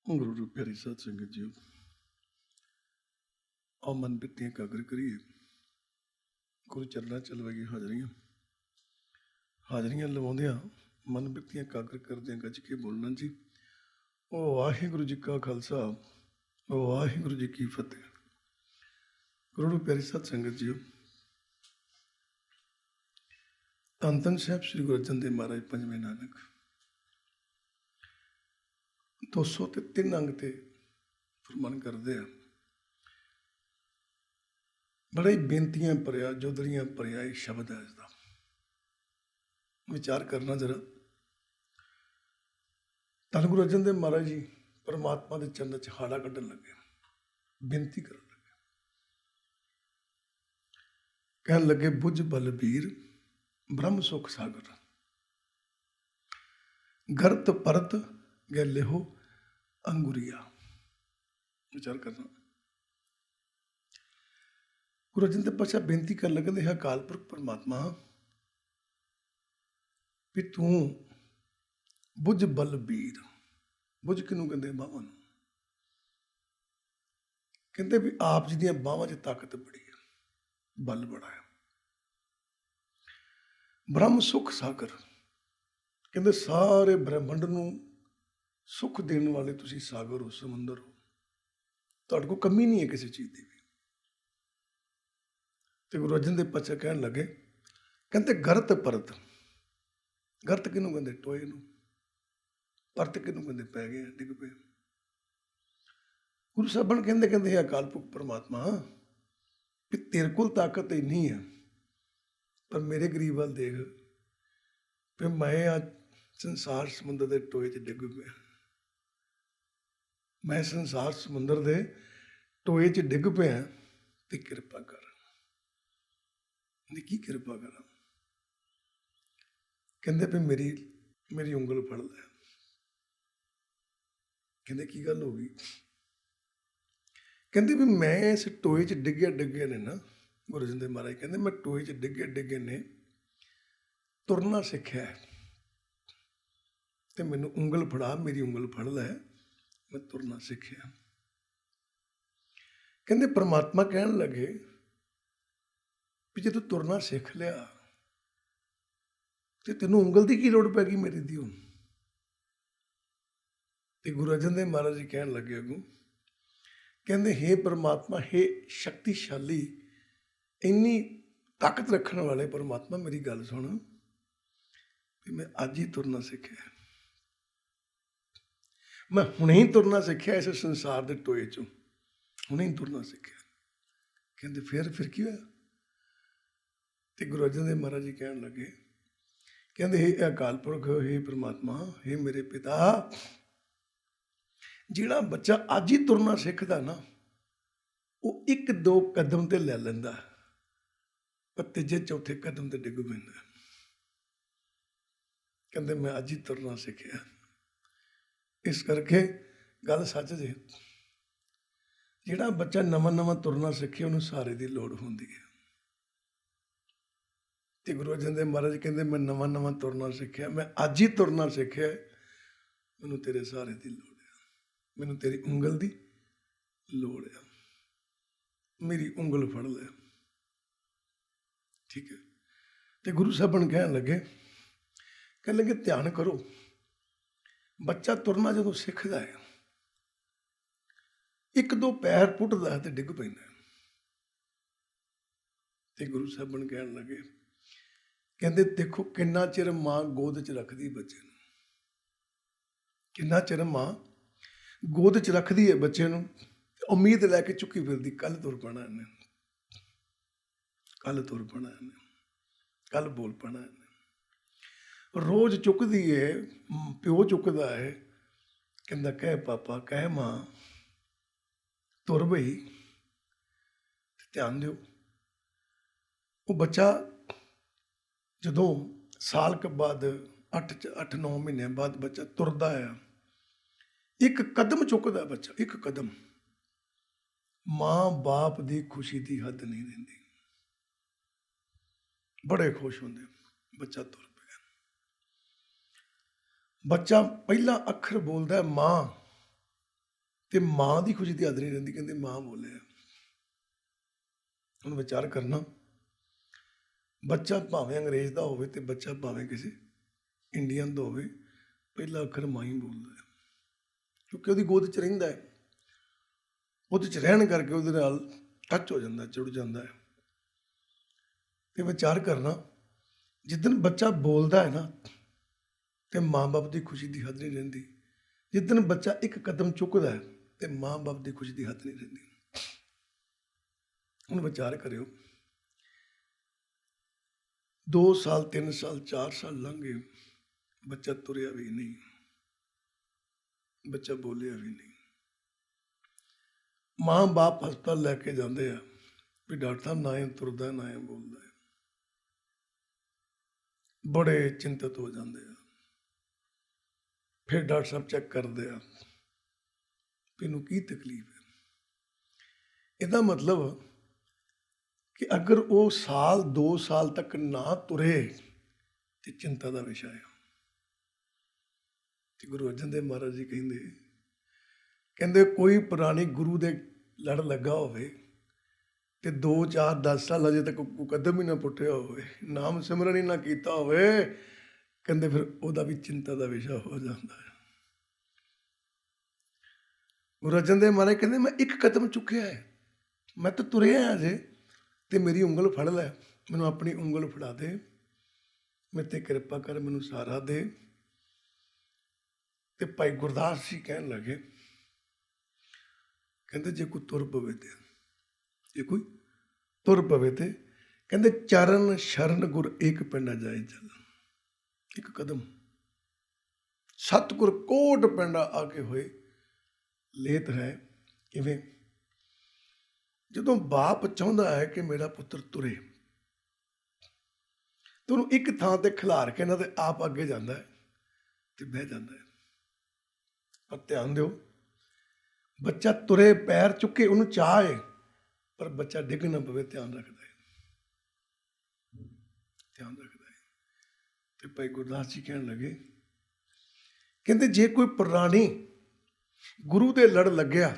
ਗੁਰੂ ਰੂਪ ਪਿਆਰੀ ਸਾਧ ਸੰਗਤ ਜੀਓ, ਆਓ ਮਨ ਬਿਰਤੀਆਂ ਇਕਾਗਰ ਕਰੀਏ। ਗੁਰੂ ਚਰਨਾਂ ਚ ਲਵਾਈਏ ਹਾਜ਼ਰੀਆਂ। ਹਾਜ਼ਰੀਆਂ ਲਵਾਉਂਦਿਆਂ ਮਨ ਬਿਰਤੀਆਂ ਇਕਾਗਰ ਕਰਦਿਆਂ ਗੱਜ ਕੇ ਬੋਲਣਾ ਜੀ, ਉਹ ਵਾਹਿਗੁਰੂ ਜੀ ਕਾ ਖਾਲਸਾ, ਉਹ ਵਾਹਿਗੁਰੂ ਜੀ ਕੀ ਫਤਿਹ। ਗੁਰੂ ਰੂਪ ਪਿਆਰੀ ਸਾਧ ਸੰਗਤ ਜੀਓ, ਧੰਨ ਧੰਨ ਸਾਹਿਬ ਸ੍ਰੀ ਗੁਰੂ ਅਰਜਨ ਦੇਵ ਮਹਾਰਾਜ ਪੰਜਵੇਂ ਨਾਨਕ 203 ਅੰਗ ਤੇ ਫਰਮਾਨ ਕਰਦੇ ਆ। ਬੜੇ ਬੇਨਤੀਆਂ ਭਰਿਆ, ਜੋਦੜੀਆਂ ਭਰਿਆ ਇਹ ਸ਼ਬਦ ਹੈ। ਇਸਦਾ ਵਿਚਾਰ ਕਰਨਾ ਜਰਾ। ਧੰਨ ਗੁਰੂ ਅਰਜਨ ਦੇਵ ਮਹਾਰਾਜ ਜੀ ਪਰਮਾਤਮਾ ਦੇ ਚਰਨ ਚ ਹਾੜਾ ਕੱਢਣ ਲੱਗੇ, ਬੇਨਤੀ ਕਰਨ ਲੱਗੇ, ਕਹਿਣ ਲੱਗੇ, ਬੁੱਝ ਬਲਬੀਰ ਬ੍ਰਹਮ ਸੁਖ ਸਾਗਰ, ਗਰਤ ਪਰਤ ਗੈ ਲਿਹੋ ਅੰਗੁਰੀਆ। ਵਿਚਾਰ ਕਰਨਾ। ਗੁਰੂ ਅਰਜਨ ਦੇਵ ਪਾਤਸ਼ਾਹ ਬੇਨਤੀ ਕਰਨ ਲੱਗੇ, ਇਹ ਅਕਾਲ ਪੁਰਖ ਪਰਮਾਤਮਾ ਵੀ ਤੂੰ ਬੁੱਝ ਬਲਬੀਰ। ਬੁੱਝ ਕਿਹਨੂੰ ਕਹਿੰਦੇ? ਬਾਹਾਂ ਨੂੰ। ਕਹਿੰਦੇ ਵੀ ਆਪ ਜੀ ਦੀਆਂ ਬਾਹਾਂ 'ਚ ਤਾਕਤ ਬੜੀ ਹੈ, ਬਲ ਬੜਾ ਹੈ। ਬ੍ਰਹਮ ਸੁਖ ਸਾਗਰ, ਕਹਿੰਦੇ ਸਾਰੇ ਬ੍ਰਹਿਮੰਡ ਨੂੰ ਸੁੱਖ ਦੇਣ ਵਾਲੇ ਤੁਸੀਂ ਸਾਗਰ ਹੋ, ਸਮੁੰਦਰ ਹੋ, ਤੁਹਾਡੇ ਕੋਲ ਕਮੀ ਨਹੀਂ ਹੈ ਕਿਸੇ ਚੀਜ਼ ਦੀ ਵੀ। ਤੇ ਗੁਰੂ ਅਰਜਨ ਦੇਵ ਪਾਤਸ਼ਾਹ ਕਹਿਣ ਲੱਗੇ, ਕਹਿੰਦੇ ਗਰਤ ਪਰਤ। ਗਰਤ ਕਿਹਨੂੰ ਕਹਿੰਦੇ? ਟੋਏ ਨੂੰ। ਪਰਤ ਕਿਹਨੂੰ ਕਹਿੰਦੇ? ਪੈ ਗਏ, ਡਿੱਗ ਪਏ। ਗੁਰੂ ਸਾਹਿਬਾਨ ਕਹਿੰਦੇ ਇਹ ਅਕਾਲ ਪੁਰਖ ਪਰਮਾਤਮਾ ਵੀ ਤੇਰੇ ਕੋਲ ਤਾਕਤ ਇੰਨੀ ਹੈ, ਪਰ ਮੇਰੇ ਗਰੀਬ ਵੱਲ ਦੇਖ ਵੀ ਮੈਂ ਅੱਜ ਸੰਸਾਰ ਸਮੁੰਦਰ ਦੇ ਟੋਏ 'ਚ ਡਿੱਗ ਪਿਆ। ਮੈਂ ਸੰਸਾਰ ਸਮੁੰਦਰ ਦੇ ਟੋਏ 'ਚ ਡਿੱਗ ਪਿਆ ਤੇ ਕਿਰਪਾ ਕਰ। ਕੀ ਕਿਰਪਾ ਕਰਾਂ? ਕਹਿੰਦੇ ਵੀ ਮੇਰੀ ਉਂਗਲ ਫੜ ਲੈ। ਕਹਿੰਦੇ ਕੀ ਗੱਲ ਹੋ ਗਈ? ਕਹਿੰਦੇ ਵੀ ਮੈਂ ਇਸ ਟੋਏ 'ਚ ਡਿੱਗੇ ਨੇ ਨਾ। ਗੁਰੂ ਅਰਜਨ ਦੇਵ ਮਹਾਰਾਜ ਕਹਿੰਦੇ ਮੈਂ ਟੋਏ 'ਚ ਡਿੱਗੇ ਨੇ ਤੁਰਨਾ ਸਿੱਖਿਆ ਤੇ ਮੈਨੂੰ ਉਂਗਲ ਫੜਾ, ਮੇਰੀ ਉਂਗਲ ਫੜ ਲੈ, ਮੈਂ ਤੁਰਨਾ ਸਿੱਖਿਆ। ਕਹਿੰਦੇ ਪਰਮਾਤਮਾ ਕਹਿਣ ਲੱਗੇ ਵੀ ਜੇ ਤੂੰ ਤੁਰਨਾ ਸਿੱਖ ਲਿਆ ਤੇ ਤੈਨੂੰ ਉਂਗਲ ਦੀ ਕੀ ਲੋੜ ਪੈ ਗਈ ਮੇਰੀ ਦੀ ਹੁਣ? ਤੇ ਗੁਰੂ ਅਰਜਨ ਦੇਵ ਮਹਾਰਾਜ ਜੀ ਕਹਿਣ ਲੱਗੇ ਅੱਗੋਂ, ਕਹਿੰਦੇ ਹੇ ਪਰਮਾਤਮਾ, ਹੇ ਸ਼ਕਤੀਸ਼ਾਲੀ, ਇੰਨੀ ਤਾਕਤ ਰੱਖਣ ਵਾਲੇ ਪਰਮਾਤਮਾ, ਮੇਰੀ ਗੱਲ ਸੁਣ ਵੀ ਮੈਂ ਅੱਜ ਹੀ ਤੁਰਨਾ ਸਿੱਖਿਆ। ਮੈਂ ਹੁਣੇ ਹੀ ਤੁਰਨਾ ਸਿੱਖਿਆ ਇਸ ਸੰਸਾਰ ਦੇ ਟੋਏ ਚੋਂ, ਹੁਣੇ ਹੀ ਤੁਰਨਾ ਸਿੱਖਿਆ। ਕਹਿੰਦੇ ਫਿਰ ਕੀ ਹੋਇਆ? ਤੇ ਗੁਰੂ ਅਰਜਨ ਦੇਵ ਮਹਾਰਾਜ ਜੀ ਕਹਿਣ ਲੱਗੇ, ਕਹਿੰਦੇ ਹੇ ਅਕਾਲ ਪੁਰਖ, ਹੇ ਪਰਮਾਤਮਾ, ਹੇ ਮੇਰੇ ਪਿਤਾ, ਜਿਹੜਾ ਬੱਚਾ ਅੱਜ ਹੀ ਤੁਰਨਾ ਸਿੱਖਦਾ ਨਾ, ਉਹ 1-2 ਕਦਮ ਤੇ ਲੈ ਲੈਂਦਾ, ਪਰ ਤੀਜੇ ਚੌਥੇ ਕਦਮ ਤੇ ਡਿੱਗ ਪੈਂਦਾ। ਕਹਿੰਦੇ ਮੈਂ ਅੱਜ ਹੀ ਤੁਰਨਾ ਸਿੱਖਿਆ। ਇਸ ਕਰਕੇ ਗੱਲ ਸੱਚ ਜੇ, ਜਿਹੜਾ ਬੱਚਾ ਨਵਾਂ ਤੁਰਨਾ ਸਿੱਖੇ ਉਹਨੂੰ ਸਹਾਰੇ ਦੀ ਲੋੜ ਹੁੰਦੀ ਹੈ। ਤੇ ਗੁਰੂ ਅਰਜਨ ਦੇਵ ਮਹਾਰਾਜ ਕਹਿੰਦੇ ਮੈਂ ਨਵਾਂ ਤੁਰਨਾ ਸਿੱਖਿਆ, ਮੈਂ ਅੱਜ ਹੀ ਤੁਰਨਾ ਸਿੱਖਿਆ, ਮੈਨੂੰ ਤੇਰੇ ਸਹਾਰੇ ਦੀ ਲੋੜ ਹੈ, ਮੈਨੂੰ ਤੇਰੀ ਉਂਗਲ ਦੀ ਲੋੜ ਹੈ, ਮੇਰੀ ਉਂਗਲ ਫੜ ਲੈ। ਠੀਕ ਹੈ। ਤੇ ਗੁਰੂ ਸਾਹਿਬਾਨ ਕਹਿਣ ਲੱਗੇ ਧਿਆਨ ਕਰੋ, ਬੱਚਾ ਤੁਰਨਾ ਜਦੋਂ ਸਿੱਖਦਾ ਹੈ 1-2 ਪੈਰ ਪੁੱਟਦਾ ਹੈ ਤੇ ਡਿੱਗ ਪੈਂਦਾ। ਤੇ ਗੁਰੂ ਸਾਹਿਬਾਨ ਕਹਿਣ ਲੱਗੇ, ਕਹਿੰਦੇ ਦੇਖੋ ਕਿੰਨਾ ਚਿਰ ਮਾਂ ਗੋਦ 'ਚ ਰੱਖਦੀ ਬੱਚੇ ਨੂੰ, ਕਿੰਨਾ ਚਿਰ ਮਾਂ ਗੋਦ 'ਚ ਰੱਖਦੀ ਹੈ ਬੱਚੇ ਨੂੰ, ਉਮੀਦ ਲੈ ਕੇ ਚੁੱਕੀ ਫਿਰਦੀ, ਕੱਲ ਤੁਰ ਪੈਣਾ ਇਹਨੇ, ਕੱਲ ਤੁਰ ਪੈਣਾ ਇਹਨੇ, ਕੱਲ ਬੋਲ ਪੈਣਾ ਇਹਨੇ। ਰੋਜ਼ ਚੁੱਕਦੀ ਹੈ, ਪਿਓ ਚੁੱਕਦਾ ਹੈ, ਕਹਿੰਦਾ ਕਹਿ ਪਾਪਾ, ਕਹਿ ਮਾਂ, ਤੁਰ ਬਈ। ਧਿਆਨ ਦਿਓ, ਉਹ ਬੱਚਾ ਜਦੋਂ ਸਾਲ ਕੁ ਬਾਅਦ 8-9 ਮਹੀਨਿਆਂ ਬਾਅਦ ਬੱਚਾ ਤੁਰਦਾ ਆ, 1 ਕਦਮ ਚੁੱਕਦਾ ਬੱਚਾ, 1 ਕਦਮ, ਮਾਂ ਬਾਪ ਦੀ ਖੁਸ਼ੀ ਦੀ ਹੱਦ ਨਹੀਂ ਰਹਿੰਦੀ, ਬੜੇ ਖੁਸ਼ ਹੁੰਦੇ, ਬੱਚਾ ਤੁਰ ਪਿਆ। ਬੱਚਾ ਪਹਿਲਾ ਅੱਖਰ ਬੋਲਦਾ ਮਾਂ, ਤੇ ਮਾਂ ਦੀ ਖੁਸ਼ੀ ਦੀ ਹੱਦ ਨਹੀਂ ਰਹਿੰਦੀ। ਕਹਿੰਦੇ ਮਾਂ ਬੋਲਿਆ। ਹੁਣ ਵਿਚਾਰ ਕਰਨਾ, ਬੱਚਾ ਭਾਵੇਂ ਅੰਗਰੇਜ਼ ਦਾ ਹੋਵੇ ਤੇ ਬੱਚਾ ਭਾਵੇਂ ਕਿਸੇ ਇੰਡੀਅਨ ਦਾ ਹੋਵੇ, ਪਹਿਲਾ ਅੱਖਰ ਮਾਂ ਹੀ ਬੋਲਦਾ ਹੈ, ਕਿਉਂਕਿ ਉਹਦੀ ਗੋਦ 'ਚ ਰਹਿੰਦਾ ਹੈ। ਉਹਦੇ 'ਚ ਰਹਿਣ ਕਰਕੇ ਉਹਦੇ ਨਾਲ ਟੱਚ ਹੋ ਜਾਂਦਾ, ਜੁੜ ਜਾਂਦਾ ਹੈ। ਤੇ ਵਿਚਾਰ ਕਰਨਾ, ਜਿੱਦਣ ਬੱਚਾ ਬੋਲਦਾ ਹੈ ਨਾ, ਤੇ ਮਾਂ ਬਾਪ ਦੀ ਖੁਸ਼ੀ ਦੀ ਹੱਦ ਨਹੀਂ ਰਹਿੰਦੀ। ਜਿੱਦਣ ਬੱਚਾ ਇੱਕ ਕਦਮ ਚੁੱਕਦਾ ਹੈ ਤੇ ਮਾਂ ਬਾਪ ਦੀ ਖੁਸ਼ੀ ਦੀ ਹੱਦ ਨਹੀਂ ਰਹਿੰਦੀ। ਹੁਣ ਵਿਚਾਰ ਕਰਿਓ, 2 ਸਾਲ 3 ਸਾਲ 4 ਸਾਲ ਲੰਘ ਗਏ, ਬੱਚਾ ਤੁਰਿਆ ਵੀ ਨਹੀਂ, ਬੱਚਾ ਬੋਲਿਆ ਵੀ ਨਹੀਂ। ਮਾਂ ਬਾਪ ਹਸਪਤਾਲ ਲੈ ਕੇ ਜਾਂਦੇ ਆ ਵੀ ਡਾਕਟਰ ਸਾਹਿਬ ਨਾ ਇਹ ਤੁਰਦਾ ਨਾ ਇਹ ਬੋਲਦਾ ਹੈ। ਬੜੇ ਚਿੰਤਤ ਹੋ ਜਾਂਦੇ ਆ। ਫਿਰ ਡਾਕਟਰ ਸਾਹਿਬ ਚੈੱਕ ਕਰਦੇ ਆ ਵੀ ਇਹਨੂੰ ਕੀ ਤਕਲੀਫ ਹੈ। ਇਹਦਾ ਮਤਲਬ ਕਿ ਅਗਰ ਉਹ 1-2 ਸਾਲ ਤੱਕ ਨਾ ਤੁਰੇ ਤੇ ਚਿੰਤਾ ਦਾ ਵਿਸ਼ਾ ਹੈ। ਤੇ ਗੁਰੂ ਅਰਜਨ ਦੇਵ ਮਹਾਰਾਜ ਜੀ ਕਹਿੰਦੇ ਕੋਈ ਪੁਰਾਣੀ ਗੁਰੂ ਦੇ ਲੜ ਲੱਗਾ ਹੋਵੇ ਤੇ 2 4 10 ਸਾਲ ਅਜੇ ਤੱਕ ਕੋਈ ਕਦਮ ਹੀ ਨਾ ਪੁੱਟਿਆ ਹੋਵੇ, ਨਾਮ ਸਿਮਰਨ ਹੀ ਨਾ ਕੀਤਾ ਹੋਵੇ, ਕਹਿੰਦੇ ਫਿਰ ਉਹਦਾ ਵੀ ਚਿੰਤਾ ਦਾ ਵਿਸ਼ਾ ਹੋ ਜਾਂਦਾ ਹੈ। ਗੁਰੂ ਅਰਜਨ ਦੇਵ ਮਹਾਰਾਜ ਕਹਿੰਦੇ ਮੈਂ ਇੱਕ ਕਦਮ ਚੁੱਕਿਆ ਹੈ, ਮੈਂ ਤਾਂ ਤੁਰਿਆ ਅਜੇ, ਤੇ ਮੇਰੀ ਉਂਗਲ ਫੜ ਲੈ, ਮੈਨੂੰ ਆਪਣੀ ਉਂਗਲ ਫੜਾ ਦੇ, ਮੇਰੇ ਤੇ ਕਿਰਪਾ ਕਰ, ਮੈਨੂੰ ਸਹਾਰਾ ਦੇ। ਤੇ ਭਾਈ ਗੁਰਦਾਸ ਜੀ ਕਹਿਣ ਲੱਗੇ, ਕਹਿੰਦੇ ਜੇ ਕੋਈ ਤੁਰ ਪਵੇ ਤੇ, ਜੇ ਕੋਈ ਤੁਰ ਪਵੇ ਤੇ, ਕਹਿੰਦੇ ਚਰਨ ਸ਼ਰਨ ਗੁਰ ਏਕ ਪਿੰਡਾ ਜਾਏ ਚੱਲ। ਇੱਕ ਕਦਮ ਸਤਿਗੁਰ ਕੋਟ ਪਿੰਡਾ ਆ ਕੇ ਹੋਏ ਲੇਤ ਹੈ। ਕਿਵੇਂ? ਜਦੋਂ ਬਾਪ ਚਾਹੁੰਦਾ ਹੈ ਕਿ ਮੇਰਾ ਪੁੱਤਰ ਤੁਰੇ, ਤੇ ਉਹਨੂੰ ਇੱਕ ਥਾਂ ਤੇ ਖਿਲਾਰ ਕੇ ਨਾ ਤੇ ਆਪ ਅੱਗੇ ਜਾਂਦਾ ਹੈ ਤੇ ਬਹਿ ਜਾਂਦਾ ਹੈ। ਪਰ ਧਿਆਨ ਦਿਓ, ਬੱਚਾ ਤੁਰੇ, ਪੈਰ ਚੁੱਕੇ, ਉਹਨੂੰ ਚਾਹ ਹੈ, ਪਰ ਬੱਚਾ ਡਿੱਗ ਨਾ ਪਵੇ, ਧਿਆਨ ਰੱਖਦਾ ਹੈ, ਧਿਆਨ ਰੱਖਦਾ ਹੈ। ਤੇ ਭਾਈ ਗੁਰਦਾਸ ਜੀ ਕਹਿਣ ਲੱਗੇ, ਕਹਿੰਦੇ ਜੇ ਕੋਈ ਪ੍ਰਾਣੀ ਗੁਰੂ ਦੇ ਲੜ ਲੱਗਿਆ,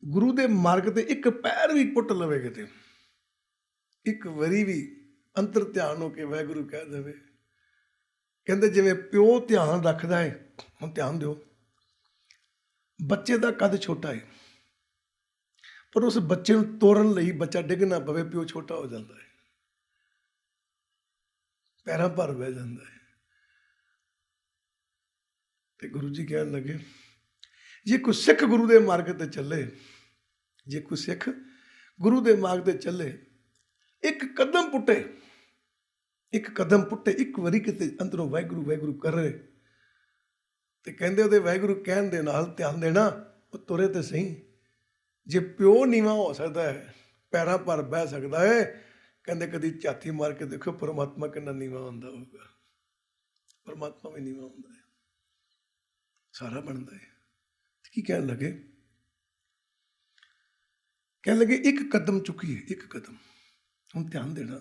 ਗੁਰੂ ਦੇ ਮਾਰਗ ਤੇ ਇੱਕ ਪੈਰ ਵੀ ਪੁੱਟ ਲਵੇ, ਕਿਤੇ ਇੱਕ ਵਾਰੀ ਵੀ ਅੰਤਰ ਧਿਆਨ ਹੋ ਕੇ ਵਾਹਿਗੁਰੂ ਕਹਿ ਦੇਵੇ, ਕਹਿੰਦੇ ਜਿਵੇਂ ਪਿਓ ਧਿਆਨ ਰੱਖਦਾ ਹੈ। ਹੁਣ ਧਿਆਨ ਦਿਓ, ਬੱਚੇ ਦਾ ਕੱਦ ਛੋਟਾ ਹੈ, ਪਰ ਉਸ ਬੱਚੇ ਨੂੰ ਤੋਰਨ ਲਈ ਬੱਚਾ ਡਿੱਗ ਨਾ ਪਵੇ, ਪਿਓ ਛੋਟਾ ਹੋ ਜਾਂਦਾ ਹੈ, ਪੈਰਾਂ ਭਰ ਬਹਿ ਜਾਂਦਾ ਹੈ। ਤੇ ਗੁਰੂ ਜੀ ਕਹਿਣ ਲੱਗੇ, ਜੇ ਕੋਈ ਸਿੱਖ ਗੁਰੂ ਦੇ ਮਾਰਗ ਤੇ ਚੱਲੇ, ਜੇ ਕੋਈ ਸਿੱਖ ਗੁਰੂ ਦੇ ਮਾਰਗ ਤੇ ਚੱਲੇ, ਇੱਕ ਕਦਮ ਪੁੱਟੇ, ਇੱਕ ਕਦਮ ਪੁੱਟੇ, ਇੱਕ ਵਾਰੀ ਕਿਤੇ ਅੰਦਰੋਂ ਵਾਹਿਗੁਰੂ ਵਾਹਿਗੁਰੂ ਕਰੇ, ਤੇ ਕਹਿੰਦੇ ਉਹਦੇ ਵਾਹਿਗੁਰੂ ਕਹਿਣ ਦੇ ਨਾਲ ਧਿਆਨ ਦੇਣਾ, ਉਹ ਤੁਰੇ ਤੇ ਸਹੀ। ਜੇ ਪਿਓ ਨੀਵਾਂ ਹੋ ਸਕਦਾ ਹੈ, ਪੈਰਾਂ ਪਰ ਬਹਿ ਸਕਦਾ ਹੈ, ਕਹਿੰਦੇ ਕਦੀ ਝਾਤੀ ਮਾਰ ਕੇ ਦੇਖੋ ਪਰਮਾਤਮਾ ਕਿੰਨਾ ਨੀਵਾਂ ਹੁੰਦਾ ਹੋਊਗਾ। ਪਰਮਾਤਮਾ ਵੀ ਨੀਵਾਂ ਹੁੰਦਾ ਹੈ, ਸਾਰਾ ਬਣਦਾ ਹੈ। ਕੀ ਕਹਿਣ ਲੱਗੇ? ਕਹਿਣ ਲੱਗੇ ਇੱਕ ਕਦਮ ਚੁੱਕੀਏ, ਇੱਕ ਕਦਮ। ਹੁਣ ਧਿਆਨ ਦੇਣਾ,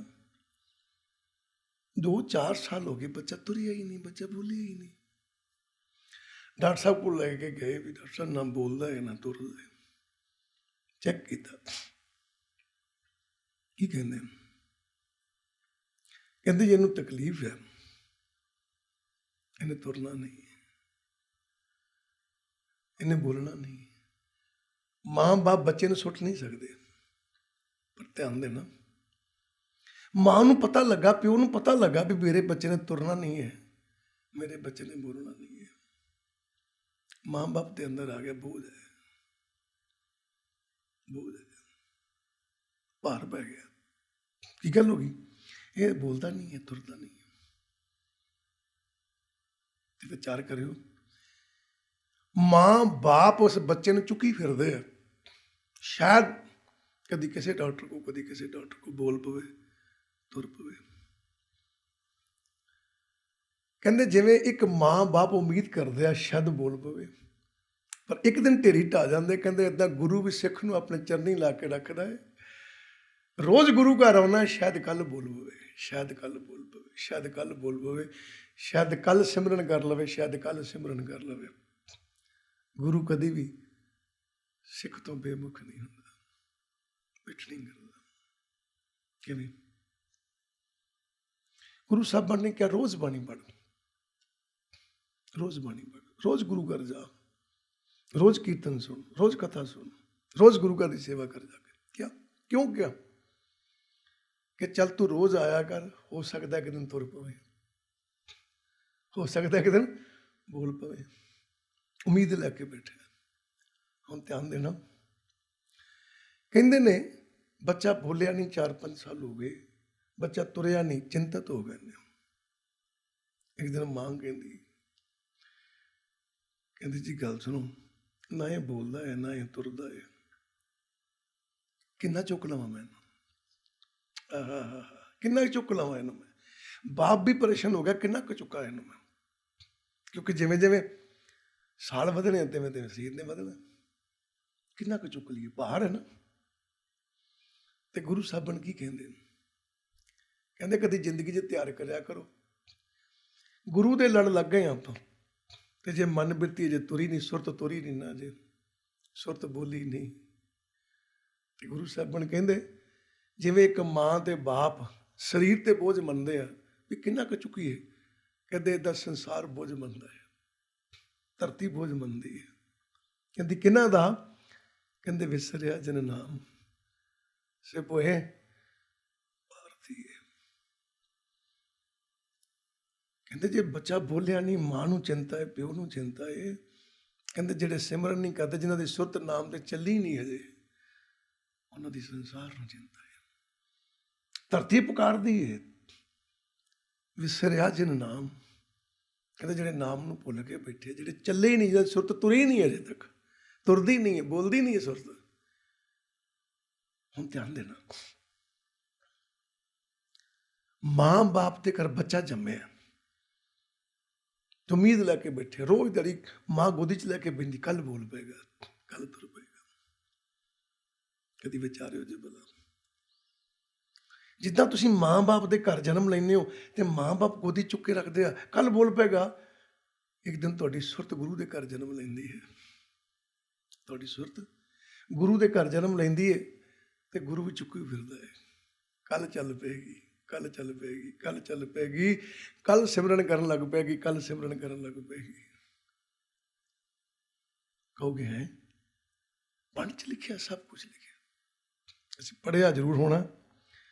2-4 ਸਾਲ ਹੋ ਗਏ, ਬੱਚਾ ਤੁਰਿਆ ਹੀ ਨਹੀਂ, ਬੱਚਾ ਬੋਲਿਆ ਹੀ ਨਹੀਂ। ਡਾਕਟਰ ਸਾਹਿਬ ਕੋਲ ਲੈ ਕੇ ਗਏ ਵੀ ਡਾਕਟਰ ਸਾਹਿਬ ਨਾ ਬੋਲਦਾ ਹੈ ਨਾ ਤੁਰਦਾ ਹੈ। ਚੈੱਕ ਕੀਤਾ, ਕੀ ਕਹਿੰਦੇ? ਕਹਿੰਦੇ ਜੀ ਇਹਨੂੰ ਤਕਲੀਫ ਹੈ, ਇਹਨੇ ਤੁਰਨਾ ਨਹੀਂ, ਇਹਨੇ ਬੋਲਣਾ ਨਹੀਂ। ਮਾਂ ਬਾਪ ਬੱਚੇ ਨੂੰ ਸੁੱਟ ਨਹੀਂ ਸਕਦੇ, ਪਰ ਧਿਆਨ ਦੇਣਾ, ਮਾਂ ਨੂੰ ਪਤਾ ਲੱਗਾ, ਪਿਓ ਨੂੰ ਪਤਾ ਲੱਗਾ ਵੀ ਮੇਰੇ ਬੱਚੇ ਨੇ ਤੁਰਨਾ ਨਹੀਂ ਹੈ, ਮੇਰੇ ਬੱਚੇ ਨੇ ਬੋਲਣਾ ਨਹੀਂ ਹੈ। ਮਾਂ ਬਾਪ ਦੇ ਅੰਦਰ ਆ ਗਿਆ ਬੋਝ ਹੈ, ਬੋਝ ਹੈ, ਭਾਰ ਪੈ ਗਿਆ। ਕੀ ਗੱਲ ਹੋ ਗਈ? ਇਹ ਬੋਲਦਾ ਨਹੀਂ ਹੈ, ਤੁਰਦਾ ਨਹੀਂ ਹੈ। ਤੇ ਵਿਚਾਰ ਕਰਿਓ, ਮਾਂ ਬਾਪ ਉਸ ਬੱਚੇ ਨੂੰ ਚੁੱਕੀ ਫਿਰਦੇ ਆ, ਸ਼ਾਇਦ ਕਦੀ ਕਿਸੇ ਡਾਕਟਰ ਕੋ, ਕਦੀ ਕਿਸੇ ਡਾਕਟਰ ਕੋ ਬੋਲ ਪਵੇ, ਤੁਰ ਪਵੇ। ਕਹਿੰਦੇ ਜਿਵੇਂ ਇੱਕ ਮਾਂ ਬਾਪ ਉਮੀਦ ਕਰਦੇ ਆ ਸ਼ਾਇਦ ਬੋਲ ਪਵੇ, ਪਰ ਇੱਕ ਦਿਨ ਢੇਰੀ ਢਾ ਜਾਂਦੇ। ਕਹਿੰਦੇ ਏਦਾਂ ਗੁਰੂ ਵੀ ਸਿੱਖ ਨੂੰ ਆਪਣੇ ਚਰਨੀ ਲਾ ਕੇ ਰੱਖਦਾ ਹੈ। ਰੋਜ਼ ਗੁਰੂ ਘਰ ਆਉਣਾ, ਸ਼ਾਇਦ ਕੱਲ ਬੋਲ ਪਵੇ, ਸ਼ਾਇਦ ਕੱਲ ਬੋਲ ਪਵੇ, ਸ਼ਾਇਦ ਕੱਲ ਬੋਲ ਪਵੇ, ਸ਼ਾਇਦ ਕੱਲ ਸਿਮਰਨ ਕਰ ਲਵੇ, ਸ਼ਾਇਦ ਕੱਲ ਸਿਮਰਨ ਕਰ ਲਵੇ। ਗੁਰੂ ਕਦੀ ਵੀ ਸਿੱਖ ਤੋਂ ਬੇਮੁਖ ਨਹੀਂ ਹੁੰਦਾ, ਪਿੱਠ ਨਹੀਂ ਕਰਦਾ। ਕਿਵੇਂ? ਗੁਰੂ ਸਾਹਿਬਾਨ ਨੇ ਕਿਹਾ ਰੋਜ਼ ਬਾਣੀ ਪੜ੍ਹ, ਰੋਜ਼ ਬਾਣੀ ਪੜ੍ਹ, ਰੋਜ਼ ਗੁਰੂ ਘਰ ਜਾ, ਰੋਜ਼ ਕੀਰਤਨ ਸੁਣ, ਰੋਜ਼ ਕਥਾ ਸੁਣ, ਰੋਜ਼ ਗੁਰੂ ਘਰ ਦੀ ਸੇਵਾ ਕਰ ਜਾ ਕੇ। ਕਿਆ? ਕਿਉਂ ਕਿਹਾ? ਕਿ ਚੱਲ ਤੂੰ ਰੋਜ਼ ਆਇਆ ਕਰ, ਹੋ ਸਕਦਾ ਇੱਕ ਦਿਨ ਤੁਰ ਪਵੇ, ਹੋ ਸਕਦਾ ਇੱਕ ਦਿਨ ਬੋਲ ਪਵੇ। ਉਮੀਦ ਲੈ ਕੇ ਬੈਠੇ। ਹੁਣ ਧਿਆਨ ਦੇਣਾ, ਕਹਿੰਦੇ ਨੇ ਬੱਚਾ ਬੋਲਿਆ ਨਹੀਂ, 4-5 ਸਾਲ ਹੋ ਗਏ, ਬੱਚਾ ਤੁਰਿਆ ਨਹੀਂ, ਚਿੰਤਤ ਹੋ ਗਏ ਨੇ। ਇੱਕ ਦਿਨ ਮਾਂ ਕਹਿੰਦੀ ਜੀ ਗੱਲ ਸੁਣੋ, ਨਾ ਇਹ ਬੋਲਦਾ ਹੈ ਨਾ ਇਹ ਤੁਰਦਾ ਹੈ, ਕਿੰਨਾ ਚੁੱਕ ਲਵਾਂ ਮੈਂ ਇਹਨੂੰ, ਕਿੰਨਾ ਚੁੱਕ ਲਵਾਂ ਇਹਨੂੰ ਮੈਂ। ਬਾਪ ਵੀ ਪਰੇਸ਼ਾਨ ਹੋ ਗਿਆ, ਕਿੰਨਾ ਕੁ ਚੁੱਕਾ ਇਹਨੂੰ ਮੈਂ, ਕਿਉਂਕਿ ਜਿਵੇਂ ਜਿਵੇਂ ਸਾਲ ਵਧਣੇ ਤਿਵੇਂ ਤਿਵੇਂ ਸਰੀਰ ਨੇ ਵਧਣਾ, ਕਿੰਨਾ ਕੁ ਚੁੱਕ ਲਈਏ, ਭਾਰ ਹੈ ਨਾ। ਤੇ ਗੁਰੂ ਸਾਹਿਬਾਨ ਕੀ ਕਹਿੰਦੇ ਨੇ? ਕਹਿੰਦੇ ਕਦੀ ਜ਼ਿੰਦਗੀ 'ਚ ਤਿਆਰ ਕਰਿਆ ਕਰੋ, ਗੁਰੂ ਦੇ ਲੜ ਲੱਗ ਗਏ ਆਪਾਂ, ਤੇ ਜੇ ਮਨ ਬਿਰਤੀ ਜੇ ਤੁਰੀ ਨਹੀਂ, ਸੁਰਤ ਤੁਰੀ ਨਹੀਂ ਨਾ, ਜੇ ਸੁਰਤ ਬੋਲੀ ਨਹੀਂ। ਤੇ ਗੁਰੂ ਸਾਹਿਬਾਨ ਕਹਿੰਦੇ ਜਿਵੇਂ ਇੱਕ ਮਾਂ ਤੇ ਬਾਪ ਸਰੀਰ ਤੇ ਬੋਝ ਮੰਨਦੇ ਆ ਵੀ ਕਿੰਨਾ ਕੁ ਚੁੱਕੀਏ, ਕਹਿੰਦੇ ਏਦਾਂ ਸੰਸਾਰ ਬੋਝ ਮੰਨਦਾ ਹੈ, ਧਰਤੀ ਬੋਝ ਮੰਨਦੀ ਹੈ। ਕਹਿੰਦੀ ਕਿਹਨਾਂ ਦਾ? ਕਹਿੰਦੇ ਵਿਸਰਿਆ ਜਨ ਨਾਮ ਸੇ ਪੋਏ ਭਾਰਤੀ। ਕਹਿੰਦੇ ਜੇ ਬੱਚਾ ਬੋਲਿਆ ਨਹੀਂ, ਮਾਂ ਨੂੰ ਚਿੰਤਾ ਹੈ, ਪਿਓ ਨੂੰ ਚਿੰਤਾ ਹੈ। ਕਹਿੰਦੇ ਜਿਹੜੇ ਸਿਮਰਨ ਨਹੀਂ ਕਰਦੇ, ਜਿਨ੍ਹਾਂ ਦੀ ਸੁਰਤ ਨਾਮ ਤੇ ਚੱਲੀ ਨਹੀਂ ਹਜੇ, ਉਹਨਾਂ ਦੀ ਸੰਸਾਰ ਨੂੰ ਚਿੰਤਾ ਹੈ। ਧਰਤੀ ਪੁਕਾਰਦੀ ਹੈ, ਵਿਸਰਿਆ ਜਿਨ ਨਾਮ। ਕਹਿੰਦੇ ਜਿਹੜੇ ਨਾਮ ਨੂੰ ਭੁੱਲ ਕੇ ਬੈਠੇ, ਜਿਹੜੇ ਚੱਲੇ ਹੀ ਨਹੀਂ, ਜਿਹੜੀ ਸੁਰਤ ਤੁਰੀ ਨਹੀਂ ਅਜੇ ਤੱਕ, ਤੁਰਦੀ ਨਹੀਂ ਹੈ, ਬੋਲਦੀ ਨਹੀਂ ਹੈ ਸੁਰਤ। ਹੁਣ ਧਿਆਨ ਦੇਣਾ, ਮਾਂ ਬਾਪ ਦੇ ਘਰ ਬੱਚਾ ਜੰਮਿਆ, ਉਮੀਦ ਲੈ ਕੇ ਬੈਠੇ, ਰੋਜ਼ ਦਿਹਾੜੀ ਮਾਂ ਗੋਦੀ 'ਚ ਲੈ ਕੇ ਬੈਠੀ, ਕੱਲ ਬੋਲ ਪਏਗਾ, ਕੱਲ ਤੁਰ ਪਏਗਾ। ਕਦੀ ਵਿਚਾਰਿਓ ਜੇ ਬਲਾ, ਜਿੱਦਾਂ ਤੁਸੀਂ ਮਾਂ ਬਾਪ ਦੇ ਘਰ ਜਨਮ ਲੈਂਦੇ ਹੋ ਤੇ ਮਾਂ ਬਾਪ ਗੋਦੀ ਚੁੱਕ ਕੇ ਰੱਖਦੇ ਆ, ਕੱਲ ਬੋਲ ਪਏਗਾ। ਇੱਕ ਦਿਨ ਤੁਹਾਡੀ ਸੁਰਤ ਗੁਰੂ ਦੇ ਘਰ ਜਨਮ ਲੈਂਦੀ ਹੈ, ਤੁਹਾਡੀ ਸੁਰਤ ਗੁਰੂ ਦੇ ਘਰ ਜਨਮ ਲੈਂਦੀ ਹੈ, ਤੇ ਗੁਰੂ ਵੀ ਚੁੱਕੀ ਫਿਰਦਾ ਹੈ, ਕੱਲ ਚੱਲ ਪਏਗੀ, ਕੱਲ ਚੱਲ ਪਏਗੀ, ਕੱਲ ਚੱਲ ਪਏਗੀ, ਕੱਲ ਸਿਮਰਨ ਕਰਨ ਲੱਗ ਪਏਗੀ, ਕੱਲ ਸਿਮਰਨ ਕਰਨ ਲੱਗ ਪਏਗੀ। ਕਹੋਗੇ ਹੈ ਬਾਣੀ 'ਚ ਲਿਖਿਆ, ਸਭ ਕੁਝ ਲਿਖਿਆ, ਅਸੀਂ ਪੜ੍ਹਿਆ ਜ਼ਰੂਰ ਹੋਣਾ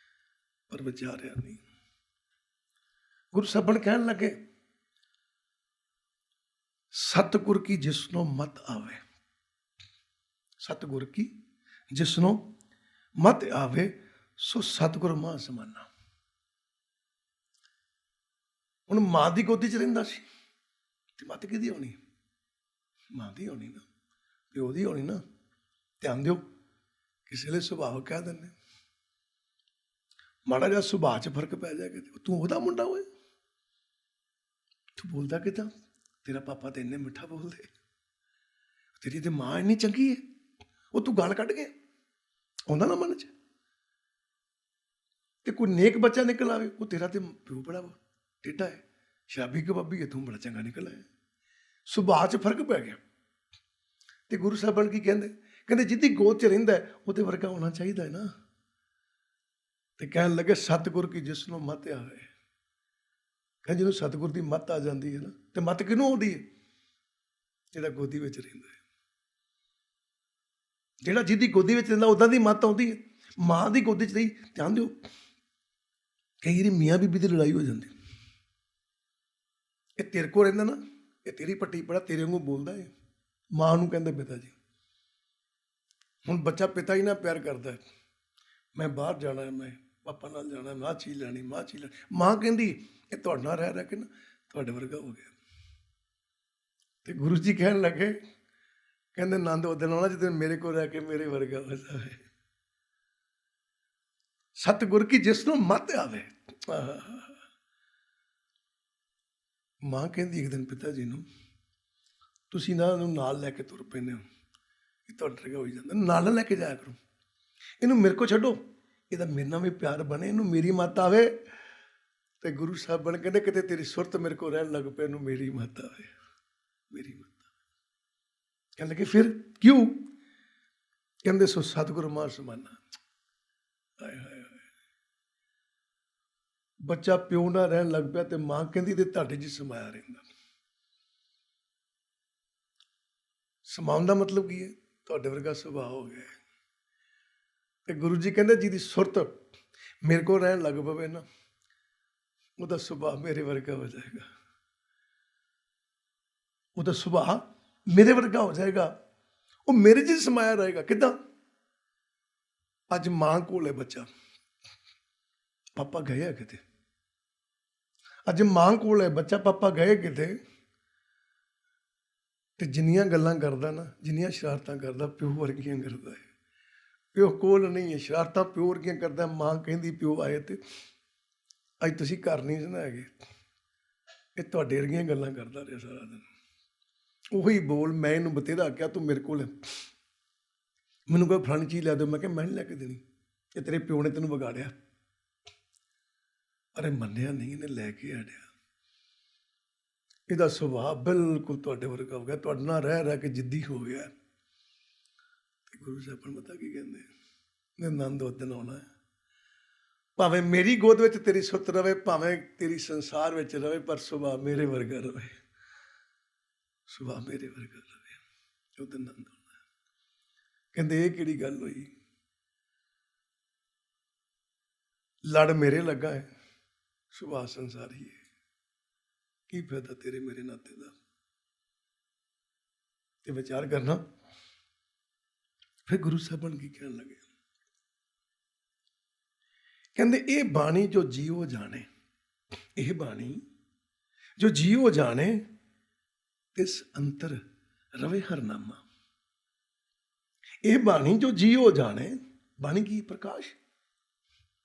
ਪਰ ਵਿਚਾਰਿਆ ਨਹੀਂ। ਗੁਰੂ ਸਾਹਿਬਾਨ ਕਹਿਣ ਲੱਗੇ ਸਤਿਗੁਰ ਕੀ ਜਿਸਨੋਂ ਮਤ ਆਵੇ, ਸਤਿਗੁਰ ਕੀ ਜਿਸਨੋਂ ਮਤ ਆਵੇ ਸੋ ਸਤਿਗੁਰ ਮਾਂ ਸਮਾਨਾ। ਹੁਣ ਮਾਂ ਦੀ ਗੋਦੀ 'ਚ ਰਹਿੰਦਾ ਸੀ ਤੇ ਮਤ ਕਿਹਦੀ ਹੋਣੀ? ਮਾਂ ਦੀ ਹੋਣੀ ਨਾ, ਪਿਓ ਦੀ ਹੋਣੀ ਨਾ। ਧਿਆਨ ਦਿਓ, ਕਿਸੇ ਵੇਲੇ ਸੁਭਾਅ ਕਹਿ ਦਿੰਦੇ, ਮਾੜਾ ਜਿਹਾ ਸੁਭਾਅ 'ਚ ਫਰਕ ਪੈ ਜਾਏਗਾ, ਤੂੰ ਉਹਦਾ ਮੁੰਡਾ ਹੋਏ, ਤੂੰ ਬੋਲਦਾ ਕਿੱਦਾਂ, ਤੇਰਾ ਪਾਪਾ ਤੇ ਇੰਨੇ ਮਿੱਠਾ ਬੋਲਦੇ, ਤੇਰੀ ਤੇ ਮਾਂ ਇੰਨੀ ਚੰਗੀ ਹੈ, ਉਹ ਤੂੰ ਗਾਲ ਕੱਢ ਗਿਆ, ਆਉਂਦਾ ਨਾ ਮਨ 'ਚ। ਤੇ ਕੋਈ ਨੇਕ ਬੱਚਾ ਨਿਕਲ ਆਵੇ, ਉਹ ਤੇਰਾ ਤੇ ਪਿਓ ਬੜਾ ਟੇਢਾ ਹੈ, ਸ਼ਰਾਬੀ ਕਬਾਬੀ ਹੈ, ਤੂੰ ਬੜਾ ਚੰਗਾ ਨਿਕਲ ਆਇਆ। ਸੁਭਾਅ 'ਚ ਫਰਕ ਪੈ ਗਿਆ। ਤੇ ਗੁਰੂ ਸਾਹਿਬਾਨ ਕੀ ਕਹਿੰਦੇ? ਕਹਿੰਦੇ ਜਿਹਦੀ ਗੋਦ 'ਚ ਰਹਿੰਦਾ ਉਹਦੇ ਵਰਗਾ ਹੋਣਾ ਚਾਹੀਦਾ ਹੈ ਨਾ। ਤੇ ਕਹਿਣ ਲੱਗੇ ਸਤਿਗੁਰ ਕੀ ਜਿਸਨੂੰ ਮਤ ਆਵੇ। ਕਹਿੰਦੇ ਜਿਹਨੂੰ ਸਤਿਗੁਰ ਦੀ ਮੱਤ ਆ ਜਾਂਦੀ ਹੈ ਨਾ, ਤੇ ਮੱਤ ਕਿਹਨੂੰ ਆਉਂਦੀ ਹੈ? ਜਿਹੜਾ ਗੋਦੀ ਵਿੱਚ ਰਹਿੰਦਾ ਹੈ, ਜਿਹੜਾ ਜਿਹਦੀ ਗੋਦੀ ਵਿੱਚ ਰਹਿੰਦਾ ਉੱਦਾਂ ਦੀ ਮੱਤ ਆਉਂਦੀ ਹੈ। ਮਾਂ ਦੀ ਗੋਦੀ 'ਚ ਰਹੀ, ਧਿਆਨ ਦਿਓ, ਕਈ ਵਾਰੀ ਮੀਆਂ ਬੀਬੀ ਦੀ ਲੜਾਈ ਹੋ ਜਾਂਦੀ, ਇਹ ਤੇਰੇ ਕੋਲ ਰਹਿੰਦਾ ਨਾ, ਇਹ ਤੇਰੀ ਪੱਟੀ ਪੜਾ, ਤੇਰੇ ਵਾਂਗੂ ਬੋਲਦਾ ਹੈ। ਮਾਂ ਨੂੰ ਕਹਿੰਦੇ ਪਿਤਾ ਜੀ। ਹੁਣ ਬੱਚਾ ਪਿਤਾ ਹੀ ਨਾਲ ਪਿਆਰ ਕਰਦਾ, ਮੈਂ ਬਾਹਰ ਜਾਣਾ, ਮੈਂ ਪਾਪਾ ਨਾਲ ਜਾਣਾ, ਮੈਂ ਆਹ ਚੀਜ਼ ਲੈਣੀ, ਮੈਂ ਆਹ ਚੀਜ਼ ਲੈਣੀ। ਮਾਂ ਕਹਿੰਦੀ ਇਹ ਤੁਹਾਡੇ ਨਾਲ ਰਹਿ ਰਹਿ ਕੇ ਨਾ ਤੁਹਾਡੇ ਵਰਗਾ ਹੋ ਗਿਆ। ਤੇ ਗੁਰੂ ਜੀ ਕਹਿਣ ਲੱਗੇ, ਕਹਿੰਦੇ ਆਨੰਦ ਉਹ ਦਿਨ ਆਉਣਾ ਜਦੋਂ ਮੇਰੇ ਕੋਲ ਰਹਿ ਕੇ ਮੇਰੇ ਵਰਗਾ ਹੋ ਜਾਵੇ। ਸਤਿਗੁਰ ਕੀ ਜਿਸਨੂੰ ਮਤ ਆਵੇ। ਮਾਂ ਕਹਿੰਦੀ ਇੱਕ ਦਿਨ ਪਿਤਾ ਜੀ ਨੂੰ, ਤੁਸੀਂ ਨਾ ਇਹਨੂੰ ਨਾਲ ਲੈ ਕੇ ਤੁਰ ਪੈਂਦੇ ਹੋ, ਇਹ ਤੁਹਾਡੇ ਵਰਗਾ ਹੋਈ ਜਾਂਦਾ, ਨਾਲ ਲੈ ਕੇ ਜਾਇਆ ਕਰੋ, ਇਹਨੂੰ ਮੇਰੇ ਕੋਲ ਛੱਡੋ, ਇਹਦਾ ਮੇਰੇ ਨਾਲ ਵੀ ਪਿਆਰ ਬਣੇ, ਇਹਨੂੰ ਮੇਰੀ ਮੱਤ ਆਵੇ। ਤੇ ਗੁਰੂ ਸਾਹਿਬਾਨ ਕਹਿੰਦੇ ਕਿਤੇ ਤੇਰੀ ਸੁਰਤ ਮੇਰੇ ਕੋਲ ਰਹਿਣ ਲੱਗ ਪਏ, ਇਹਨੂੰ ਮੇਰੀ ਮੱਤ ਆਵੇ, ਮੇਰੀ ਮੱਤ ਆਵੇ। ਕਹਿਣ ਲੱਗੇ ਫਿਰ ਕਿਉਂ? ਕਹਿੰਦੇ ਸੋ ਸਤਿਗੁਰੂ ਮਾਰ ਸਮਾਨਾ। ਹਾਏ ਹਾਏ ਹਾਏ, ਬੱਚਾ ਪਿਓ ਨਾਲ ਰਹਿਣ ਲੱਗ ਪਿਆ ਤੇ ਮਾਂ ਕਹਿੰਦੀ ਤੇ ਤੁਹਾਡੇ 'ਚ ਸਮਾਇਆ ਰਹਿੰਦਾ। ਸਮਾਉਣ ਦਾ ਮਤਲਬ ਕੀ ਹੈ? ਤੁਹਾਡੇ ਵਰਗਾ ਸੁਭਾਅ ਹੋ ਗਿਆ। ਤੇ ਗੁਰੂ ਜੀ ਕਹਿੰਦੇ ਜਿਹਦੀ ਸੁਰਤ ਮੇਰੇ ਕੋਲ ਰਹਿਣ ਲੱਗ ਪਵੇ ਨਾ, ਉਹਦਾ ਸੁਭਾਅ ਮੇਰੇ ਵਰਗਾ ਹੋ ਜਾਏਗਾ। ਉਹਦਾ ਸੁਭਾਅ ਮੇਰੇ ਵਰਗਾ ਹੋ ਜਾਏਗਾ, ਉਹ ਮੇਰੇ 'ਚ ਸਮਾਇਆ ਰਹੇਗਾ। ਕਿੱਦਾਂ? ਅੱਜ ਮਾਂ ਕੋਲ ਹੈ ਬੱਚਾ, ਪਾਪਾ ਗਏ ਆ ਕਿਤੇ। ਅੱਜ ਮਾਂ ਕੋਲ ਹੈ ਬੱਚਾ, ਪਾਪਾ ਗਏ ਕਿਤੇ, ਤੇ ਜਿੰਨੀਆਂ ਗੱਲਾਂ ਕਰਦਾ ਨਾ, ਜਿੰਨੀਆਂ ਸ਼ਰਾਰਤਾਂ ਕਰਦਾ, ਪਿਓ ਵਰਗੀਆਂ ਕਰਦਾ ਹੈ। ਪਿਓ ਕੋਲ ਨਹੀਂ ਹੈ, ਸ਼ਰਾਰਤਾਂ ਪਿਓ ਵਰਗੀਆਂ ਕਰਦਾ। ਮਾਂ ਕਹਿੰਦੀ ਪਿਓ ਆਏ ਤੇ ਅੱਜ ਤੁਸੀਂ ਘਰ ਨਹੀਂ ਨਾ ਹੈਗੇ, ਇਹ ਤੁਹਾਡੇ ਵਰਗੀਆਂ ਗੱਲਾਂ ਕਰਦਾ ਰਿਹਾ ਸਾਰਾ ਦਿਨ। ਉਹੀ ਬੋਲ, ਮੈਂ ਇਹਨੂੰ ਬਤੇਰਾ ਆਖਿਆ ਤੂੰ ਮੇਰੇ ਕੋਲ ਮੈਨੂੰ ਕੋਈ ਫਲਾਣੀ ਚੀਜ਼ ਲੈ ਦਿਓ, ਮੈਂ ਕਿਹਾ ਮੈਂ ਨਹੀਂ ਲੈ ਕੇ ਦੇਣੀ, ਇਹ ਤੇਰੇ ਪਿਓ ਨੇ ਤੈਨੂੰ ਵਿਗਾੜਿਆ। ਅਰੇ ਮੰਨਿਆ ਨਹੀਂ, ਇਹਨੇ ਲੈ ਕੇ ਆੜਿਆ। ਇਹਦਾ ਸੁਭਾਅ ਬਿਲਕੁਲ ਤੁਹਾਡੇ ਵਰਗਾ ਹੋ ਗਿਆ, ਤੁਹਾਡੇ ਨਾਲ ਰਹਿ ਰਹਿ ਕੇ ਜਿੱਦੀ ਹੋ ਗਿਆ। ਤੇ ਗੁਰੂ ਸਾਹਿਬ ਨੂੰ ਪਤਾ ਕੀ ਕਹਿੰਦੇ? ਆਨੰਦ ਉਸ ਦਿਨ ਆਉਣਾ ਹੈ, ਭਾਵੇਂ ਮੇਰੀ ਗੋਦ ਵਿੱਚ ਤੇਰੀ ਸੁੱਤ ਰਵੇ, ਭਾਵੇਂ ਤੇਰੀ ਸੰਸਾਰ ਵਿੱਚ ਰਵੇ, ਪਰ ਸੁਭਾਅ ਮੇਰੇ ਵਰਗਾ ਰਵੇ, ਸੁਭਾਅ ਮੇਰੇ ਵਰਗਾ ਰਵੇ। ਉਹ ਦਿਨ ਆਨੰਦ ਆਉਣਾ। ਕਹਿੰਦੇ ਇਹ ਕਿਹੜੀ ਗੱਲ ਹੋਈ? ਲੜ ਮੇਰੇ ਲੱਗਾ ਹੈ, ਸੁਭਾਅ ਸੰਸਾਰੀ ਹੈ, ਕੀ ਫਾਇਦਾ ਤੇਰੇ ਮੇਰੇ ਨਾਤੇ ਦਾ? ਤੇ ਵਿਚਾਰ ਕਰਨਾ। ਫਿਰ ਗੁਰੂ ਸਾਹਿਬਾਨ ਕੀ ਕਹਿਣ ਲੱਗੇ? ਕਹਿੰਦੇ ਇਹ ਬਾਣੀ ਜੋ ਜੀਓ ਜਾਣੇ, ਇਹ ਬਾਣੀ ਜੋ ਜੀਓ ਜਾਣੇ, ਤਿਸ ਅੰਤਰ ਰਵੇ ਹਰਨਾਮਾ। ਇਹ ਬਾਣੀ ਜੋ ਜੀਓ ਜਾਣੇ, ਬਾਣੀ ਕੀ? ਪ੍ਰਕਾਸ਼,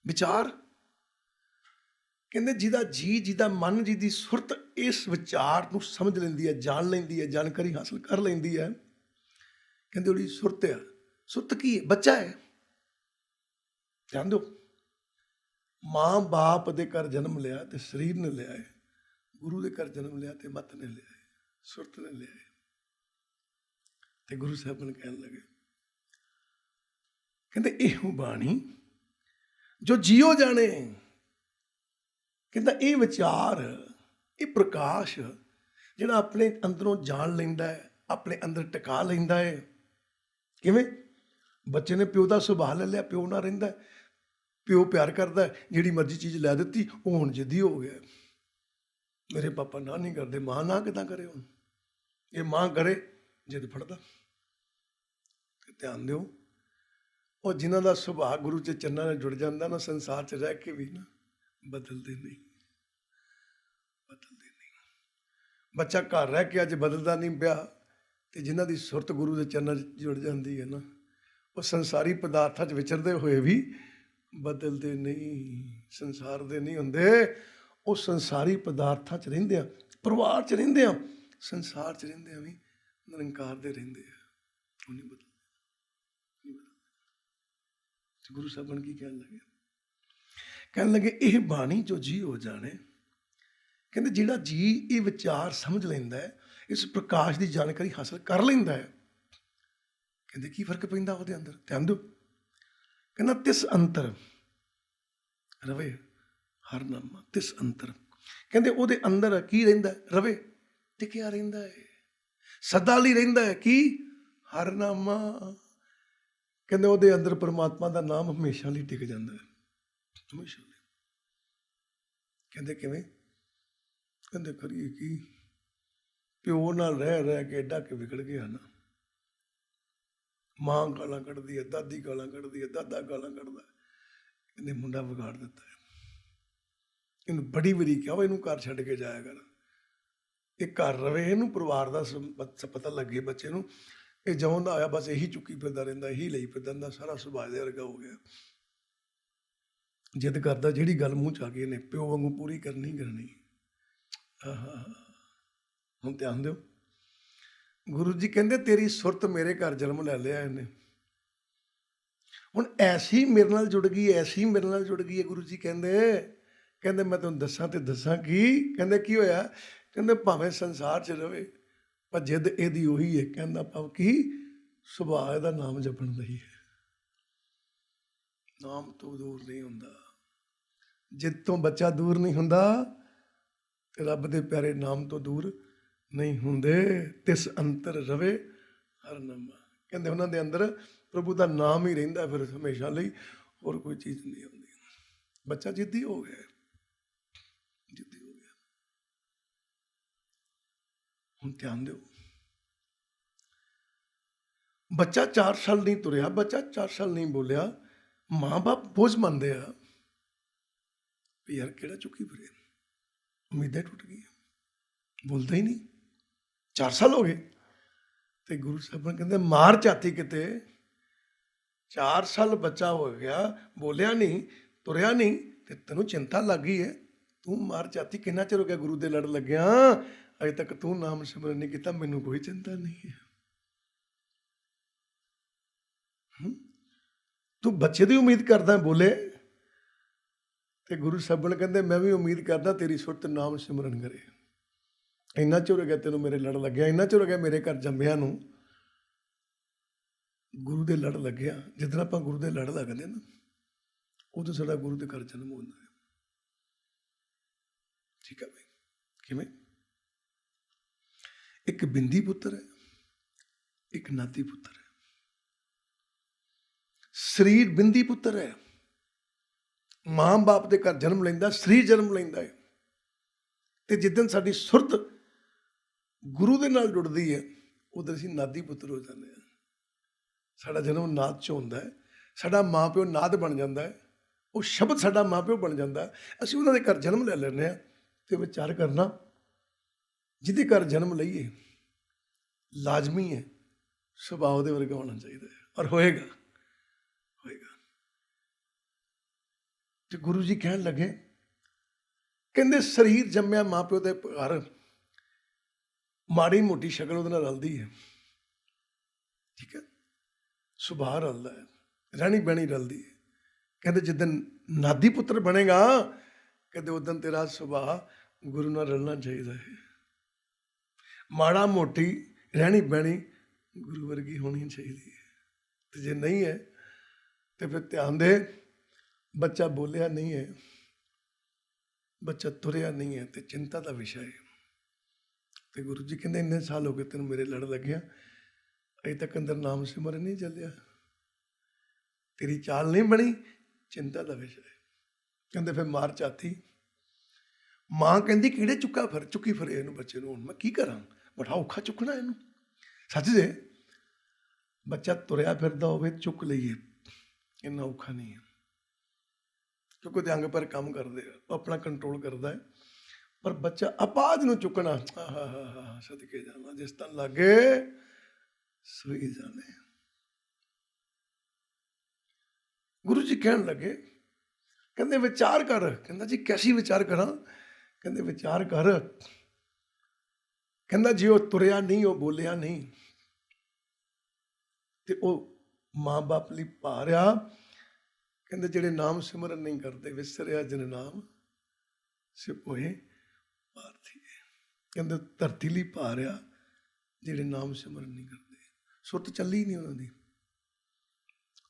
ਵਿਚਾਰ। ਕਹਿੰਦੇ ਜਿਹਦਾ ਜੀ, ਜਿਹਦਾ ਮਨ, ਜਿਹਦੀ ਸੁਰਤ ਇਸ ਵਿਚਾਰ ਨੂੰ ਸਮਝ ਲੈਂਦੀ ਹੈ, ਜਾਣ ਲੈਂਦੀ ਹੈ, ਜਾਣਕਾਰੀ ਹਾਸਲ ਕਰ ਲੈਂਦੀ ਹੈ, ਕਹਿੰਦੇ ਉਹਦੀ ਸੁਰਤ ਆ। ਸੁਰਤ ਕੀ ਹੈ? ਬੱਚਾ ਹੈ। ਜਾਣ ਦਿਓ, ਮਾਂ ਬਾਪ ਦੇ ਘਰ ਜਨਮ ਲਿਆ ਤੇ ਸਰੀਰ ਨੇ ਲਿਆ ਹੈ, ਗੁਰੂ ਦੇ ਘਰ ਜਨਮ ਲਿਆ ਤੇ ਮਤ ਨੇ ਲਿਆ ਹੈ, ਸੁਰਤ ਨੇ ਲਿਆ ਹੈ। ਤੇ ਗੁਰੂ ਸਾਹਿਬ ਨੇ ਕਹਿਣ ਲੱਗੇ, ਕਹਿੰਦੇ ਇਹੋ ਬਾਣੀ ਜੋ ਜੀਓ ਜਾਣੇ, ਕਹਿੰਦਾ ਇਹ ਵਿਚਾਰ, ਇਹ ਪ੍ਰਕਾਸ਼ ਜਿਹੜਾ ਆਪਣੇ ਅੰਦਰੋਂ ਜਾਣ ਲੈਂਦਾ ਹੈ, ਆਪਣੇ ਅੰਦਰ ਟਿਕਾ ਲੈਂਦਾ ਹੈ। ਕਿਵੇਂ? ਬੱਚੇ ਨੇ ਪਿਓ ਦਾ ਸੁਭਾਅ ਲੈ ਲਿਆ, ਪਿਓ ਨਾਲ ਰਹਿੰਦਾ, ਪਿਓ ਪਿਆਰ ਕਰਦਾ, ਜਿਹੜੀ ਮਰਜ਼ੀ ਚੀਜ਼ ਲੈ ਦਿੱਤੀ, ਉਹ ਹੁਣ ਜਿੱਦੀ ਹੋ ਗਿਆ। ਮੇਰੇ ਪਾਪਾ ਨਾ ਨਹੀਂ ਕਰਦੇ, ਮਾਂ ਨਾ ਕਿੱਦਾਂ ਕਰੇ? ਹੁਣ ਇਹ ਮਾਂ ਕਰੇ, ਜਿੱਦ ਫੜਦਾ। ਧਿਆਨ ਦਿਓ, ਉਹ ਜਿਨ੍ਹਾਂ ਦਾ ਸੁਭਾਅ ਗੁਰੂ ਦੇ ਚਰਨਾਂ ਨਾਲ ਜੁੜ ਜਾਂਦਾ ਨਾ, ਸੰਸਾਰ 'ਚ ਰਹਿ ਕੇ ਵੀ ਨਾ ਬਦਲਦੇ ਨਹੀਂ, ਬਦਲਦੇ ਨਹੀਂ। ਬੱਚਾ ਘਰ ਰਹਿ ਕੇ ਅੱਜ ਬਦਲਦਾ ਨਹੀਂ ਪਿਆ, ਤੇ ਜਿਨ੍ਹਾਂ ਦੀ ਸੁਰਤ ਗੁਰੂ ਦੇ ਚਰਨਾਂ 'ਚ ਜੁੜ ਜਾਂਦੀ ਹੈ ਨਾ, ਉਹ ਸੰਸਾਰੀ ਪਦਾਰਥਾਂ 'ਚ ਵਿਚਰਦੇ ਹੋਏ ਵੀ ਬਦਲਦੇ ਨਹੀਂ, ਸੰਸਾਰ ਦੇ ਨਹੀਂ ਹੁੰਦੇ। ਉਹ ਸੰਸਾਰੀ ਪਦਾਰਥਾਂ 'ਚ ਰਹਿੰਦੇ ਆ, ਪਰਿਵਾਰ 'ਚ ਰਹਿੰਦੇ ਆ, ਸੰਸਾਰ 'ਚ ਰਹਿੰਦੇ ਆ ਵੀ ਨਿਰੰਕਾਰ ਦੇ ਰਹਿੰਦੇ ਆ, ਉਹ ਨਹੀਂ ਬਦਲਦੇ। ਗੁਰੂ ਸਾਹਿਬਾਨ ਕੀ ਕਹਿਣ ਲੱਗੇ? ਕਹਿਣ ਲੱਗੇ ਇਹ ਬਾਣੀ ਜੋ ਜੀ ਹੋ ਜਾਣੇ, ਕਹਿੰਦੇ ਜਿਹੜਾ ਜੀ ਇਹ ਵਿਚਾਰ ਸਮਝ ਲੈਂਦਾ ਹੈ, ਇਸ ਪ੍ਰਕਾਸ਼ ਦੀ ਜਾਣਕਾਰੀ ਹਾਸਲ ਕਰ ਲੈਂਦਾ ਹੈ, ਕਹਿੰਦੇ ਕੀ ਫਰਕ ਪੈਂਦਾ ਉਹਦੇ ਅੰਦਰ? ਧਿਆਨ ਦਿਓ, ਕਹਿੰਦਾ ਤਿਸ ਅੰਤਰ ਰਵੇ ਹਰਨਾਮਾ। ਤਿਸ ਅੰਤਰ, ਕਹਿੰਦੇ ਉਹਦੇ ਅੰਦਰ ਕੀ ਰਹਿੰਦਾ? ਰਵੇ, ਟਿਕਿਆ ਰਹਿੰਦਾ ਹੈ, ਸਦਾ ਲਈ ਰਹਿੰਦਾ ਹੈ। ਕੀ? ਹਰਨਾਮਾ। ਕਹਿੰਦੇ ਉਹਦੇ ਅੰਦਰ ਪਰਮਾਤਮਾ ਦਾ ਨਾਮ ਹਮੇਸ਼ਾ ਲਈ ਟਿਕ ਜਾਂਦਾ ਹੈ, ਹਮੇਸ਼ਾ ਲਈ। ਕਹਿੰਦੇ ਕਿਵੇਂ? ਕਹਿੰਦੇ ਕਰੀਏ ਕੀ? ਪਿਓ ਨਾਲ ਰਹਿ ਰਹਿ ਕੇ ਏਡਾ ਕਿ ਵਿਗੜ ਗਿਆ ਨਾ। ਮਾਂ ਗਾਲਾਂ ਕੱਢਦੀ ਹੈ, ਦਾਦੀ ਗਾਲਾਂ ਕੱਢਦੀ ਹੈ, ਦਾਦਾ ਗਾਲਾਂ ਕੱਢਦਾ, ਕਹਿੰਦੇ ਮੁੰਡਾ ਵਿਗਾੜ ਦਿੱਤਾ ਹੈ। ਇਹਨੂੰ ਬੜੀ ਵਾਰੀ ਕਿਹਾ ਇਹਨੂੰ ਘਰ ਛੱਡ ਕੇ ਜਾਇਆ ਕਰ, ਇਹ ਘਰ ਰਵੇ, ਇਹਨੂੰ ਪਰਿਵਾਰ ਦਾ ਪਤਾ ਲੱਗੇ ਬੱਚੇ ਨੂੰ। ਇਹ ਜਿਉਂ ਦਾ ਆਇਆ ਬਸ ਇਹੀ ਚੁੱਕੀ ਫਿਰਦਾ ਰਹਿੰਦਾ, ਇਹੀ ਲਈ ਫਿਰਦਾ ਰਹਿੰਦਾ, ਸਾਰਾ ਸੁਭਾਅ ਦੇ ਵਰਗਾ ਹੋ ਗਿਆ। ਜਿੱਦ ਕਰਦਾ, ਜਿਹੜੀ ਗੱਲ ਮੂੰਹ 'ਚ ਆ ਗਈ ਇਹਨੇ ਪਿਓ ਵਾਂਗੂ ਪੂਰੀ ਕਰਨੀ ਕਰਨੀ। ਹੁਣ ਧਿਆਨ ਦਿਓ, ਗੁਰੂ ਜੀ ਕਹਿੰਦੇ ਤੇਰੀ ਸੁਰਤ ਮੇਰੇ ਘਰ ਜਨਮ ਲੈ ਲਿਆ ਇਹਨੇ, ਹੁਣ ਐਸੀ ਮੇਰੇ ਨਾਲ ਜੁੜ ਗਈ, ਐਸੀ ਮੇਰੇ ਨਾਲ ਜੁੜ ਗਈ ਹੈ। ਗੁਰੂ ਜੀ ਕਹਿੰਦੇ ਮੈਂ ਤੁਹਾਨੂੰ ਦੱਸਾਂ ਤੇ ਦੱਸਾਂ ਕੀ? ਕਹਿੰਦੇ ਕੀ ਹੋਇਆ? ਕਹਿੰਦੇ ਭਾਵੇਂ ਸੰਸਾਰ 'ਚ ਰਵੇ, ਪਰ ਜਿੱਦ ਇਹਦੀ ਉਹੀ ਹੈ, ਕਹਿੰਦਾ ਭਾਵ ਕਿ ਸੁਭਾਅ ਇਹਦਾ ਨਾਮ ਜਪਣ ਦਾ ਹੀ ਹੈ। ਨਾਮ ਤੋਂ ਦੂਰ ਨਹੀਂ ਹੁੰਦਾ। ਜਿੱਦ ਤੋਂ ਬੱਚਾ ਦੂਰ ਨਹੀਂ ਹੁੰਦਾ ਤੇ ਰੱਬ ਦੇ ਪਿਆਰੇ ਨਾਮ ਤੋਂ ਦੂਰ ਨਹੀਂ ਹੁੰਦੇ। ਤਿਸ ਅੰਤਰ ਰਵੇ ਹਰ ਨਾਮਾ, ਕਹਿੰਦੇ ਉਹਨਾਂ ਦੇ ਅੰਦਰ ਪ੍ਰਭੂ ਦਾ ਨਾਮ ਹੀ ਰਹਿੰਦਾ ਫਿਰ ਹਮੇਸ਼ਾ ਲਈ, ਹੋਰ ਕੋਈ ਚੀਜ਼ ਨਹੀਂ ਆਉਂਦੀ। ਬੱਚਾ ਜਿੱਦੀ ਹੋ ਗਿਆ, ਜਿੱਦੀ ਹੋ ਗਿਆ। ਹੁਣ ਧਿਆਨ ਦਿਓ, ਬੱਚਾ 4 ਸਾਲ ਨਹੀਂ ਤੁਰਿਆ, ਬੱਚਾ 4 ਸਾਲ ਨਹੀਂ ਬੋਲਿਆ, ਮਾਂ-ਬਾਪ ਬੋਝ ਮੰਨਦੇ ਆ ਵੀ ਯਾਰ ਕਿਹੜਾ ਚੁੱਕੀ ਫਿਰੇ, ਉਮੀਦਾਂ ਟੁੱਟ ਗਈਆਂ, ਬੋਲਦਾ ਹੀ ਨਹੀਂ। 4 ਸਾਲ ਹੋ ਗਏ ਤੇ ਗੁਰੂ ਸਾਹਿਬਾਨ ਕਹਿੰਦੇ ਮਾਰ ਝਾਤੀ ਕਿਤੇ। 4 ਸਾਲ ਬੱਚਾ ਹੋ ਗਿਆ, ਬੋਲਿਆ ਨਹੀਂ, ਤੁਰਿਆ ਨਹੀਂ, ਤੇ ਤੈਨੂੰ ਚਿੰਤਾ ਲੱਗ ਗਈ ਹੈ। ਤੂੰ ਮਾਰ ਝਾਤੀ, ਕਿੰਨਾ ਚਿਰ ਹੋ ਗਿਆ ਗੁਰੂ ਦੇ ਲੜ ਲੱਗਿਆ, ਅਜੇ ਤੱਕ ਤੂੰ ਨਾਮ ਸਿਮਰਨ ਨਹੀਂ ਕੀਤਾ। ਮੈਨੂੰ ਕੋਈ ਚਿੰਤਾ ਨਹੀਂ ਹੈ। ਤੂੰ ਬੱਚੇ ਦੀ ਉਮੀਦ ਕਰਦਾ ਬੋਲੇ, ਤੇ ਗੁਰੂ ਸਾਹਿਬਾਨ ਕਹਿੰਦੇ ਮੈਂ ਵੀ ਉਮੀਦ ਕਰਦਾ ਤੇਰੀ ਸੁਰਤ ਨਾਮ ਸਿਮਰਨ ਕਰੇ। ਇੰਨਾ ਚਿਰ ਹੋ ਗਿਆ ਤੈਨੂੰ ਮੇਰੇ ਲੜ ਲੱਗਿਆ, ਇੰਨਾ ਚਿਰ ਹੋ ਗਿਆ ਮੇਰੇ ਘਰ ਜੰਮਿਆਂ ਨੂੰ ਗੁਰੂ ਦੇ ਲੜ ਲੱਗਿਆ। ਜਿੱਦਣ ਆਪਾਂ ਗੁਰੂ ਦੇ ਲੜ ਲੱਗਦੇ ਨਾ, ਉਦੋਂ ਸਾਡਾ ਗੁਰੂ ਦੇ ਘਰ ਜਨਮ ਹੁੰਦਾ ਹੈ। ਠੀਕ ਹੈ ਬਈ, ਕਿਵੇਂ? ਇੱਕ ਬਿੰਦੀ ਪੁੱਤਰ ਹੈ, ਇੱਕ ਨਾਤੀ ਪੁੱਤਰ ਹੈ। ਸਰੀਰ ਬਿੰਦੀ ਪੁੱਤਰ ਹੈ, ਮਾਂ ਬਾਪ ਦੇ ਘਰ ਜਨਮ ਲੈਂਦਾ, ਸਰੀਰ ਜਨਮ ਲੈਂਦਾ ਹੈ। ਤੇ ਜਿੱਦਣ ਸਾਡੀ ਸੁਰਤ ਗੁਰੂ ਦੇ ਨਾਲ ਜੁੜਦੀ ਹੈ, ਉਦੋਂ ਅਸੀਂ ਨਾਦੀ ਪੁੱਤਰ ਹੋ ਜਾਂਦੇ ਹਾਂ। ਸਾਡਾ ਜਨਮ ਨਾਦ 'ਚ ਹੁੰਦਾ ਹੈ, ਸਾਡਾ ਮਾਂ ਪਿਓ ਨਾਦ ਬਣ ਜਾਂਦਾ ਹੈ, ਉਹ ਸ਼ਬਦ ਸਾਡਾ ਮਾਂ ਪਿਓ ਬਣ ਜਾਂਦਾ। ਅਸੀਂ ਉਹਨਾਂ ਦੇ ਘਰ ਜਨਮ ਲੈ ਲੈਂਦੇ ਹਾਂ। ਤੇ ਵਿਚਾਰ ਕਰਨਾ, ਜਿਹਦੇ ਘਰ ਜਨਮ ਲਈਏ ਲਾਜ਼ਮੀ ਹੈ ਸੁਭਾਅ ਉਹਦੇ ਵਰਗਾ ਹੋਣਾ ਚਾਹੀਦਾ ਹੈ, ਔਰ ਹੋਏਗਾ। ਤੇ ਗੁਰੂ ਜੀ ਕਹਿਣ ਲੱਗੇ, ਕਹਿੰਦੇ ਸਰੀਰ ਜੰਮਿਆ ਮਾਂ ਪਿਓ ਦੇ ਘਰ, ਮਾੜੀ ਮੋਟੀ ਸ਼ਕਲ ਉਹਦੇ ਨਾਲ ਰਲਦੀ ਹੈ। ਠੀਕ ਹੈ, ਸੁਭਾਅ ਰਲਦਾ ਹੈ, ਰਹਿਣੀ ਬਹਿਣੀ ਰਲਦੀ ਹੈ। ਕਹਿੰਦੇ ਜਿੱਦਣ ਨਾਦੀ ਪੁੱਤਰ ਬਣੇਗਾ, ਕਹਿੰਦੇ ਉਦੋਂ ਤੇਰਾ ਸੁਭਾਅ ਗੁਰੂ ਨਾਲ ਰਲਣਾ ਚਾਹੀਦਾ ਹੈ। ਮਾੜਾ ਮੋਟੀ ਰਹਿਣੀ ਬਹਿਣੀ ਗੁਰੂ ਵਰਗੀ ਹੋਣੀ ਚਾਹੀਦੀ ਹੈ। ਤੇ ਜੇ ਨਹੀਂ ਹੈ ਤੇ ਫਿਰ ਧਿਆਨ ਦੇ, ਬੱਚਾ ਬੋਲਿਆ ਨਹੀਂ ਹੈ, ਬੱਚਾ ਤੁਰਿਆ ਨਹੀਂ ਹੈ, ਤੇ ਚਿੰਤਾ ਦਾ ਵਿਸ਼ਾ ਹੈ। ਤੇ ਗੁਰੂ ਜੀ ਕਹਿੰਦੇ ਇੰਨੇ ਸਾਲ ਹੋ ਗਏ ਤੈਨੂੰ ਮੇਰੇ ਲੜ ਲੱਗਿਆ, ਅਜੇ ਤੱਕ ਅੰਦਰ ਨਾਮ ਸਿਮਰਨ ਨਹੀਂ ਚੱਲਿਆ, ਤੇਰੀ ਚਾਲ ਨਹੀਂ ਬਣੀ, ਚਿੰਤਾ ਦਾ ਵਿਸ਼ਾ ਹੈ। ਕਹਿੰਦੇ ਫਿਰ ਮਾਰ ਝਾਤੀ। ਮਾਂ ਕਹਿੰਦੀ ਕਿਹੜੇ ਚੁੱਕੀ ਫਿਰੇ ਇਹਨੂੰ ਬੱਚੇ ਨੂੰ, ਹੁਣ ਮੈਂ ਕੀ ਕਰਾਂ, ਬੜਾ ਔਖਾ ਚੁੱਕਣਾ ਇਹਨੂੰ। ਸੱਚ ਜੇ ਬੱਚਾ ਤੁਰਿਆ ਫਿਰਦਾ ਹੋਵੇ ਚੁੱਕ ਲਈਏ, ਇੰਨਾ ਔਖਾ ਨਹੀਂ ਹੈ, ਕਿਉਂਕਿ ਉਹਦੇ ਅੰਗ ਪਰ ਕੰਮ ਕਰਦੇ ਆ, ਉਹ ਆਪਣਾ ਕੰਟਰੋਲ ਕਰਦਾ ਹੈ। ਪਰ ਬੱਚਾ ਅਪਾਜ ਨੂੰ ਚੁੱਕਣਾ, ਸਦਕੇ ਜਾਵਾਂ ਜਿਸ ਤਨ ਲਾਗੇ ਸੋਈ ਜਾਣੇ। ਗੁਰੂ ਜੀ ਕਹਿਣ ਲੱਗੇ, ਕਹਿੰਦੇ ਵਿਚਾਰ ਕਰ। ਕਹਿੰਦਾ ਜੀ ਕੈਸੀ ਵਿਚਾਰ ਕਰਾਂ? ਕਹਿੰਦੇ ਵਿਚਾਰ ਕਰ। ਕਹਿੰਦਾ ਜੇ ਉਹ ਤੁਰਿਆ ਨਹੀਂ, ਉਹ ਬੋਲਿਆ ਨਹੀਂ, ਤੇ ਉਹ ਮਾਂ ਬਾਪ ਲਈ ਭਾਰਿਆ। ਕਹਿੰਦੇ ਜਿਹੜੇ ਨਾਮ ਸਿਮਰਨ ਨਹੀਂ ਕਰਦੇ, ਵਿਸਰਿਆ ਜਿਨ ਨਾਮ ਸਿਪੋਏ ਭਾਰਤੀ। ਕਹਿੰਦੇ ਧਰਤੀ ਲਈ ਭਾਰਿਆ ਜਿਹੜੇ ਨਾਮ ਸਿਮਰਨ ਨਹੀਂ ਕਰਦੇ। ਸੁਰਤ ਚੱਲੀ ਨਹੀਂ ਉਹਨਾਂ ਦੀ,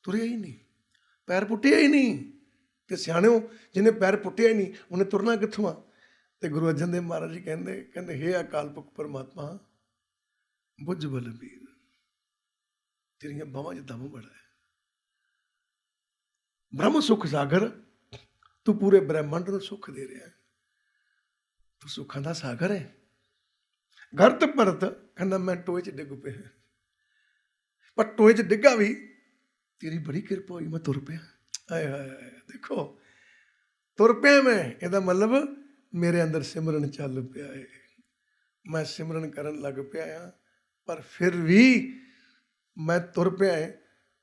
ਤੁਰਿਆ ਹੀ ਨਹੀਂ, ਪੈਰ ਪੁੱਟਿਆ ਹੀ ਨਹੀਂ। ਤੇ ਸਿਆਣਿਓ, ਜਿਹਨੇ ਪੈਰ ਪੁੱਟਿਆ ਹੀ ਨਹੀਂ, ਉਹਨੇ ਤੁਰਨਾ ਕਿੱਥੋਂ ਆ? ਤੇ ਗੁਰੂ ਅਰਜਨ ਦੇਵ ਮਹਾਰਾਜ ਜੀ ਕਹਿੰਦੇ ਹੇ ਅਕਾਲ ਪੁਰਖ ਪਰਮਾਤਮਾ, ਬੁੱਝ ਬਲਬੀਰ, ਤੇਰੀਆਂ ਬਾਹਾਂ 'ਚ ਦਮ ਬੜਾ ਹੈ। ਬ੍ਰਹਮ ਸੁਖ ਸਾਗਰ, ਤੂੰ ਪੂਰੇ ਬ੍ਰਹਿਮੰਡ ਨੂੰ ਸੁੱਖ ਦੇ ਰਿਹਾ, ਤੂੰ ਸੁੱਖਾਂ ਦਾ ਸਾਗਰ ਹੈ। ਗਰਤ ਭਰਤ ਕਹਿੰਦਾ ਮੈਂ ਟੋਏ 'ਚ ਡਿੱਗ ਪਿਆ, ਪਰ ਟੋਏ 'ਚ ਡਿੱਗਾ ਵੀ ਤੇਰੀ ਬੜੀ ਕਿਰਪਾ ਹੋਈ, ਮੈਂ ਤੁਰ ਪਿਆ। ਆਏ ਹਾਏ, ਦੇਖੋ ਤੁਰ ਪਿਆ ਮੈਂ, ਇਹਦਾ ਮਤਲਬ ਮੇਰੇ ਅੰਦਰ ਸਿਮਰਨ ਚੱਲ ਪਿਆ ਹੈ, ਮੈਂ ਸਿਮਰਨ ਕਰਨ ਲੱਗ ਪਿਆ ਹਾਂ। ਪਰ ਫਿਰ ਵੀ ਮੈਂ ਤੁਰ ਪਿਆ ਹੈ,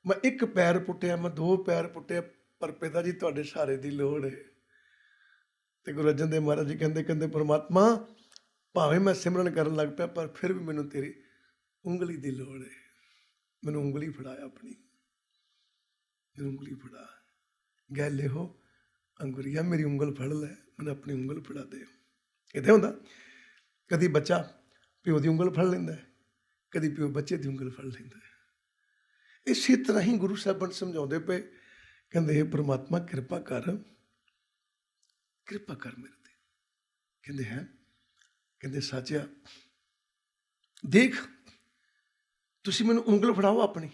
ਮੈਂ ਇੱਕ ਪੈਰ ਪੁੱਟਿਆ, ਮੈਂ 2 ਪੈਰ ਪੁੱਟਿਆ, ਪਰ ਪਿਤਾ ਜੀ ਤੁਹਾਡੇ ਸਹਾਰੇ ਦੀ ਲੋੜ ਹੈ। ਤੇ ਗੁਰੂ ਅਰਜਨ ਦੇਵ ਮਹਾਰਾਜ ਜੀ ਕਹਿੰਦੇ ਪਰਮਾਤਮਾ, ਭਾਵੇਂ ਮੈਂ ਸਿਮਰਨ ਕਰਨ ਲੱਗ ਪਿਆ, ਪਰ ਫਿਰ ਵੀ ਮੈਨੂੰ ਤੇਰੀ ਉਂਗਲੀ ਦੀ ਲੋੜ ਹੈ। ਮੈਨੂੰ ਉਂਗਲੀ ਫੜਾਇਆ ਆਪਣੀ, ਮੈਨੂੰ ਉਂਗਲੀ ਫੜਾ, ਗੈ ਲਿਓ ਅੰਗੁਰੀਆ, ਮੇਰੀ ਉਂਗਲ ਫੜ ਲੈ, ਮੈਨੂੰ ਆਪਣੀ ਉਂਗਲ ਫੜਾ ਦੇ। ਕਿਤੇ ਹੁੰਦਾ ਕਦੀ ਬੱਚਾ ਪਿਓ ਦੀ ਉਂਗਲ ਫੜ ਲੈਂਦਾ, ਕਦੀ ਪਿਓ ਬੱਚੇ ਦੀ ਉਂਗਲ ਫੜ ਲੈਂਦਾ ਹੈ। ਇਸੇ ਤਰ੍ਹਾਂ ਹੀ ਗੁਰੂ ਸਾਹਿਬਾਨ ਸਮਝਾਉਂਦੇ ਪਏ, ਕਹਿੰਦੇ ਇਹ ਪ੍ਰਮਾਤਮਾ ਕਿਰਪਾ ਕਰ ਮੇਰੇ ਤੇ। ਕਹਿੰਦੇ ਹੈ, ਕਹਿੰਦੇ ਸਾਚਿਆ ਦੇਖ ਤੁਸੀਂ ਮੈਨੂੰ ਉਂਗਲ ਫੜਾਓ ਆਪਣੀ।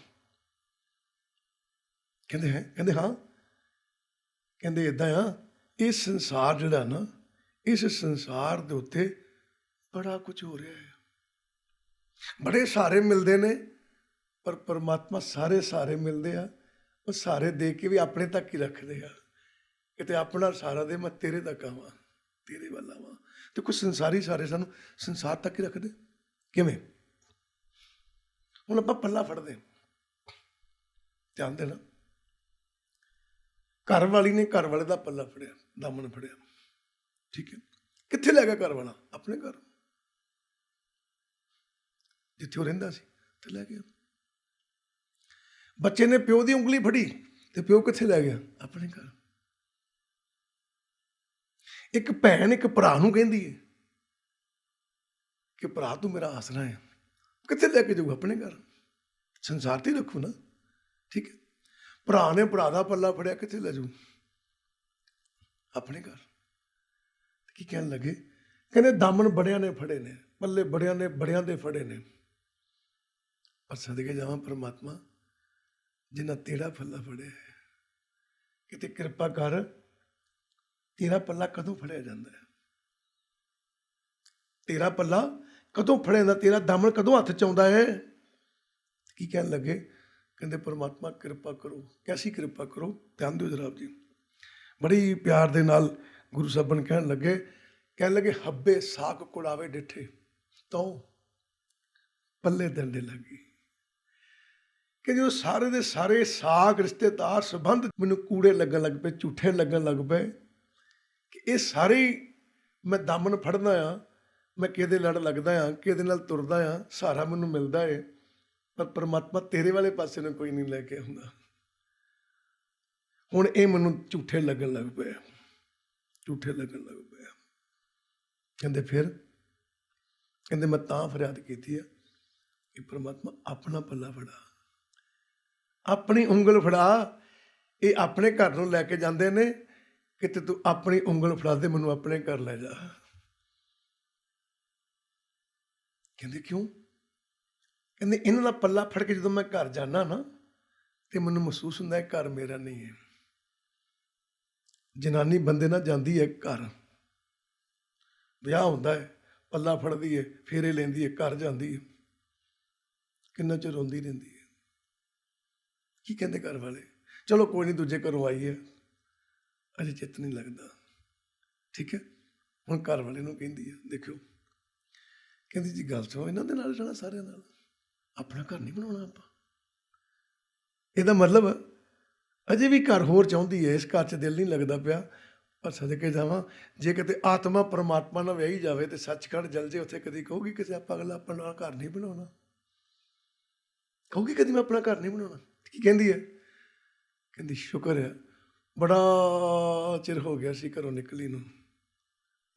ਕਹਿੰਦੇ ਹੈ, ਕਹਿੰਦੇ ਹਾਂ। ਕਹਿੰਦੇ ਇੱਦਾਂ ਆ, ਇਹ ਸੰਸਾਰ ਜਿਹੜਾ ਨਾ, ਇਸ ਸੰਸਾਰ ਦੇ ਉੱਤੇ ਬੜਾ ਕੁਝ ਹੋ ਰਿਹਾ ਹੈ, ਬੜੇ ਸਾਰੇ ਮਿਲਦੇ ਨੇ, ਪਰ ਪਰਮਾਤਮਾ ਸਾਰੇ ਮਿਲਦੇ ਆ, ਉਹ ਸਾਰੇ ਦੇ ਕੇ ਵੀ ਆਪਣੇ ਤੱਕ ਹੀ ਰੱਖਦੇ ਆ। ਕਿਤੇ ਆਪਣਾ ਸਾਰਾ ਦੇ, ਮੈਂ ਤੇਰੇ ਤੱਕ ਆਵਾਂ, ਤੇਰੇ ਵੱਲ ਆਵਾਂ। ਤੇ ਕੁਝ ਸੰਸਾਰੀ ਸਾਰੇ ਸਾਨੂੰ ਸੰਸਾਰ ਤੱਕ ਹੀ ਰੱਖਦੇ। ਕਿਵੇਂ? ਹੁਣ ਆਪਾਂ ਪੱਲਾ ਫੜਦੇ, ਧਿਆਨ ਦੇਣਾ, ਘਰ ਵਾਲੀ ਨੇ ਘਰ ਵਾਲੇ ਦਾ ਪੱਲਾ ਫੜਿਆ, ਦਾਮਨ ਫੜਿਆ, ਠੀਕ ਹੈ। ਕਿੱਥੇ ਲੈ ਗਿਆ ਘਰ ਵਾਲਾ? ਆਪਣੇ ਘਰ, ਜਿੱਥੇ ਉਹ ਰਹਿੰਦਾ ਸੀ ਤੇ ਲੈ ਗਿਆ। ਬੱਚੇ ਨੇ ਪਿਓ ਦੀ ਉਂਗਲੀ ਫੜੀ ਤੇ ਪਿਓ ਕਿੱਥੇ ਲੈ ਗਿਆ? ਆਪਣੇ ਘਰ। ਇੱਕ ਭੈਣ ਇੱਕ ਭਰਾ ਨੂੰ ਕਹਿੰਦੀ ਹੈ ਕਿ ਭਰਾ ਤੂੰ ਮੇਰਾ ਆਸਰਾ ਹੈ, ਕਿੱਥੇ ਲੈ ਕੇ ਜਾਊ? ਆਪਣੇ ਘਰ। ਸੰਸਾਰ ਤੇ ਰੱਖੂ ਨਾ, ਠੀਕ ਹੈ। ਭਰਾ ਨੇ ਭਰਾ ਦਾ ਪੱਲਾ ਫੜਿਆ, ਕਿੱਥੇ ਲੈ ਜਾਊ? ਆਪਣੇ ਘਰ। ਕੀ ਕਹਿਣ ਲੱਗੇ? ਕਹਿੰਦੇ ਦਾਮਨ ਬੜਿਆਂ ਨੇ ਫੜੇ ਨੇ, ਪੱਲੇ ਬੜਿਆਂ ਦੇ ਫੜੇ ਨੇ, ਪਰ ਸਦਕੇ ਜਾਵਾਂ ਪਰਮਾਤਮਾ ਜਿੰਨਾ ਤੇਰਾ ਪੱਲਾ ਫੜਿਆ ਹੈ, ਕਿਤੇ ਕਿਰਪਾ ਕਰ। ਤੇਰਾ ਪੱਲਾ ਕਦੋਂ ਫੜਿਆ ਜਾਂਦਾ ਹੈ? ਤੇਰਾ ਪੱਲਾ ਕਦੋਂ ਫੜਿਆ ਜਾਂਦਾ? ਤੇਰਾ ਦਾਮਨ ਕਦੋਂ ਹੱਥ ਚ ਆਉਂਦਾ ਹੈ? ਕੀ ਕਹਿਣ ਲੱਗੇ? ਕਹਿੰਦੇ ਪਰਮਾਤਮਾ ਕਿਰਪਾ ਕਰੋ। ਕੈਸੀ ਕਿਰਪਾ ਕਰੋ? ਧਿਆਨ ਦਿਓ ਜਨਾਬ ਜੀ, ਬੜੀ ਪਿਆਰ ਦੇ ਨਾਲ ਗੁਰੂ ਸਾਹਿਬਾਨ ਕਹਿਣ ਲੱਗੇ ਹੱਬੇ ਸਾਕ ਕੁੜਾਵੇ ਡਿੱਠੇ ਤੋਂ ਪੱਲੇ ਡੰਡੇ ਲੱਗੀ। ਕਿ ਜਦੋਂ ਸਾਰੇ ਦੇ ਸਾਰੇ ਸਾਕ ਰਿਸ਼ਤੇਦਾਰ ਸੰਬੰਧ ਮੈਨੂੰ ਕੂੜੇ ਲੱਗਣ ਲੱਗ ਪਏ, ਝੂਠੇ ਲੱਗਣ ਲੱਗ ਪਏ, ਕਿ ਇਹ ਸਾਰੇ ਮੈਂ ਦਾਮਨ ਫੜਦਾ ਆ, ਮੈਂ ਕਿਹਦੇ ਲੜ ਲੱਗਦਾ ਆ, ਕਿਹਦੇ ਨਾਲ ਤੁਰਦਾ ਆ, ਸਹਾਰਾ ਮੈਨੂੰ ਮਿਲਦਾ ਹੈ, ਪਰ ਪਰਮਾਤਮਾ ਤੇਰੇ ਵਾਲੇ ਪਾਸੇ ਨੂੰ ਕੋਈ ਨਹੀਂ ਲੈ ਕੇ ਆਉਂਦਾ। ਹੁਣ ਇਹ ਮੈਨੂੰ ਝੂਠੇ ਲੱਗਣ ਲੱਗ ਪਿਆ, ਝੂਠੇ ਲੱਗਣ ਲੱਗ ਪਿਆ। ਕਹਿੰਦੇ ਫਿਰ, ਕਹਿੰਦੇ ਮੈਂ ਤਾਂ ਫਰਿਆਦ ਕੀਤੀ ਆ ਕਿ ਪਰਮਾਤਮਾ ਆਪਣਾ ਪੱਲਾ ਫੜਾ, ਆਪਣੀ ਉਂਗਲ ਫੜਾ। ਇਹ ਆਪਣੇ ਘਰ ਨੂੰ ਲੈ ਕੇ ਜਾਂਦੇ ਨੇ, ਕਿਤੇ ਤੂੰ ਆਪਣੀ ਉਂਗਲ ਫੜਾ ਦੇ, ਮੈਨੂੰ ਆਪਣੇ ਘਰ ਲੈ ਜਾ। ਕਹਿੰਦੇ ਕਿਉਂ? ਕਹਿੰਦੇ ਇਹਨਾਂ ਦਾ ਪੱਲਾ ਫੜ ਕੇ ਜਦੋਂ ਮੈਂ ਘਰ ਜਾਣਾ ਨਾ, ਤੇ ਮੈਨੂੰ ਮਹਿਸੂਸ ਹੁੰਦਾ ਹੈ ਘਰ ਮੇਰਾ ਨਹੀਂ ਹੈ। ਜਨਾਨੀ ਬੰਦੇ ਨਾਲ ਜਾਂਦੀ ਹੈ ਘਰ, ਵਿਆਹ ਹੁੰਦਾ ਹੈ, ਪੱਲਾ ਫੜਦੀ ਹੈ, ਫੇਰੇ ਲੈਂਦੀ ਹੈ, ਘਰ ਜਾਂਦੀ ਹੈ, ਕਿੰਨਾ ਚਿਰ ਰੋਂਦੀ ਰਹਿੰਦੀ ਹੈ। ਕੀ ਕਹਿੰਦੇ ਘਰ ਵਾਲੇ? ਚਲੋ ਕੋਈ ਨਹੀਂ, ਦੂਜੇ ਘਰੋਂ ਆਈ ਹੈ, ਅਜੇ ਚਿੱਤ ਨਹੀਂ ਲੱਗਦਾ, ਠੀਕ ਹੈ। ਹੁਣ ਘਰ ਵਾਲੇ ਨੂੰ ਕਹਿੰਦੀ ਹੈ, ਦੇਖਿਓ, ਕਹਿੰਦੀ ਜੀ ਗੱਲ ਸੁਣੋ, ਇਹਨਾਂ ਦੇ ਨਾਲ ਰਹਿਣਾ, ਸਾਰਿਆਂ ਨਾਲ, ਆਪਣਾ ਘਰ ਨਹੀਂ ਬਣਾਉਣਾ ਆਪਾਂ। ਇਹਦਾ ਮਤਲਬ ਅਜੇ ਵੀ ਘਰ ਹੋਰ ਚਾਹੁੰਦੀ ਹੈ, ਇਸ ਘਰ 'ਚ ਦਿਲ ਨਹੀਂ ਲੱਗਦਾ ਪਿਆ। ਪਰ ਸਦਕੇ ਜਾਵਾਂ, ਜੇ ਕਿਤੇ ਆਤਮਾ ਪਰਮਾਤਮਾ ਨਾਲ ਵਿਆਹੀ ਜਾਵੇ ਤੇ ਸੱਚਖੰਡ ਜਲ ਜੇ, ਉੱਥੇ ਕਦੀ ਕਹੂਗੀ ਕਿਸੇ ਆਪਾਂ ਅਗਲਾ ਆਪਣਾ ਘਰ ਨਹੀਂ ਬਣਾਉਣਾ? ਕਹੂਗੀ ਕਦੀ ਮੈਂ ਆਪਣਾ ਘਰ ਨਹੀਂ ਬਣਾਉਣਾ? ਕੀ ਕਹਿੰਦੀ ਹੈ? ਕਹਿੰਦੀ ਸ਼ੁਕਰ ਹੈ, ਬੜਾ ਚਿਰ ਹੋ ਗਿਆ ਸੀ ਘਰੋਂ ਨਿਕਲੀ ਨੂੰ,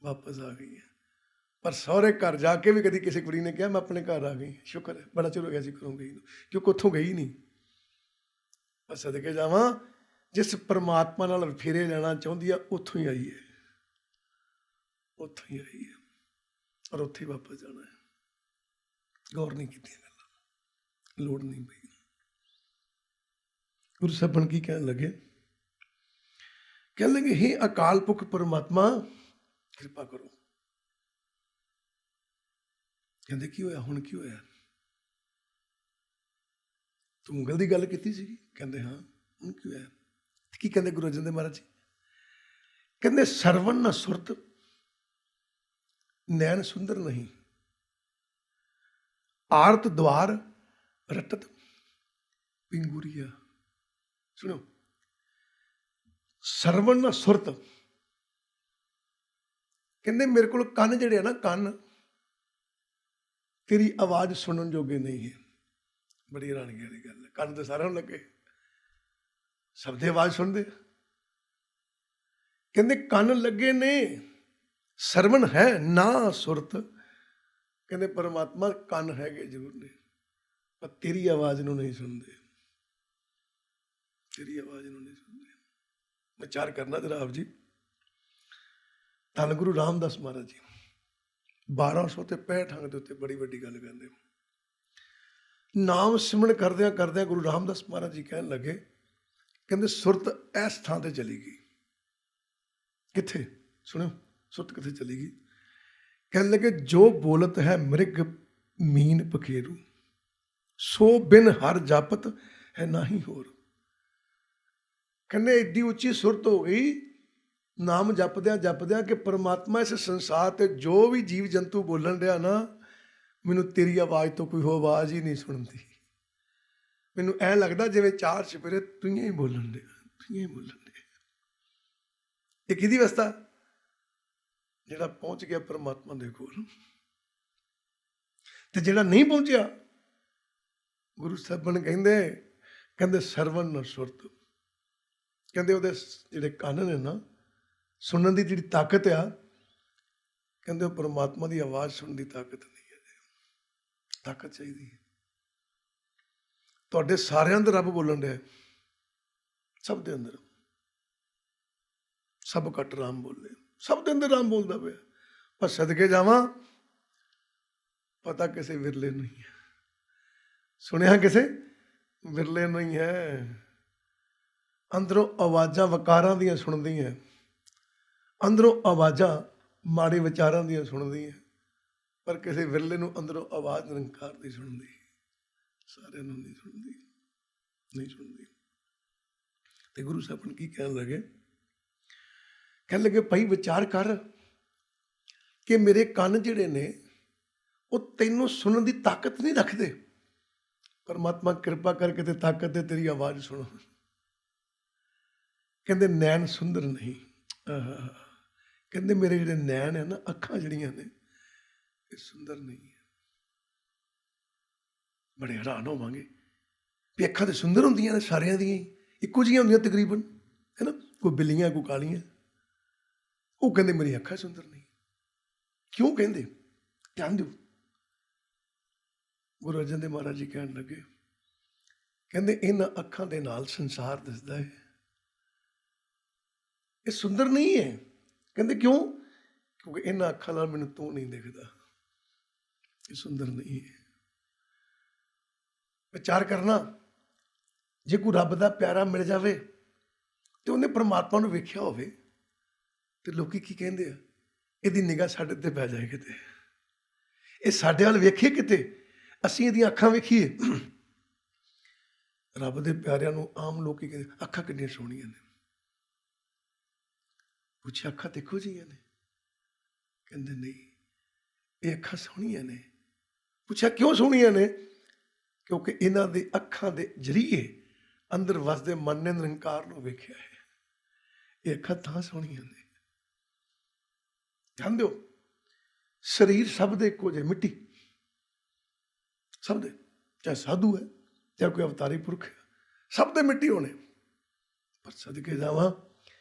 ਵਾਪਸ ਆ ਗਈ ਹੈ। ਪਰ ਸਹੁਰੇ ਘਰ ਜਾ ਕੇ ਵੀ ਕਦੀ ਕਿਸੇ ਕੁੜੀ ਨੇ ਕਿਹਾ ਮੈਂ ਆਪਣੇ ਘਰ ਆ ਗਈ, ਸ਼ੁਕਰ ਹੈ, ਬੜਾ ਚਿਰ ਹੋ ਗਿਆ ਸੀ ਘਰੋਂ ਗਈ ਨੂੰ, ਕਿਉਂਕਿ ਉੱਥੋਂ ਗਈ ਨਹੀਂ। ਪਰ ਸਦਕੇ ਜਾਵਾਂ, ਜਿਸ ਪਰਮਾਤਮਾ ਨਾਲ ਫੇਰੇ ਲੈਣਾ ਚਾਹੁੰਦੀ ਆ, ਉੱਥੋਂ ਹੀ ਆਈ ਹੈ, ਉੱਥੋਂ ਹੀ ਆਈ ਹੈ, ਔਰ ਉੱਥੇ ਵਾਪਸ ਜਾਣਾ ਹੈ। ਗੌਰ ਨਹੀਂ ਕੀਤੀਆਂ ਗੱਲਾਂ, ਲੋੜ ਨਹੀਂ ਪਈ। ਗੁਰੂ ਸਾਹਿਬਾਨ ਕੀ ਕਹਿਣ ਲੱਗੇ? ਕਹਿਣ ਲੱਗੇ ਹੇ ਅਕਾਲ ਪੁਰਖ ਪਰਮਾਤਮਾ ਕਿਰਪਾ ਕਰੋ। ਕਹਿੰਦੇ ਕੀ ਹੋਇਆ? ਹੁਣ ਕੀ ਹੋਇਆ? ਤੂੰ ਉਂਗਲ ਦੀ ਗੱਲ ਕੀਤੀ ਸੀ? ਕਹਿੰਦੇ ਹਾਂ। ਹੁਣ ਕੀ ਹੋਇਆ? ਕੀ ਕਹਿੰਦੇ ਗੁਰੂ ਅਰਜਨ ਦੇਵ ਮਹਾਰਾਜ ਜੀ? ਕਹਿੰਦੇ ਸਰਵਨ ਨ ਸੁਰਤ ਨੈਣ ਸੁੰਦਰ ਨਹੀਂ, ਆਰਤ ਦਵਾਰ ਰਟਤ ਪਿੰਗੂਰੀਆ। ਸੁਣੋ, ਸਰਵਨ ਨ ਸੁਰਤ, ਕਹਿੰਦੇ ਮੇਰੇ ਕੋਲ ਕੰਨ ਜਿਹੜੇ ਆ ਨਾ, ਕੰਨ ਤੇਰੀ ਆਵਾਜ਼ ਸੁਣਨ ਜੋਗੇ ਨਹੀਂ ਹੈ। ਬੜੀ ਹੈਰਾਨਗੀ ਵਾਲੀ ਗੱਲ ਹੈ। ਕੰਨ ਤੇ ਸਾਰਿਆਂ ਨੂੰ ਲੱਗੇ, ਸਭ ਦੀ ਆਵਾਜ਼ ਸੁਣਦੇ। ਕਹਿੰਦੇ ਕੰਨ ਲੱਗੇ ਨੇ, ਸਰਵਣ ਹੈ ਨਾ ਸੁਰਤ। ਕਹਿੰਦੇ ਪਰਮਾਤਮਾ ਕੰਨ ਹੈਗੇ ਜ਼ਰੂਰ ਨੇ, ਪਰ ਤੇਰੀ ਆਵਾਜ਼ ਨੂੰ ਨਹੀਂ ਸੁਣਦੇ, ਤੇਰੀ ਆਵਾਜ਼ ਨੂੰ ਨਹੀਂ ਸੁਣਦੇ। ਵਿਚਾਰ ਕਰਨਾ ਜਰਾ ਆਪ ਜੀ। ਧੰਨ ਗੁਰੂ ਰਾਮਦਾਸ ਮਹਾਰਾਜ ਜੀ 1265 ਅੰਗ ਦੇ ਉੱਤੇ ਬੜੀ ਵੱਡੀ ਗੱਲ ਕਹਿੰਦੇ। ਨਾਮ ਸਿਮਰਨ ਕਰਦਿਆਂ ਕਰਦਿਆਂ ਗੁਰੂ ਰਾਮਦਾਸ ਮਹਾਰਾਜ ਜੀ ਕਹਿਣ ਲੱਗੇ, ਕਹਿੰਦੇ ਸੁਰਤ ਇਸ ਥਾਂ ਤੇ ਚਲੀ ਗਈ। ਕਿੱਥੇ? ਸੁਣਿਓ, ਸੁਰਤ ਕਿੱਥੇ ਚਲੀ ਗਈ? ਕਹਿਣ ਲੱਗੇ, ਜੋ ਬੋਲਤ ਹੈ ਮ੍ਰਿਗ ਮੀਨ ਪਖੇਰੂ, ਸੋ ਬਿਨ ਹਰ ਜਾਪਤ ਹੈ ਨਾਹੀ ਹੋਰ। ਕਹਿੰਦੇ ਏਡੀ ਉੱਚੀ ਸੁਰਤ ਹੋ ਗਈ ਨਾਮ ਜਪਦਿਆਂ ਜਪਦਿਆਂ ਕਿ ਪਰਮਾਤਮਾ ਇਸ ਸੰਸਾਰ ਤੇ ਜੋ ਵੀ ਜੀਵ ਜੰਤੂ ਬੋਲਣ ਡਿਆ ਨਾ, ਮੈਨੂੰ ਤੇਰੀ ਆਵਾਜ਼ ਤੋਂ ਕੋਈ ਹੋਰ ਆਵਾਜ਼ ਹੀ ਨਹੀਂ ਸੁਣਦੀ। ਮੈਨੂੰ ਐਂ ਲੱਗਦਾ ਜਿਵੇਂ ਚਾਰ ਚੁਫੇਰੇ ਤੂੰ ਹੀ ਬੋਲਣ ਡਿਆ, ਤੂੰ ਹੀ ਬੋਲਣ ਡਿਆ। ਇਹ ਕਿਹਦੀ ਅਵਸਥਾ? ਜਿਹੜਾ ਪਹੁੰਚ ਗਿਆ ਪਰਮਾਤਮਾ ਦੇ ਕੋਲ। ਤੇ ਜਿਹੜਾ ਨਹੀਂ ਪਹੁੰਚਿਆ, ਗੁਰੂ ਸਾਹਿਬਾਨ ਕਹਿੰਦੇ ਸਰਵਣ ਨ ਸੁਰਤ। ਕਹਿੰਦੇ ਉਹਦੇ ਜਿਹੜੇ ਕੰਨ ਨੇ ਨਾ, ਸੁਣਨ ਦੀ ਜਿਹੜੀ ਤਾਕਤ ਆ, ਕਹਿੰਦੇ ਉਹ ਪਰਮਾਤਮਾ ਦੀ ਆਵਾਜ਼ ਸੁਣਨ ਦੀ ਤਾਕਤ ਨਹੀਂ ਹੈ। ਤਾਕਤ ਚਾਹੀਦੀ ਹੈ। ਤੁਹਾਡੇ ਸਾਰਿਆਂ ਅੰਦਰ ਰੱਬ ਬੋਲਣ ਡਿਆ, ਸਭ ਦੇ ਅੰਦਰ। ਸਭ ਘੱਟ ਰਾਮ ਬੋਲੇ, ਸਭ ਦੇ ਅੰਦਰ ਰਾਮ ਬੋਲਦਾ ਪਿਆ। ਪਰ ਸਦਕੇ ਜਾਵਾਂ, ਪਤਾ ਕਿਸੇ ਵਿਰਲੇ ਨੂੰ ਹੀ ਹੈ, ਸੁਣਿਆ ਕਿਸੇ ਵਿਰਲੇ ਨੂੰ ਹੀ ਹੈ। ਅੰਦਰੋਂ ਆਵਾਜ਼ਾਂ ਵਕਾਰਾਂ ਦੀਆਂ ਸੁਣਦੀਆਂ, ਅੰਦਰੋਂ ਆਵਾਜ਼ਾਂ ਮਾੜੇ ਵਿਚਾਰਾਂ ਦੀਆਂ ਸੁਣਦੀਆਂ, ਪਰ ਕਿਸੇ ਵਿਰਲੇ ਨੂੰ ਅੰਦਰੋਂ ਆਵਾਜ਼ ਨਿਰੰਕਾਰ ਦੀ ਸੁਣਦੀ। ਸਾਰਿਆਂ ਨੂੰ ਨਹੀਂ ਸੁਣਦੀ, ਨਹੀਂ ਸੁਣਦੀ। ਤੇ ਗੁਰੂ ਸਾਹਿਬ ਕੀ ਕਹਿਣ ਲੱਗੇ? ਕਹਿਣ ਲੱਗੇ, ਭਾਈ ਵਿਚਾਰ ਕਰ ਕਿ ਮੇਰੇ ਕੰਨ ਜਿਹੜੇ ਨੇ ਉਹ ਤੈਨੂੰ ਸੁਣਨ ਦੀ ਤਾਕਤ ਨਹੀਂ ਰੱਖਦੇ। ਪਰਮਾਤਮਾ ਕਿਰਪਾ ਕਰਕੇ ਤੇ ਤਾਕਤ ਤੇ ਤੇਰੀ ਆਵਾਜ਼ ਸੁਣੋ। ਕਹਿੰਦੇ ਨੈਣ ਸੁੰਦਰ ਨਹੀਂ। ਕਹਿੰਦੇ ਮੇਰੇ ਜਿਹੜੇ ਨੈਣ ਹੈ ਨਾ, ਅੱਖਾਂ ਜਿਹੜੀਆਂ ਨੇ, ਇਹ ਸੁੰਦਰ ਨਹੀਂ ਹੈ। ਬੜੇ ਹੈਰਾਨ ਹੋਵਾਂਗੇ ਵੀ ਅੱਖਾਂ ਤੇ ਸੁੰਦਰ ਹੁੰਦੀਆਂ ਨੇ ਸਾਰਿਆਂ ਦੀਆਂ, ਇੱਕੋ ਜਿਹੀਆਂ ਹੁੰਦੀਆਂ ਤਕਰੀਬਨ, ਹੈ ਨਾ, ਕੋਈ ਬਿੱਲੀਆਂ ਕੋਈ ਕਾਲੀਆਂ। ਉਹ ਕਹਿੰਦੇ ਮੇਰੀ ਅੱਖਾਂ ਸੁੰਦਰ ਨਹੀਂ। ਕਿਉਂ ਕਹਿੰਦੇ? ਧਿਆਨ ਦਿਓ। ਗੁਰੂ ਅਰਜਨ ਦੇਵ ਮਹਾਰਾਜ ਜੀ ਕਹਿਣ ਲੱਗੇ, ਕਹਿੰਦੇ ਇਹਨਾਂ ਅੱਖਾਂ ਦੇ ਨਾਲ ਸੰਸਾਰ ਦਿਸਦਾ ਹੈ, ਇਹ ਸੁੰਦਰ ਨਹੀਂ ਹੈ। ਕਹਿੰਦੇ ਕਿਉਂ? ਕਿਉਂਕਿ ਇਹਨਾਂ ਅੱਖਾਂ ਨਾਲ ਮੈਨੂੰ ਤੂੰ ਨਹੀਂ ਦਿਖਦਾ, ਇਹ ਸੁੰਦਰ ਨਹੀਂ ਹੈ। ਵਿਚਾਰ ਕਰਨਾ, ਜੇ ਕੋਈ ਰੱਬ ਦਾ ਪਿਆਰਾ ਮਿਲ ਜਾਵੇ ਤੇ ਉਹਨੇ ਪਰਮਾਤਮਾ ਨੂੰ ਵੇਖਿਆ ਹੋਵੇ, ਤੇ ਲੋਕੀ ਕੀ ਕਹਿੰਦੇ ਆ? ਇਹਦੀ ਨਿਗਾਹ ਸਾਡੇ ਤੇ ਪੈ ਜਾਏ ਕਿਤੇ, ਇਹ ਸਾਡੇ ਵੱਲ ਵੇਖੇ ਕਿਤੇ, ਅਸੀਂ ਇਹਦੀਆਂ ਅੱਖਾਂ ਵੇਖੀਏ। ਰੱਬ ਦੇ ਪਿਆਰਿਆਂ ਨੂੰ ਆਮ ਲੋਕੀ ਕਹਿੰਦੇ ਅੱਖਾਂ ਕਿੰਨੀਆਂ ਸੋਹਣੀਆਂ ਨੇ। ਪੁੱਛਿਆ ਅੱਖਾਂ ਤੇ ਇੱਕੋ ਜਿਹੀਆਂ ਨੇ? ਕਹਿੰਦੇ ਨਹੀਂ, ਇਹ ਅੱਖਾਂ ਸੋਹਣੀਆਂ ਨੇ। ਪੁੱਛਿਆ ਕਿਉਂ ਸੋਹਣੀਆਂ ਨੇ? ਕਿਉਂਕਿ ਇਹਨਾਂ ਦੇ ਅੱਖਾਂ ਦੇ ਜ਼ਰੀਏ ਅੰਦਰ ਵਸਦੇ ਮਨ ਨੇ ਨਿਰੰਕਾਰ ਨੂੰ ਵੇਖਿਆ ਹੈ। ਇਹ ਅੱਖਾਂ ਤਾਂ ਸੋਹਣੀਆਂ ਨੇ। ਧਿਆਨ ਦਿਓ, ਸਰੀਰ ਸਭ ਦੇ ਇੱਕੋ ਜਿਹੇ, ਮਿੱਟੀ ਸਭ ਦੇ, ਚਾਹੇ ਸਾਧੂ ਹੈ ਚਾਹੇ ਕੋਈ ਅਵਤਾਰੀ ਪੁਰਖ ਹੈ, ਸਭ ਦੇ ਮਿੱਟੀ ਹੋਣੇ। ਪਰ ਸਦਕੇ ਜਾਵਾਂ,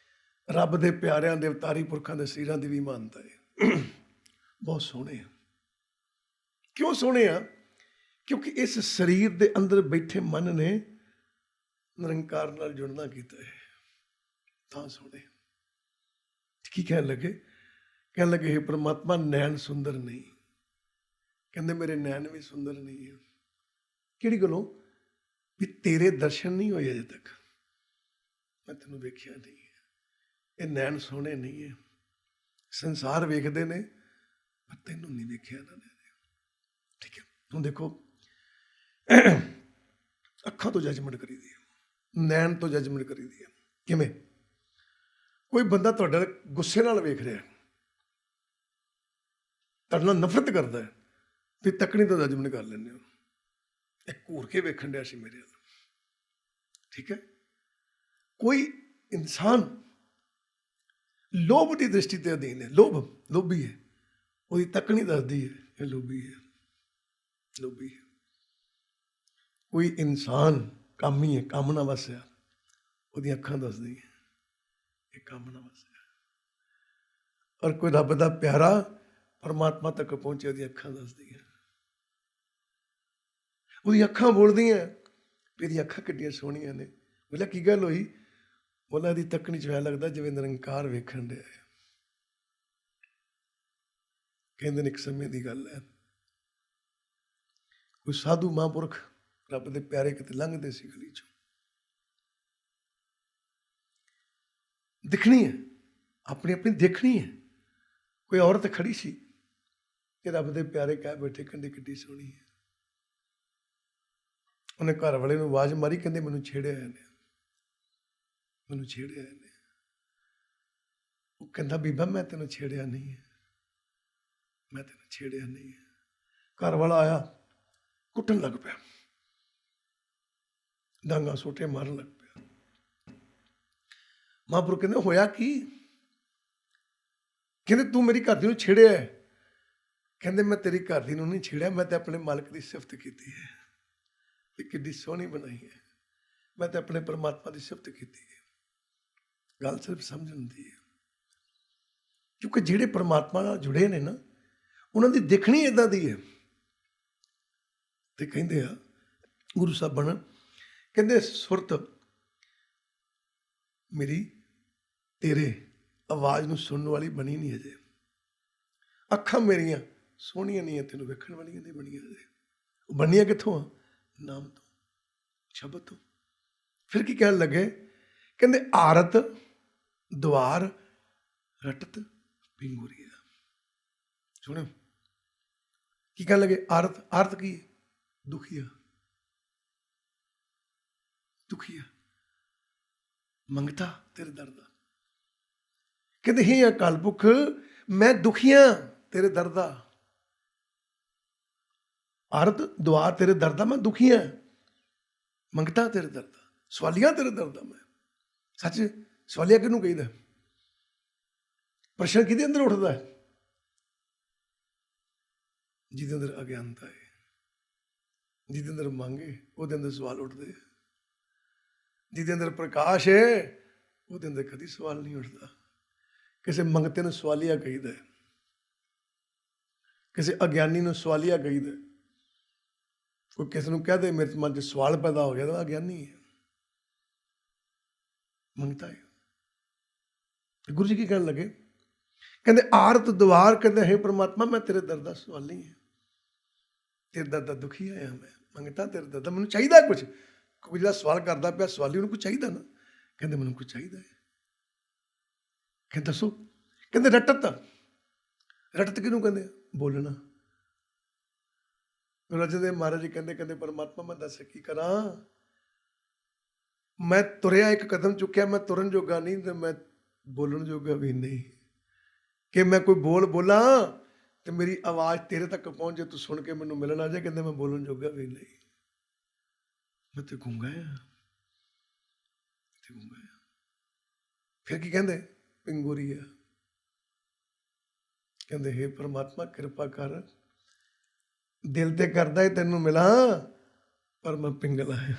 ਰੱਬ ਦੇ ਪਿਆਰਿਆਂ ਦੇ ਅਵਤਾਰੀ ਪੁਰਖਾਂ ਦੇ ਸਰੀਰਾਂ ਦੀ ਵੀ ਮਾਨਤਾ ਹੈ। ਬਹੁਤ ਸੋਹਣੇ ਆ। ਕਿਉਂ ਸੋਹਣੇ ਆ? ਕਿਉਂਕਿ ਇਸ ਸਰੀਰ ਦੇ ਅੰਦਰ ਬੈਠੇ ਮਨ ਨੇ ਨਿਰੰਕਾਰ ਨਾਲ ਜੁੜਨਾ ਕੀਤਾ ਹੈ, ਤਾਂ ਸੋਹਣੇ। ਕੀ ਕਹਿਣ ਲੱਗੇ? ਕਹਿਣ ਲੱਗੇ, ਇਹ ਪਰਮਾਤਮਾ ਨੈਣ ਸੁੰਦਰ ਨਹੀਂ। ਕਹਿੰਦੇ ਮੇਰੇ ਨੈਣ ਵੀ ਸੁੰਦਰ ਨਹੀਂ ਹੈ। ਕਿਹੜੀ ਗੱਲੋਂ? ਵੀ ਤੇਰੇ ਦਰਸ਼ਨ ਨਹੀਂ ਹੋਏ ਅਜੇ ਤੱਕ, ਮੈਂ ਤੈਨੂੰ ਵੇਖਿਆ ਨਹੀਂ ਹੈ। ਇਹ ਨੈਣ ਸੋਹਣੇ ਨਹੀਂ ਹੈ। ਸੰਸਾਰ ਵੇਖਦੇ ਨੇ ਪਰ ਤੈਨੂੰ ਨਹੀਂ ਵੇਖਿਆ ਇਹਨਾਂ ਨੇ। ਠੀਕ ਹੈ, ਹੁਣ ਦੇਖੋ, ਅੱਖਾਂ ਤੋਂ ਜੱਜਮੈਂਟ ਕਰੀਦੀ ਹੈ, ਨੈਣ ਤੋਂ ਜੱਜਮੈਂਟ ਕਰੀਦੀ ਹੈ। ਕਿਵੇਂ? ਕੋਈ ਬੰਦਾ ਤੁਹਾਡਾ ਗੁੱਸੇ ਨਾਲ ਵੇਖ ਰਿਹਾ, ਤੁਹਾਡੇ ਨਾਲ ਨਫ਼ਰਤ ਕਰਦਾ ਹੈ, ਤੇ ਤੱਕਣੀ ਤੋਂ ਜੱਜਮੈਂਟ ਕਰ ਲੈਂਦੇ ਹੋ। ਇਹ ਘੂਰ ਕੇ ਵੇਖਣ ਡਿਆ ਸੀ ਮੇਰੇ ਵੱਲ। ਠੀਕ ਹੈ, ਕੋਈ ਇਨਸਾਨ ਲੋਭ ਦੀ ਦ੍ਰਿਸ਼ਟੀ ਤੇ ਅਧੀਨ ਹੈ, ਲੋਭੀ ਹੈ, ਉਹਦੀ ਤੱਕਣੀ ਦੱਸਦੀ ਹੈ ਇਹ ਲੋਭੀ ਹੈ, ਲੋਭੀ ਹੈ। ਕੋਈ ਇਨਸਾਨ ਕਾਮੀ ਹੈ, ਕਾਮਨਾ ਵਸਿਆ, ਉਹਦੀਆਂ ਅੱਖਾਂ ਦੱਸਦੀਆਂ ਇਹ ਕਾਮਨਾ ਵਸਿਆ। ਔਰ ਕੋਈ ਰੱਬ ਦਾ ਪਿਆਰਾ ਪਰਮਾਤਮਾ ਤੱਕ ਪਹੁੰਚੇ, ਉਹਦੀਆਂ ਅੱਖਾਂ ਦੱਸਦੀਆਂ। ਉਹਦੀਆਂ ਅੱਖਾਂ ਬੋਲਦੀਆਂ ਵੀ ਇਹਦੀਆਂ ਅੱਖਾਂ ਕਿੱਡੀਆਂ ਸੋਹਣੀਆਂ ਨੇ। ਬੋਲਿਆ ਕੀ ਗੱਲ ਹੋਈ? ਉਹਨਾਂ ਦੀ ਤੱਕਣੀ 'ਚ ਐਂ ਲੱਗਦਾ ਜਿਵੇਂ ਨਿਰੰਕਾਰ ਵੇਖਣ ਡਿਆ ਹੈ। ਕਹਿੰਦੇ ਨੇ ਇੱਕ ਸਮੇਂ ਦੀ ਗੱਲ ਹੈ, ਕੋਈ ਸਾਧੂ ਮਹਾਂਪੁਰਖ ਰੱਬ ਦੇ ਪਿਆਰੇ ਕਿਤੇ ਲੰਘਦੇ ਸੀ ਗਲੀ 'ਚੋਂ। ਦਿਖਣੀ ਹੈ, ਆਪਣੀ ਆਪਣੀ ਦੇਖਣੀ ਹੈ। ਕੋਈ ਔਰਤ ਖੜੀ ਸੀ ਕਿ ਰੱਬ ਦੇ ਪਿਆਰੇ ਕਹਿ ਬੈਠੇ, ਕਹਿੰਦੇ ਕਿੱਡੀ ਸੋਹਣੀ ਹੈ। ਉਹਨੇ ਘਰ ਵਾਲੇ ਨੂੰ ਆਵਾਜ਼ ਮਾਰੀ, ਕਹਿੰਦੇ ਮੈਨੂੰ ਛੇੜਿਆ ਇਹਨੇ, ਮੈਨੂੰ ਛੇੜਿਆ ਇਹਨੇ। ਉਹ ਕਹਿੰਦਾ ਬੀਬਾ ਮੈਂ ਤੈਨੂੰ ਛੇੜਿਆ ਨਹੀਂ ਹੈ, ਮੈਂ ਤੈਨੂੰ ਛੇੜਿਆ ਨਹੀਂ ਹੈ। ਘਰ ਵਾਲਾ ਆਇਆ, ਕੁੱਟਣ ਲੱਗ ਪਿਆ, ਡਾਂਗਾ ਸੋਟੇ ਮਾਰਨ ਲੱਗ ਪਿਆ। ਮਹਾਂਪੁਰਖ ਕਹਿੰਦੇ ਹੋਇਆ ਕੀ? ਕਹਿੰਦੇ ਤੂੰ ਮੇਰੀ ਘਰ ਦੀ ਨੂੰ ਛੇੜਿਆ ਹੈ। ਕਹਿੰਦੇ ਮੈਂ ਤੇਰੀ ਘਰ ਦੀ ਨੂੰ ਨਹੀਂ ਛੇੜਿਆ, ਮੈਂ ਤਾਂ ਆਪਣੇ ਮਾਲਕ ਦੀ ਸਿਫਤ ਕੀਤੀ ਹੈ ਕਿ ਕਿੱਡੀ ਸੋਹਣੀ ਬਣਾਈ ਹੈ। ਮੈਂ ਤਾਂ ਆਪਣੇ ਪਰਮਾਤਮਾ ਦੀ ਸਿਫਤ ਕੀਤੀ ਹੈ। ਗੱਲ ਸਿਰਫ ਸਮਝਣ ਦੀ ਹੈ, ਕਿਉਂਕਿ ਜਿਹੜੇ ਪਰਮਾਤਮਾ ਨਾਲ ਜੁੜੇ ਨੇ ਨਾ, ਉਹਨਾਂ ਦੀ ਦੇਖਣੀ ਏਦਾਂ ਦੀ ਹੈ। ਤੇ ਕਹਿੰਦੇ ਆ ਗੁਰੂ ਸਾਹਿਬਾਨ, ਕਹਿੰਦੇ ਸੁਰਤ ਮੇਰੀ ਤੇਰੇ ਆਵਾਜ਼ ਨੂੰ ਸੁਣਨ ਵਾਲੀ ਬਣੀ ਨਹੀਂ ਅਜੇ, ਅੱਖਾਂ ਮੇਰੀਆਂ ਸੋਹਣੀਆਂ ਨਹੀਂ ਆ ਤੈਨੂੰ ਵੇਖਣ ਵਾਲੀਆਂ ਨਹੀਂ ਬਣੀਆਂ ਅਜੇ। ਉਹ ਬਣੀਆਂ ਕਿੱਥੋਂ ਆ? ਨਾਮ ਤੋਂ, ਸ਼ਬਦ ਤੋਂ। ਫਿਰ ਕੀ ਕਹਿਣ ਲੱਗੇ? ਕਹਿੰਦੇ ਆਰਤ ਦੁਆਰ ਰਟਤ ਪਿੰਗੁਰੀਆ। ਸੁਣਿਓ ਕੀ ਕਹਿਣ ਲੱਗੇ? ਆਰਤ, ਆਰਤ ਕੀ ਹੈ? ਦੁਖੀਆ, ਦੁਖੀਆ, ਮੰਗਤਾ ਤੇਰੇ ਦਰ ਦਾ। ਕਹਿੰਦੇ ਹੇ ਅਕਾਲ ਪੁਰਖ ਮੈਂ ਦੁਖੀਆ ਤੇਰੇ ਦਰ ਦਾ। ਆਰਤ ਦੁਆਰ ਤੇਰੇ ਦਰ ਦਾ, ਮੈਂ ਦੁਖੀਆ, ਮੰਗਤਾ ਤੇਰੇ ਦਰ ਦਾ, ਸਵਾਲੀਆ ਤੇਰੇ ਦਰ ਦਾ। ਮੈਂ ਸੱਚ ਸਵਾਲੀਆ ਕਿਹਨੂੰ ਕਹੀਦਾ? ਪ੍ਰਸ਼ਨ ਕਿਹਦੇ ਅੰਦਰ ਉੱਠਦਾ ਹੈ? ਜਿਹਦੇ ਅੰਦਰ ਅਗਿਆਨਤਾ ਹੈ, ਜਿਹਦੇ ਅੰਦਰ ਮੰਗੇ ਉਹਦੇ ਅੰਦਰ ਸਵਾਲ ਉੱਠਦੇ। ਜਿਹਦੇ ਅੰਦਰ ਪ੍ਰਕਾਸ਼ ਹੈ ਉਹਦੇ ਅੰਦਰ ਕਦੀ ਸਵਾਲ ਨਹੀਂ ਉੱਠਦਾ। ਕਿਸੇ ਮੰਗਤੇ ਨੂੰ ਸਵਾਲੀਆ ਕਹੀਦਾ, ਕਿਸੇ ਅਗਿਆਨੀ ਨੂੰ ਸਵਾਲੀਆ ਕਹੀਦਾ। ਕੋਈ ਕਿਸੇ ਨੂੰ ਕਹਿ ਦੇ ਮੇਰੇ ਮਨ 'ਚ ਸਵਾਲ ਪੈਦਾ ਹੋ ਗਿਆ ਤਾਂ ਅਗਿਆਨੀ ਹੈ, ਮੰਗਤਾ ਹੈ। ਗੁਰੂ ਜੀ ਕੀ ਕਹਿਣ ਲੱਗੇ? ਕਹਿੰਦੇ ਆਰਤ ਦੁਆਰ, ਕਹਿੰਦੇ ਹੈ ਪ੍ਰਮਾਤਮਾ ਮੈਂ ਤੇਰੇ ਦਰ ਦਾ ਸਵਾਲੀ ਹਾਂ, ਤੇਰੇ ਦਰ ਦਾ ਦੁਖੀ ਆਇਆ, ਮੈਂ ਮੰਗਤਾ ਤੇਰੇ ਦਰ ਦਾ। ਮੈਨੂੰ ਚਾਹੀਦਾ ਕੁਛ। ਕੋਈ ਜਿਹੜਾ ਸਵਾਲ ਕਰਦਾ ਪਿਆ ਸਵਾਲੀ, ਉਹਨੂੰ ਕੁਛ ਚਾਹੀਦਾ ਨਾ। ਕਹਿੰਦੇ ਮੈਨੂੰ ਕੁਛ ਚਾਹੀਦਾ ਹੈ। ਕਹਿੰਦੇ ਦੱਸੋ? ਕਹਿੰਦੇ ਰਟਤ, ਰਟਤ ਕਿਹਨੂੰ ਕਹਿੰਦੇ? ਬੋਲਣਾ। ਰਜਦੇ ਮਹਾਰਾਜ ਜੀ ਕਹਿੰਦੇ, ਕਹਿੰਦੇ ਪਰਮਾਤਮਾ ਮੈਂ ਦੱਸ ਕੀ ਕਰਾਂ? ਮੈਂ ਤੁਰਿਆ ਇੱਕ ਕਦਮ ਚੁੱਕਿਆ, ਮੈਂ ਤੁਰਨ ਜੋਗਾ ਨਹੀਂ ਤੇ ਮੈਂ ਬੋਲਣ ਜੋਗਾ ਵੀ ਨਹੀਂ। ਕਿ ਮੈਂ ਕੋਈ ਬੋਲ ਬੋਲਾਂ ਤੇ ਮੇਰੀ ਆਵਾਜ਼ ਤੇਰੇ ਤੱਕ ਪਹੁੰਚ ਜੇ, ਤੂੰ ਸੁਣ ਕੇ ਮੈਨੂੰ ਮਿਲਣ ਆ ਜਾਏ। ਕਹਿੰਦੇ ਮੈਂ ਬੋਲਣ ਜੋਗਾ ਵੀ ਨਹੀਂ, ਮੈਂ ਤੇ ਗੂੰਗਾ ਆ, ਤੇ ਗੂੰਗਾ ਆ। ਫਿਰ ਕੀ ਕਹਿੰਦੇ? ਪਿੰਗੁਰੀਆ। ਕਹਿੰਦੇ ਹੇ ਪਰਮਾਤਮਾ ਕਿਰਪਾ ਕਰ, ਦਿਲ ਤੇ ਕਰਦਾ ਹੈ ਤੈਨੂੰ ਮਿਲਾਂ, ਪਰ ਮੈਂ ਪਿੰਗਲਾ ਹੈ,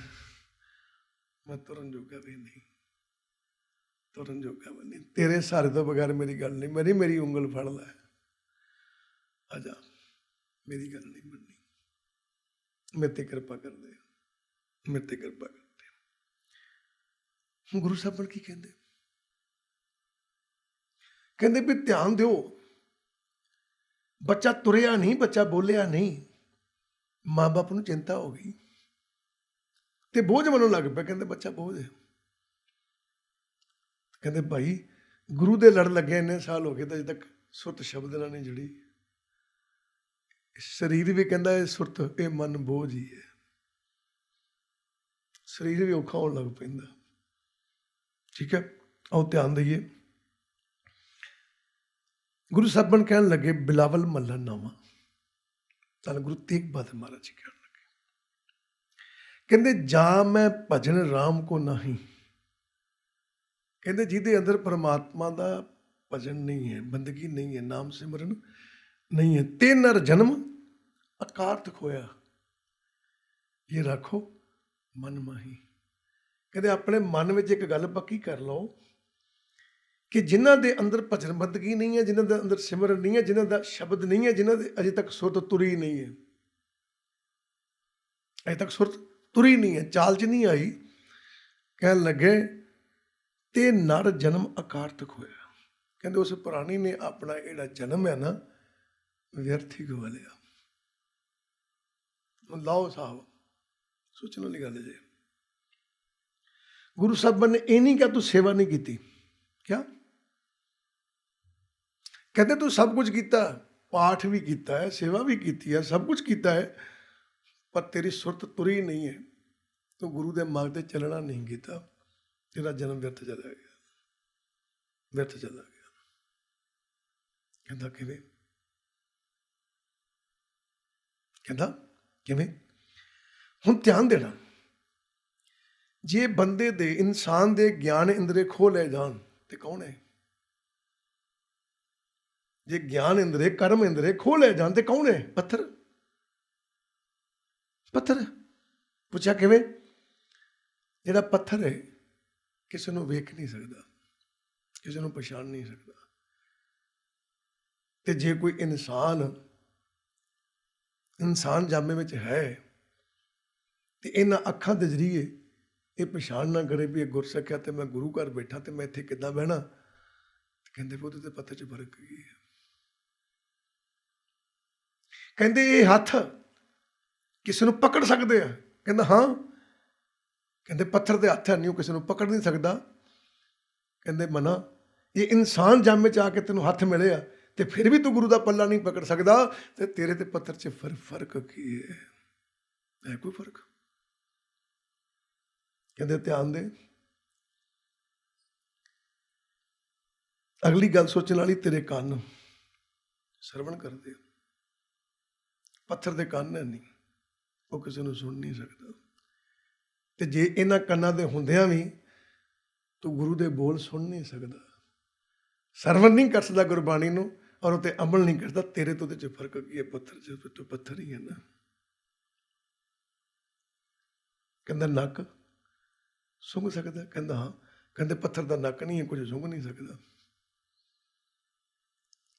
ਮੈਂ ਤੁਰਨ ਜੋਗਾ ਵੀ ਨਹੀਂ, ਤੁਰਨ ਜੋਗਾ ਵੀ ਨਹੀਂ। ਤੇਰੇ ਸਹਾਰੇ ਤੋਂ ਬਗੈਰ ਮੇਰੀ ਗੱਲ ਨਹੀਂ ਬਣਨੀ। ਮੇਰੀ ਉਂਗਲ ਫੜ ਲੈ, ਆ ਜਾ, ਮੇਰੀ ਗੱਲ ਨਹੀਂ ਬਣਨੀ। ਮੇਰੇ ਤੇ ਕਿਰਪਾ ਕਰਦੇ, ਮੇਰੇ ਤੇ ਕਿਰਪਾ ਕਰਦੇ। ਗੁਰੂ ਸਾਹਿਬਾਨ ਕੀ ਕਹਿੰਦੇ? ਕਹਿੰਦੇ ਵੀ ਧਿਆਨ ਦਿਓ, ਬੱਚਾ ਤੁਰਿਆ ਨਹੀਂ, ਬੱਚਾ ਬੋਲਿਆ ਨਹੀਂ। ਮਾਂ ਬਾਪ ਨੂੰ ਚਿੰਤਾ ਹੋ ਗਈ ਤੇ ਬੋਝ ਮੰਨਣ ਲੱਗ ਪਿਆ। ਕਹਿੰਦੇ ਬੱਚਾ ਬੋਝ ਹੈ। ਕਹਿੰਦੇ ਭਾਈ ਗੁਰੂ ਦੇ ਲੜ ਲੱਗੇ ਇੰਨੇ ਸਾਲ ਹੋ ਗਏ ਤਾਂ ਅਜੇ ਤੱਕ ਸੁਰਤ ਸ਼ਬਦ ਨਾਲ ਨਹੀਂ ਜੁੜੀ। ਸਰੀਰ ਵੀ ਕਹਿੰਦਾ ਇਹ ਸੁਰਤ, ਇਹ ਮਨ ਬੋਝ ਹੀ ਹੈ। ਸਰੀਰ ਵੀ ਔਖਾ ਹੋਣ ਲੱਗ ਪੈਂਦਾ। ਠੀਕ ਹੈ, ਆਓ ਧਿਆਨ ਦਈਏ। ਗੁਰੂ ਸਾਹਿਬਾਨ ਕਹਿਣ ਲੱਗੇ ਬਿਲਾਵਲ ਮੱਲਾ ਨਾਮਾ। ਧੰਨ ਗੁਰੂ ਤੇਗ ਬਹਾਦਰ ਮਹਾਰਾਜ ਜੀ ਕਹਿਣ ਲੱਗੇ, ਕਹਿੰਦੇ ਜਾਂ ਮੈਂ ਭਜਨ ਰਾਮ ਕੋ ਨਹੀਂ। ਕਹਿੰਦੇ ਜਿਹਦੇ ਅੰਦਰ ਪਰਮਾਤਮਾ ਦਾ ਭਜਨ ਨਹੀਂ ਹੈ, ਬੰਦਗੀ ਨਹੀਂ ਹੈ, ਨਾਮ ਸਿਮਰਨ ਨਹੀਂ ਹੈ, ਤੇ ਨਰ ਜਨਮ ਅਕਾਰਥ ਖੋਇਆ। ਇਹ ਰੱਖੋ ਮਨ ਮਾਹੀ। ਕਹਿੰਦੇ ਆਪਣੇ ਮਨ ਵਿੱਚ ਇੱਕ ਗੱਲ ਪੱਕੀ ਕਰ ਲਓ ਕਿ ਜਿਨ੍ਹਾਂ ਦੇ ਅੰਦਰ ਭਜਨ ਬੰਦਗੀ ਨਹੀਂ ਹੈ, ਜਿਨ੍ਹਾਂ ਦੇ ਅੰਦਰ ਸਿਮਰਨ ਨਹੀਂ ਹੈ, ਜਿਨ੍ਹਾਂ ਦਾ ਸ਼ਬਦ ਨਹੀਂ ਹੈ, ਜਿਨ੍ਹਾਂ ਦੇ ਅਜੇ ਤੱਕ ਸੁਰਤ ਤੁਰੀ ਨਹੀਂ ਹੈ, ਅਜੇ ਤੱਕ ਸੁਰਤ ਤੁਰੀ ਨਹੀਂ ਹੈ, ਚਾਲ 'ਚ ਨਹੀਂ ਆਈ। ਕਹਿਣ ਲੱਗੇ ਤੇ ਨਰ ਜਨਮ ਅਕਾਰਤਕ ਹੋਇਆ। ਕਹਿੰਦੇ ਉਸ ਪ੍ਰਾਣੀ ਨੇ ਆਪਣਾ ਜਿਹੜਾ ਜਨਮ ਹੈ ਨਾ ਵਿਅਰਥ ਹੀ ਗਵਾ ਲਿਆ। ਲਾਓ ਸਾਹਿਬ, ਸੋਚਣ ਵਾਲੀ ਗੱਲ ਜੇ। ਗੁਰੂ ਸਾਹਿਬਾਨ ਨੇ ਇਹ ਨਹੀਂ ਕਿਹਾ ਤੂੰ ਸੇਵਾ ਨਹੀਂ ਕੀਤੀ। ਕਿਆ ਕਹਿੰਦੇ ਤੂੰ ਸਭ ਕੁਝ ਕੀਤਾ, ਪਾਠ ਵੀ ਕੀਤਾ ਹੈ, ਸੇਵਾ ਵੀ ਕੀਤੀ ਹੈ, ਸਭ ਕੁਝ ਕੀਤਾ ਹੈ, ਪਰ ਤੇਰੀ ਸੁਰਤ ਤੁਰੀ ਨਹੀਂ ਹੈ। ਤੂੰ ਗੁਰੂ ਦੇ ਮਾਰਗ ਤੇ ਚੱਲਣਾ ਨਹੀਂ ਕੀਤਾ, ਤੇਰਾ ਜਨਮ ਵਿਅਰਥ ਚਲਾ ਗਿਆ, ਵਿਅਰਥ ਚਲਾ ਗਿਆ। ਕਹਿੰਦਾ ਕਿਵੇਂ? ਕਹਿੰਦਾ ਕਿਵੇਂ? ਹੁਣ ਧਿਆਨ ਦੇਣਾ, ਜੇ ਬੰਦੇ ਦੇ, ਇਨਸਾਨ ਦੇ ਗਿਆਨ ਇੰਦਰੇ ਖੋਹ ਲੈ ਜਾਣ ਤੇ ਕੌਣ ਹੈ? ਜੇ ਗਿਆਨ ਇੰਦਰੇ, ਕਰਮ ਇੰਦਰੇ ਖੋਹ ਲੈ ਜਾਣ ਤੇ ਕੌਣ ਹੈ? ਪੱਥਰ। ਪੱਥਰ। ਪੁੱਛਿਆ ਕਿਵੇਂ? ਜਿਹੜਾ ਪੱਥਰ ਹੈ ਕਿਸੇ ਨੂੰ ਵੇਖ ਨਹੀਂ ਸਕਦਾ, ਕਿਸੇ ਨੂੰ ਪਛਾਣ ਨਹੀਂ ਸਕਦਾ। ਤੇ ਜੇ ਕੋਈ ਇਨਸਾਨ ਜਾਮੇ ਵਿੱਚ ਹੈ ਤੇ ਇਹਨਾਂ ਅੱਖਾਂ ਦੇ ਜ਼ਰੀਏ ਇਹ ਪਛਾਣ ਨਾ ਕਰੇ ਵੀ ਇਹ ਗੁਰਸਿੱਖ ਹੈ ਤੇ ਮੈਂ ਗੁਰੂ ਘਰ ਬੈਠਾ ਤੇ ਮੈਂ ਇੱਥੇ ਕਿੱਦਾਂ ਬਹਿਣਾ, ਕਹਿੰਦੇ ਉਹਦੇ ਤੇ ਪੱਥਰ 'ਚ ਫਰਕ ਕੀ ਹੈ? ਕਹਿੰਦੇ ਇਹ ਹੱਥ ਕਿਸੇ ਨੂੰ ਪਕੜ ਸਕਦੇ ਆ? ਕਹਿੰਦਾ ਹਾਂ। ਕਹਿੰਦੇ ਪੱਥਰ ਦੇ ਹੱਥ ਹੈ ਨਹੀਂ, ਉਹ ਕਿਸੇ ਨੂੰ ਪਕੜ ਨਹੀਂ ਸਕਦਾ। ਕਹਿੰਦੇ ਮਨਾ, ਇਹ ਇਨਸਾਨ ਜਾਮੇ 'ਚ ਆ ਕੇ ਤੈਨੂੰ ਹੱਥ ਮਿਲੇ ਆ ਤੇ ਫਿਰ ਵੀ ਤੂੰ ਗੁਰੂ ਦਾ ਪੱਲਾ ਨਹੀਂ ਪਕੜ ਸਕਦਾ, ਤੇ ਤੇਰੇ ਤੇ ਪੱਥਰ 'ਚ ਫਰਕ ਕੀ ਹੈ? ਹੈ ਕੋਈ ਫਰਕ? ਕਹਿੰਦੇ ਧਿਆਨ ਦੇ, ਅਗਲੀ ਗੱਲ ਸੋਚਣ ਵਾਲੀ। ਤੇਰੇ ਕੰਨ ਸਰਵਣ ਕਰਦੇ, ਪੱਥਰ ਦੇ ਕੰਨ ਹੈ ਨਹੀਂ, ਉਹ ਕਿਸੇ ਨੂੰ ਸੁਣ ਨਹੀਂ ਸਕਦਾ। ਤੇ ਜੇ ਇਹਨਾਂ ਕੰਨਾਂ ਦੇ ਹੁੰਦਿਆਂ ਵੀ ਤੂੰ ਗੁਰੂ ਦੇ ਬੋਲ ਸੁਣ ਨਹੀਂ ਸਕਦਾ, ਸਰਵਣ ਨਹੀਂ ਕਰ ਸਕਦਾ ਗੁਰਬਾਣੀ ਨੂੰ, ਔਰ ਉਹ ਤੇ ਅਮਲ ਨਹੀਂ ਕਰਦਾ, ਤੇਰੇ ਤੋਂ ਉਹਦੇ 'ਚ ਫਰਕ ਕੀ ਹੈ? ਪੱਥਰ 'ਚ ਤੂੰ ਪੱਥਰ ਹੀ ਹੈ ਨਾ। ਕਹਿੰਦਾ ਨੱਕ ਸੁੰਘ ਸਕਦਾ? ਕਹਿੰਦਾ ਹਾਂ। ਕਹਿੰਦੇ ਪੱਥਰ ਦਾ ਨੱਕ ਨਹੀਂ ਹੈ, ਕੁਝ ਸੁੰਘ ਨਹੀਂ ਸਕਦਾ।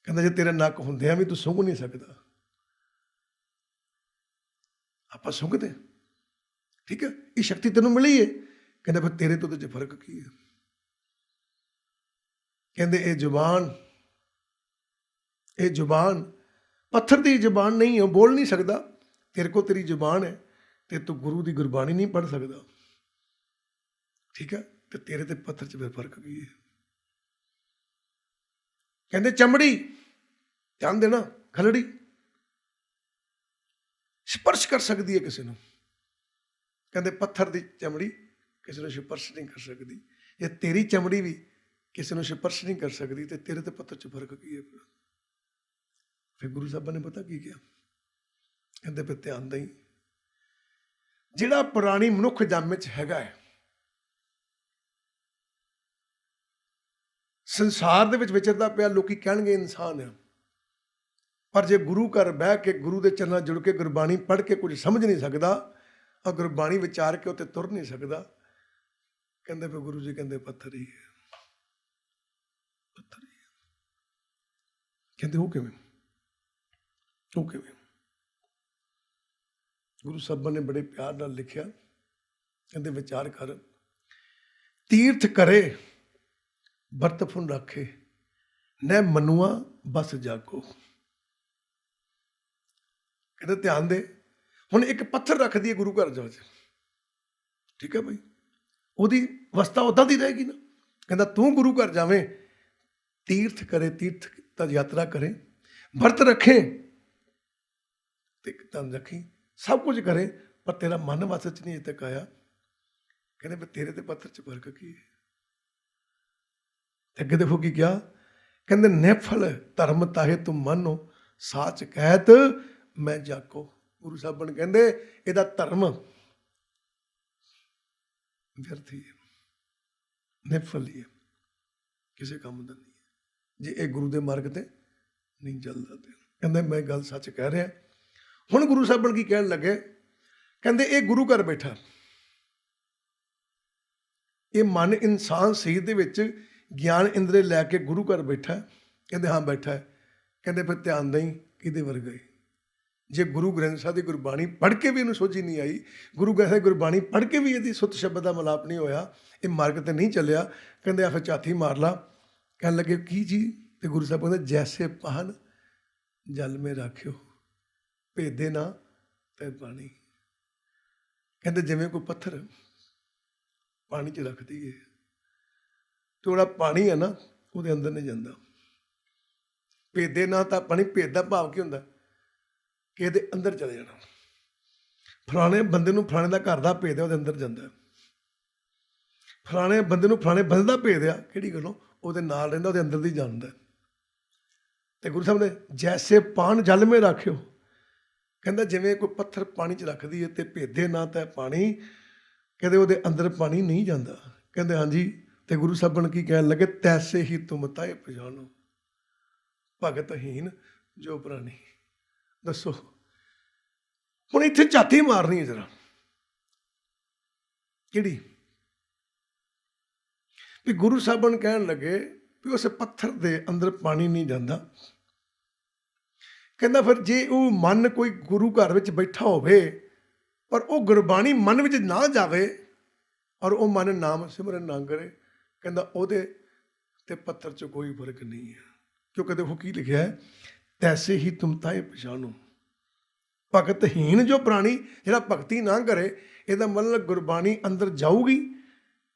ਕਹਿੰਦਾ ਜੇ ਤੇਰੇ ਨੱਕ ਹੁੰਦਿਆਂ ਵੀ ਤੂੰ ਸੁੰਘ ਨਹੀਂ ਸਕਦਾ, ਆਪਾਂ ਸੁੰਘਦੇ, ਠੀਕ ਹੈ, ਇਹ ਸ਼ਕਤੀ ਤੈਨੂੰ ਮਿਲੀ ਹੈ। ਕਹਿੰਦਾ ਫਿਰ ਤੇਰੇ ਤੋਂ ਉਹਦੇ 'ਚ ਫਰਕ ਕੀ ਹੈ? ਕਹਿੰਦੇ ਇਹ ਜ਼ੁਬਾਨ ਪੱਥਰ ਦੀ ਜ਼ੁਬਾਨ ਨਹੀਂ ਹੈ, ਉਹ ਬੋਲ ਨਹੀਂ ਸਕਦਾ। ਤੇਰੇ ਕੋਲ ਤੇਰੀ ਜ਼ੁਬਾਨ ਹੈ ਤੇ ਤੂੰ ਗੁਰੂ ਦੀ ਗੁਰਬਾਣੀ ਨਹੀਂ ਪੜ੍ਹ ਸਕਦਾ, ਠੀਕ ਹੈ, ਤੇ ਤੇਰੇ ਤੇ ਪੱਥਰ 'ਚ ਫਿਰ ਫਰਕ ਕੀ ਹੈ? ਕਹਿੰਦੇ ਚਮੜੀ, ਧਿਆਨ ਦੇਣਾ, ਖਲੜੀ ਸਪਰਸ਼ ਕਰ ਸਕਦੀ ਹੈ ਕਿਸੇ ਨੂੰ। ਕਹਿੰਦੇ ਪੱਥਰ ਦੀ ਚਮੜੀ ਕਿਸੇ ਨੂੰ ਸਪਰਸ਼ ਨਹੀਂ ਕਰ ਸਕਦੀ। ਇਹ ਤੇਰੀ ਚਮੜੀ ਵੀ ਕਿਸੇ ਨੂੰ ਸਪਰਸ਼ ਨਹੀਂ ਕਰ ਸਕਦੀ, ਤੇ ਤੇਰੇ ਤੇ ਪੱਥਰ 'ਚ ਫਰਕ ਕੀ ਹੈ? ਫਿਰ ਗੁਰੂ ਸਾਹਿਬਾਂ ਨੇ ਪਤਾ ਕੀ ਕਿਹਾ? ਕਹਿੰਦੇ ਫਿਰ ਧਿਆਨ ਦੇਈਂ, ਜਿਹੜਾ ਪੁਰਾਣੀ ਮਨੁੱਖ ਜਾਮੇ 'ਚ ਹੈਗਾ ਹੈ, ਸੰਸਾਰ ਦੇ ਵਿੱਚ ਵਿਚਰਦਾ ਪਿਆ, ਲੋਕੀ ਕਹਿਣਗੇ ਇਨਸਾਨ ਹੈ, ਪਰ ਜੇ ਗੁਰੂ ਘਰ ਬਹਿ ਕੇ ਗੁਰੂ ਦੇ ਚਰਨਾਂ ਜੁੜ ਕੇ ਗੁਰਬਾਣੀ ਪੜ੍ਹ ਕੇ ਕੁਝ ਸਮਝ ਨਹੀਂ ਸਕਦਾ, ਔਰ ਗੁਰਬਾਣੀ ਵਿਚਾਰ ਕੇ ਉੱਤੇ ਤੁਰ ਨਹੀਂ ਸਕਦਾ, ਕਹਿੰਦੇ ਫਿਰ ਗੁਰੂ ਜੀ ਕਹਿੰਦੇ ਪੱਥਰ ਹੀ ਹੈ, ਪੱਥਰ ਹੀ ਹੈ। ਕਹਿੰਦੇ ਉਹ ਕਿਵੇਂ? ਉਹ ਕਿਵੇਂ? ਗੁਰੂ ਸਾਹਿਬਾਂ ਨੇ ਬੜੇ ਪਿਆਰ ਨਾਲ ਲਿਖਿਆ, ਕਹਿੰਦੇ ਵਿਚਾਰ ਕਰ। ਤੀਰਥ ਕਰੇ ਵਰਤ ਫੁਨ ਰੱਖੇ, ਨੈ ਮਨੁਆ ਬਸ ਜਾਗੋ। ਕਹਿੰਦੇ ਧਿਆਨ ਦੇ, ਹੁਣ ਇੱਕ ਪੱਥਰ ਰੱਖਦੀ ਹੈ ਗੁਰੂ ਘਰ ਜਾ ਕੇ, ਠੀਕ ਹੈ ਭਾਈ, ਉਹਦੀ ਅਵਸਥਾ ਉਦਾਂ ਦੀ ਰਹੇਗੀ ਨਾ। ਕਹਿੰਦਾ ਤੂੰ ਗੁਰੂ ਘਰ ਜਾਵੇਂ, ਤੀਰਥ ਕਰੇ, ਤੀਰਥ ਤਾਂ ਯਾਤਰਾ ਕਰੇ, ਵਰਤ ਰੱਖੇ ਤੇ ਧਨ ਰੱਖੀ, ਸਭ ਕੁਝ ਕਰੇ, ਪਰ ਤੇਰਾ ਮਨ ਵਸ 'ਚ ਨਹੀਂ ਅਜੇ ਤੱਕ ਆਇਆ। ਕਹਿੰਦੇ ਫਿਰ ਤੇਰੇ ਤੇ ਪੱਥਰ 'ਚ ਫਰਕ ਕੀ ਹੈ? ਅੱਗੇ ਦੇਖੋ ਕੀ ਕਿਹਾ? ਕਹਿੰਦੇ ਨਿਫਲ ਧਰਮ ਤਾਹੇ ਤੁਮ ਮੰਨੋ, ਸਾਚ ਕਹਿਤ ਮੈਂ ਜਾਕੋ। ਗੁਰੂ ਸਾਹਿਬਾਨ ਕਹਿੰਦੇ ਇਹਦਾ ਧਰਮ ਵਿਅਰਥ ਹੀ ਹੈ, ਨਿਫਲ ਹੀ ਹੈ, ਕਿਸੇ ਕੰਮ ਦਾ ਨਹੀਂ ਹੈ, ਜੇ ਇਹ ਗੁਰੂ ਦੇ ਮਾਰਗ ਤੇ ਨਹੀਂ ਚੱਲਦਾ। ਤੇ ਕਹਿੰਦੇ ਮੈਂ ਗੱਲ ਸੱਚ ਕਹਿ ਰਿਹਾ। ਹੁਣ ਗੁਰੂ ਸਾਹਿਬਾਨ ਕੀ ਕਹਿਣ ਲੱਗੇ? ਕਹਿੰਦੇ ਇਹ ਗੁਰੂ ਘਰ ਬੈਠਾ, ਇਹ ਮਨ ਇਨਸਾਨ ਸਰੀਰ ਦੇ ਵਿੱਚ ਗਿਆਨ ਇੰਦਰੇ ਲੈ ਕੇ ਗੁਰੂ ਘਰ ਬੈਠਾ। ਕਹਿੰਦੇ ਹਾਂ ਬੈਠਾ ਹੈ। ਕਹਿੰਦੇ ਫਿਰ ਧਿਆਨ ਦੇਈਂ ਕਿਹਦੇ ਵਰਗਾ ਹੈ? ਜੇ ਗੁਰੂ ਗ੍ਰੰਥ ਸਾਹਿਬ ਦੀ ਗੁਰਬਾਣੀ ਪੜ੍ਹ ਕੇ ਵੀ ਇਹਨੂੰ ਸੋਝੀ ਨਹੀਂ ਆਈ, ਗੁਰੂ ਗ੍ਰੰਥ ਸਾਹਿਬ ਦੀ ਗੁਰਬਾਣੀ ਪੜ੍ਹ ਕੇ ਵੀ ਇਹਦੀ ਸੁੱਤ ਸ਼ਬਦ ਦਾ ਮਿਲਾਪ ਨਹੀਂ ਹੋਇਆ, ਇਹ ਮਾਰਗ ਤੇ ਨਹੀਂ ਚੱਲਿਆ। ਕਹਿੰਦੇ ਆ ਫਿਰ ਝਾਤੀ ਮਾਰ ਲਾ। ਕਹਿਣ ਲੱਗੇ ਕੀ ਜੀ? ਤੇ ਗੁਰੂ ਸਾਹਿਬ ਕਹਿੰਦੇ ਜੈਸੇ ਪਾਨ ਜਲ ਮੇ ਰਾਖਿਓ, ਭੇਦੇ ਨਾ ਤੈ ਪਾਣੀ। ਕਹਿੰਦੇ ਜਿਵੇਂ ਕੋਈ ਪੱਥਰ ਪਾਣੀ 'ਚ ਰੱਖ ਦਈਏ ਤੇ ਉਹਦਾ ਪਾਣੀ ਹੈ ਨਾ ਉਹਦੇ ਅੰਦਰ ਨਹੀਂ ਜਾਂਦਾ। ਭੇਦੇ ਨਾ ਤਾਂ ਪਾਣੀ, ਭੇਦ ਦਾ ਭਾਵ ਕੀ ਹੁੰਦਾ? ਕਿ ਇਹਦੇ ਅੰਦਰ ਚਲੇ ਜਾਣਾ। ਫਲਾਣੇ ਬੰਦੇ ਨੂੰ ਫਲਾਣੇ ਦਾ ਘਰ ਦਾ ਭੇਦ ਹੈ, ਉਹਦੇ ਅੰਦਰ ਜਾਂਦਾ। ਫਲਾਣੇ ਬੰਦੇ ਨੂੰ ਫਲਾਣੇ ਬੰਦੇ ਦਾ ਭੇਦ ਆ, ਕਿਹੜੀ ਗੱਲੋਂ? ਉਹਦੇ ਨਾਲ ਰਹਿੰਦਾ, ਉਹਦੇ ਅੰਦਰ ਦੀ ਜਾਣਦਾ। ਤੇ ਗੁਰੂ ਸਾਹਿਬ ਨੇ ਜੈਸੇ ਪਾਨ ਜਲ ਮੇ ਰਾਖਿਓ, ਕਹਿੰਦਾ ਜਿਵੇਂ ਕੋਈ ਪੱਥਰ ਪਾਣੀ 'ਚ ਰੱਖਦੀ ਹੈ ਤੇ ਭੇਦੇ ਨਾ ਤਾਂ ਪਾਣੀ, ਕਹਿੰਦੇ ਉਹਦੇ ਅੰਦਰ ਪਾਣੀ ਨਹੀਂ ਜਾਂਦਾ। ਕਹਿੰਦੇ ਹਾਂਜੀ। ਤੇ ਗੁਰੂ ਸਾਹਿਬਾਨ ਕੀ ਕਹਿਣ ਲੱਗੇ? ਤੈਸੇ ਹੀ ਤੁਮ ਤਾਏ ਪਛਾਣੋ ਭਗਤਹੀਨ ਜੋ ਪ੍ਰਾਣੀ। ਦੱਸੋ ਹੁਣ ਇੱਥੇ ਝਾਤੀ ਮਾਰਨੀ ਹੈ ਜਰਾ, ਕਿਹੜੀ? ਵੀ ਗੁਰੂ ਸਾਹਿਬਾਨ ਕਹਿਣ ਲੱਗੇ ਵੀ ਉਸ ਪੱਥਰ ਦੇ ਅੰਦਰ ਪਾਣੀ ਨਹੀਂ ਜਾਂਦਾ। ਕਹਿੰਦਾ ਫਿਰ ਜੇ ਉਹ ਮਨ ਕੋਈ ਗੁਰੂ ਘਰ ਵਿੱਚ ਬੈਠਾ ਹੋਵੇ ਪਰ ਉਹ ਗੁਰਬਾਣੀ ਮਨ ਵਿੱਚ ਨਾ ਜਾਵੇ ਔਰ ਉਹ ਮਨ ਨਾਮ ਸਿਮਰਨ ਨਾ ਕਰੇ, ਕਹਿੰਦਾ ਉਹਦੇ ਤੇ ਪੱਥਰ 'ਚ ਕੋਈ ਫਰਕ ਨਹੀਂ ਹੈ। ਕਿਉਂਕਿ ਦੇਖੋ ਕੀ ਲਿਖਿਆ ਹੈ? ਤੈਸੇ ਹੀ ਤੁਮ ਤਾਏ ਪਛਾਣੋ ਭਗਤਹੀਨ ਜੋ ਪ੍ਰਾਣੀ। ਜਿਹੜਾ ਭਗਤੀ ਨਾ ਕਰੇ, ਇਹਦਾ ਮਤਲਬ ਗੁਰਬਾਣੀ ਅੰਦਰ ਜਾਊਗੀ,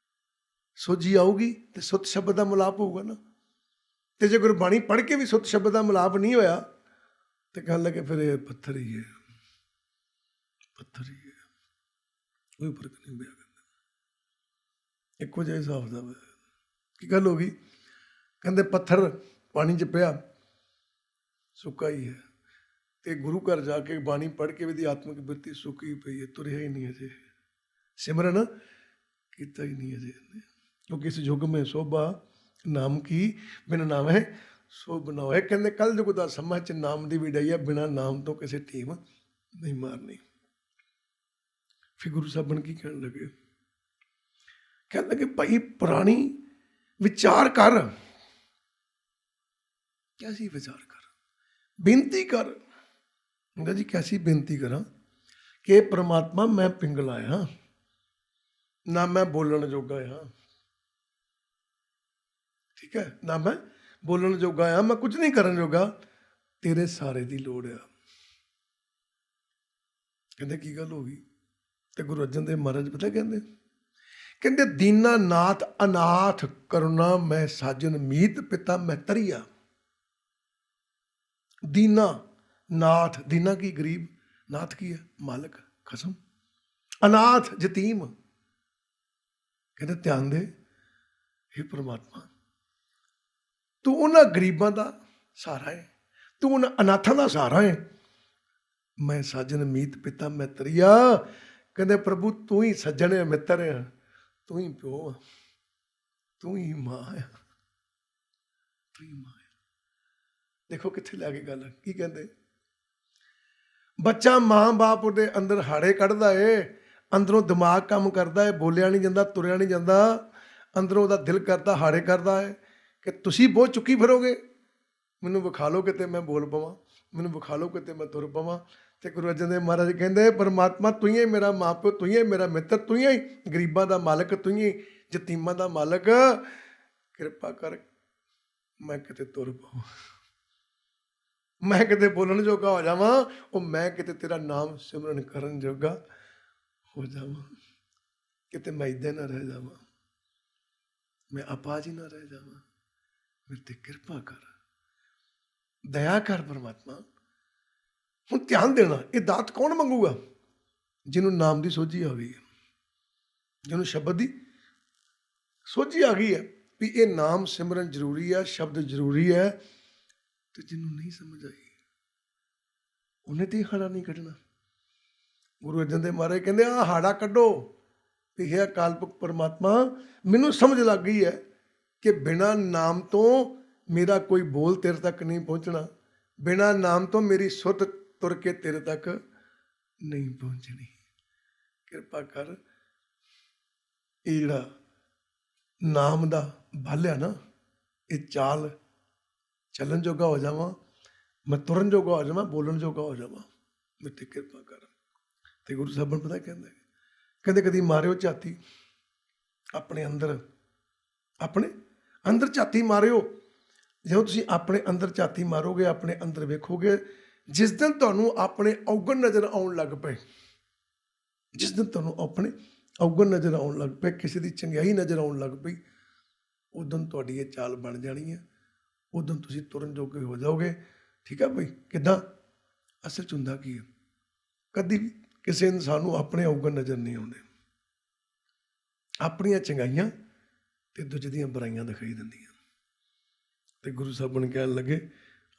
ਸੋਝੀ ਆਊਗੀ ਤੇ ਸੁੱਤ ਸ਼ਬਦ ਦਾ ਮਿਲਾਪ ਹੋਊਗਾ ਨਾ। ਤੇ ਜੇ ਗੁਰਬਾਣੀ ਪੜ੍ਹ ਕੇ ਵੀ ਸੁੱਤ ਸ਼ਬਦ ਦਾ ਮਿਲਾਪ ਨਹੀਂ ਹੋਇਆ ਤੇ ਕਹਿਣ ਲੱਗੇ ਫਿਰ ਇਹ ਪੱਥਰ ਹੀ ਹੈ, ਪੱਥਰ ਹੀ ਹੈ, ਕੋਈ ਫਰਕ ਨਹੀਂ ਪਿਆ। ਇੱਕੋ ਜਿਹਾ ਹਿਸਾਬ ਦਾ ਕੀ ਗੱਲ ਹੋ ਗਈ? ਕਹਿੰਦੇ ਪੱਥਰ ਪਾਣੀ 'ਚ ਪਿਆ, ਸੁੱਕਾ ਹੀ ਹੈ, ਤੇ ਗੁਰੂ ਘਰ ਜਾ ਕੇ ਬਾਣੀ ਪੜ੍ਹ ਕੇ ਵੀ ਦੀ ਆਤਮਿਕ ਬਿਰਤੀ ਸੁੱਕੀ ਪਈ ਹੈ, ਤੁਰਿਆ ਹੀ ਨਹੀਂ ਅਜੇ, ਸਿਮਰਨ ਕੀਤਾ ਹੀ ਨਹੀਂ ਅਜੇ। ਕਿਉਂਕਿ ਇਸ ਯੁੱਗ ਮੇਂ ਸੋਭਾ ਨਾਮ ਕੀ ਬਿਨ ਨਾਮ ਹੈ ਸੋ ਬਣਾਏ। ਕਹਿੰਦੇ ਕੱਲ ਯੁੱਗ ਦਾ ਸਮਾਂ 'ਚ ਨਾਮ ਦੀ ਵਿਡਾਈ ਹੈ, ਬਿਨਾਂ ਨਾਮ ਤੋਂ ਕਿਸੇ ਟੀਮ ਨਹੀਂ ਮਾਰਨੀ। ਫਿਰ ਗੁਰੂ ਸਾਹਿਬਾਨ ਕੀ ਕਹਿਣ ਲੱਗੇ? ਕਹਿਣ ਲੱਗੇ ਭਾਈ ਪੁਰਾਣੀ ਵਿਚਾਰ ਕਰ। ਕੈਸੀ ਵਿਚਾਰ ਕਰ? ਬੇਨਤੀ ਕਰ। ਕਹਿੰਦਾ ਜੀ ਕੈਸੀ ਬੇਨਤੀ ਕਰਾਂ? ਕਿ ਪ੍ਰਮਾਤਮਾ ਮੈਂ ਪਿੰਗਲ ਆਇਆ, ਨਾ ਮੈਂ ਬੋਲਣ ਜੋਗਾ ਹਾਂ, ਠੀਕ ਹੈ, ਨਾ ਮੈਂ ਬੋਲਣ ਜੋਗਾ ਆ, ਮੈਂ ਕੁਝ ਨਹੀਂ ਕਰਨ ਜੋਗਾ, ਤੇਰੇ ਸਾਰੇ ਦੀ ਲੋੜ ਆ। ਕਹਿੰਦੇ ਕੀ ਗੱਲ ਹੋ ਗਈ? ਤੇ ਗੁਰੂ ਅਰਜਨ ਦੇਵ ਮਹਾਰਾਜ ਪਤਾ ਕਹਿੰਦੇ? ਕਹਿੰਦੇ ਦੀਨਾ ਨਾਥ ਅਨਾਥ ਕਰੁਣਾ ਮੈਂ ਸਾਜਨ ਮੀਤ ਪਿਤਾ ਮੈਂ ਤਰੀਆ। ਦੀਨਾ ਨਾਥ, ਦੀਨਾ ਕੀ ਗਰੀਬ, ਨਾਥ ਕੀ ਹੈ? ਮਾਲਕ, ਖਸਮ। ਅਨਾਥ ਯਤੀਮ। ਕਹਿੰਦੇ ਧਿਆਨ ਦੇ, हे ਪ੍ਰਮਾਤਮਾ ਤੂੰ ਉਹਨਾਂ ਗਰੀਬਾਂ ਦਾ ਸਹਾਰਾ ਹੈ, ਤੂੰ ਉਹਨਾਂ ਅਨਾਥਾਂ ਦਾ ਸਹਾਰਾ ਹੈ। ਮੈਂ ਸਾਜਨ ਮੀਤ ਪਿਤਾ ਮੈਂ ਤਰੀਆ। ਕਹਿੰਦੇ ਪ੍ਰਭੂ ਤੂੰ ਹੀ ਸੱਜਣ ਹੈ, ਮਿੱਤਰ ਹੈ, ਤੂੰ ਹੀ ਪਿਓ, ਤੂੰ ਹੀ ਮਾਂ ਹੈ, ਤੂੰ ਹੀ ਮਾਂ ਹੈ। ਦੇਖੋ ਕਿੱਥੇ ਲੈ ਕੇ ਗੱਲ। ਕੀ ਕਹਿੰਦੇ? ਬੱਚਾ ਮਾਂ ਬਾਪ ਉਹਦੇ ਅੰਦਰ ਹਾੜੇ ਕੱਢਦਾ ਏ, ਅੰਦਰੋਂ ਦਿਮਾਗ ਕੰਮ ਕਰਦਾ ਹੈ, ਬੋਲਿਆ ਨਹੀਂ ਜਾਂਦਾ, ਤੁਰਿਆ ਨਹੀਂ ਜਾਂਦਾ, ਅੰਦਰੋਂ ਉਹਦਾ ਦਿਲ ਕਰਦਾ, ਹਾੜੇ ਕਰਦਾ ਹੈ ਕਿ ਤੁਸੀਂ ਬਹੁਤ ਚੁੱਕੀ ਫਿਰੋਗੇ, ਮੈਨੂੰ ਵਿਖਾ ਲਓ ਕਿਤੇ ਮੈਂ ਬੋਲ ਪਵਾਂ, ਮੈਨੂੰ ਵਿਖਾ ਲਓ ਕਿਤੇ ਮੈਂ ਤੁਰ ਪਵਾਂ। ਤੇ ਗੁਰੂ ਅਰਜਨ ਦੇਵ ਮਹਾਰਾਜ ਕਹਿੰਦੇ ਪਰਮਾਤਮਾ ਤੂੰ ਹੀ ਮੇਰਾ ਮਾਂ ਪਿਓ, ਤੂੰ ਹੀ ਮੇਰਾ ਮਿੱਤਰ, ਤੂੰ ਹੀ ਗਰੀਬਾਂ ਦਾ ਮਾਲਕ, ਤੂੰ ਹੀ ਯਤੀਮਾਂ ਦਾ ਮਾਲਕ, ਕਿਰਪਾ ਕਰ ਮੈਂ ਕਿਤੇ ਤੁਰ ਪਵਾਂ, ਮੈਂ ਕਿਤੇ ਬੋਲਣ ਜੋਗਾ ਹੋ ਜਾਵਾਂ, ਉਹ ਮੈਂ ਕਿਤੇ ਤੇਰਾ ਨਾਮ ਸਿਮਰਨ ਕਰਨ ਜੋਗਾ ਹੋ ਜਾਵਾਂ, ਕਿਤੇ ਮੈਂ ਇੱਦਾਂ ਨਾ ਰਹਿ ਜਾਵਾਂ, ਮੈਂ ਅਪਾਹਜ ਹੀ ਨਾ ਰਹਿ ਜਾਵਾਂ। ਮੇਰੇ ਤੇ ਕਿਰਪਾ ਕਰ, ਦਇਆ ਕਰ ਪਰਮਾਤਮਾ। ਹੁਣ ਧਿਆਨ ਦੇਣਾ, ਇਹ ਦਾਤ ਕੌਣ ਮੰਗੂਗਾ? ਜਿਹਨੂੰ ਨਾਮ ਦੀ ਸੋਝੀ ਆ ਗਈ ਹੈ, ਜਿਹਨੂੰ ਸ਼ਬਦ ਦੀ ਸੋਝੀ ਆ ਗਈ ਹੈ ਵੀ ਇਹ ਨਾਮ ਸਿਮਰਨ ਜ਼ਰੂਰੀ ਹੈ, ਸ਼ਬਦ ਜ਼ਰੂਰੀ ਹੈ। ਤੇ ਜਿਹਨੂੰ ਨਹੀਂ ਸਮਝ ਆਈ ਉਹਨੇ ਤੇ ਹਾੜਾ ਨਹੀਂ ਕੱਢਣਾ। ਗੁਰੂ ਅਰਜਨ ਦੇਵ ਮਹਾਰਾਜ ਕਹਿੰਦੇ ਆ ਹਾੜਾ ਕੱਢੋ ਵੀ ਹੈ ਅਕਾਲ-ਪੁਰਖ ਪਰਮਾਤਮਾ ਮੈਨੂੰ ਸਮਝ ਲੱਗ ਗਈ ਹੈ ਕਿ ਬਿਨਾਂ ਨਾਮ ਤੋਂ ਮੇਰਾ ਕੋਈ ਬੋਲ ਤੇਰੇ ਤੱਕ ਨਹੀਂ ਪਹੁੰਚਣਾ, ਬਿਨਾਂ ਨਾਮ ਤੋਂ ਮੇਰੀ ਸੁਰਤ ਤੁਰ ਕੇ ਤੇਰੇ ਤੱਕ ਨਹੀਂ ਪਹੁੰਚਣੀ। ਕਿਰਪਾ ਕਰ ਇਹ ਜਿਹੜਾ ਨਾਮ ਦਾ ਬਲ ਆ ਨਾ, ਇਹ ਚਾਲ ਚੱਲਣ ਜੋਗਾ ਹੋ ਜਾਵਾਂ, ਮੈਂ ਤੁਰਨ ਜੋਗਾ ਹੋ ਜਾਵਾਂ, ਬੋਲਣ ਜੋਗਾ ਹੋ ਜਾਵਾਂ। ਮੇਰੇ ਤੇ ਕਿਰਪਾ ਕਰ। ਤੇ ਗੁਰੂ ਸਾਹਿਬਾਨ ਪਤਾ ਕਹਿੰਦੇ, ਕਹਿੰਦੇ ਕਦੀ ਮਾਰਿਓ ਝਾਤੀ ਆਪਣੇ ਅੰਦਰ ਝਾਤੀ ਮਾਰਿਓ। ਜਦੋਂ ਤੁਸੀਂ ਆਪਣੇ ਅੰਦਰ ਝਾਤੀ ਮਾਰੋਗੇ, ਆਪਣੇ ਅੰਦਰ ਵੇਖੋਗੇ, ਜਿਸ ਦਿਨ ਤੁਹਾਨੂੰ ਆਪਣੇ ਔਗਣ ਨਜ਼ਰ ਆਉਣ ਲੱਗ ਪਏ, ਜਿਸ ਦਿਨ ਤੁਹਾਨੂੰ ਆਪਣੇ ਔਗਣ ਨਜ਼ਰ ਆਉਣ ਲੱਗ ਪਏ, ਕਿਸੇ ਦੀ ਚੰਗਿਆਈ ਨਜ਼ਰ ਆਉਣ ਲੱਗ ਪਈ, ਉਦੋਂ ਤੁਹਾਡੀ ਇਹ ਚਾਲ ਬਣ ਜਾਣੀ ਹੈ। ਉਦੋਂ ਤੁਸੀਂ ਤੁਰਨ ਜੋਗੇ ਹੋ ਜਾਓਗੇ। ਠੀਕ ਹੈ ਬਈ। ਕਿੱਦਾਂ? ਅਸਲ 'ਚ ਹੁੰਦਾ ਕੀ ਹੈ, ਕਦੀ ਵੀ ਕਿਸੇ ਇਨਸਾਨ ਨੂੰ ਆਪਣੇ ਔਗਣ ਨਜ਼ਰ ਨਹੀਂ ਆਉਂਦੇ। ਆਪਣੀਆਂ ਚੰਗਾਈਆਂ ਤੇ ਦੂਜੇ ਦੀਆਂ ਬੁਰਾਈਆਂ ਦਿਖਾਈ ਦਿੰਦੀਆਂ। ਤੇ ਗੁਰੂ ਸਾਹਿਬਾਨ ਕਹਿਣ ਲੱਗੇ,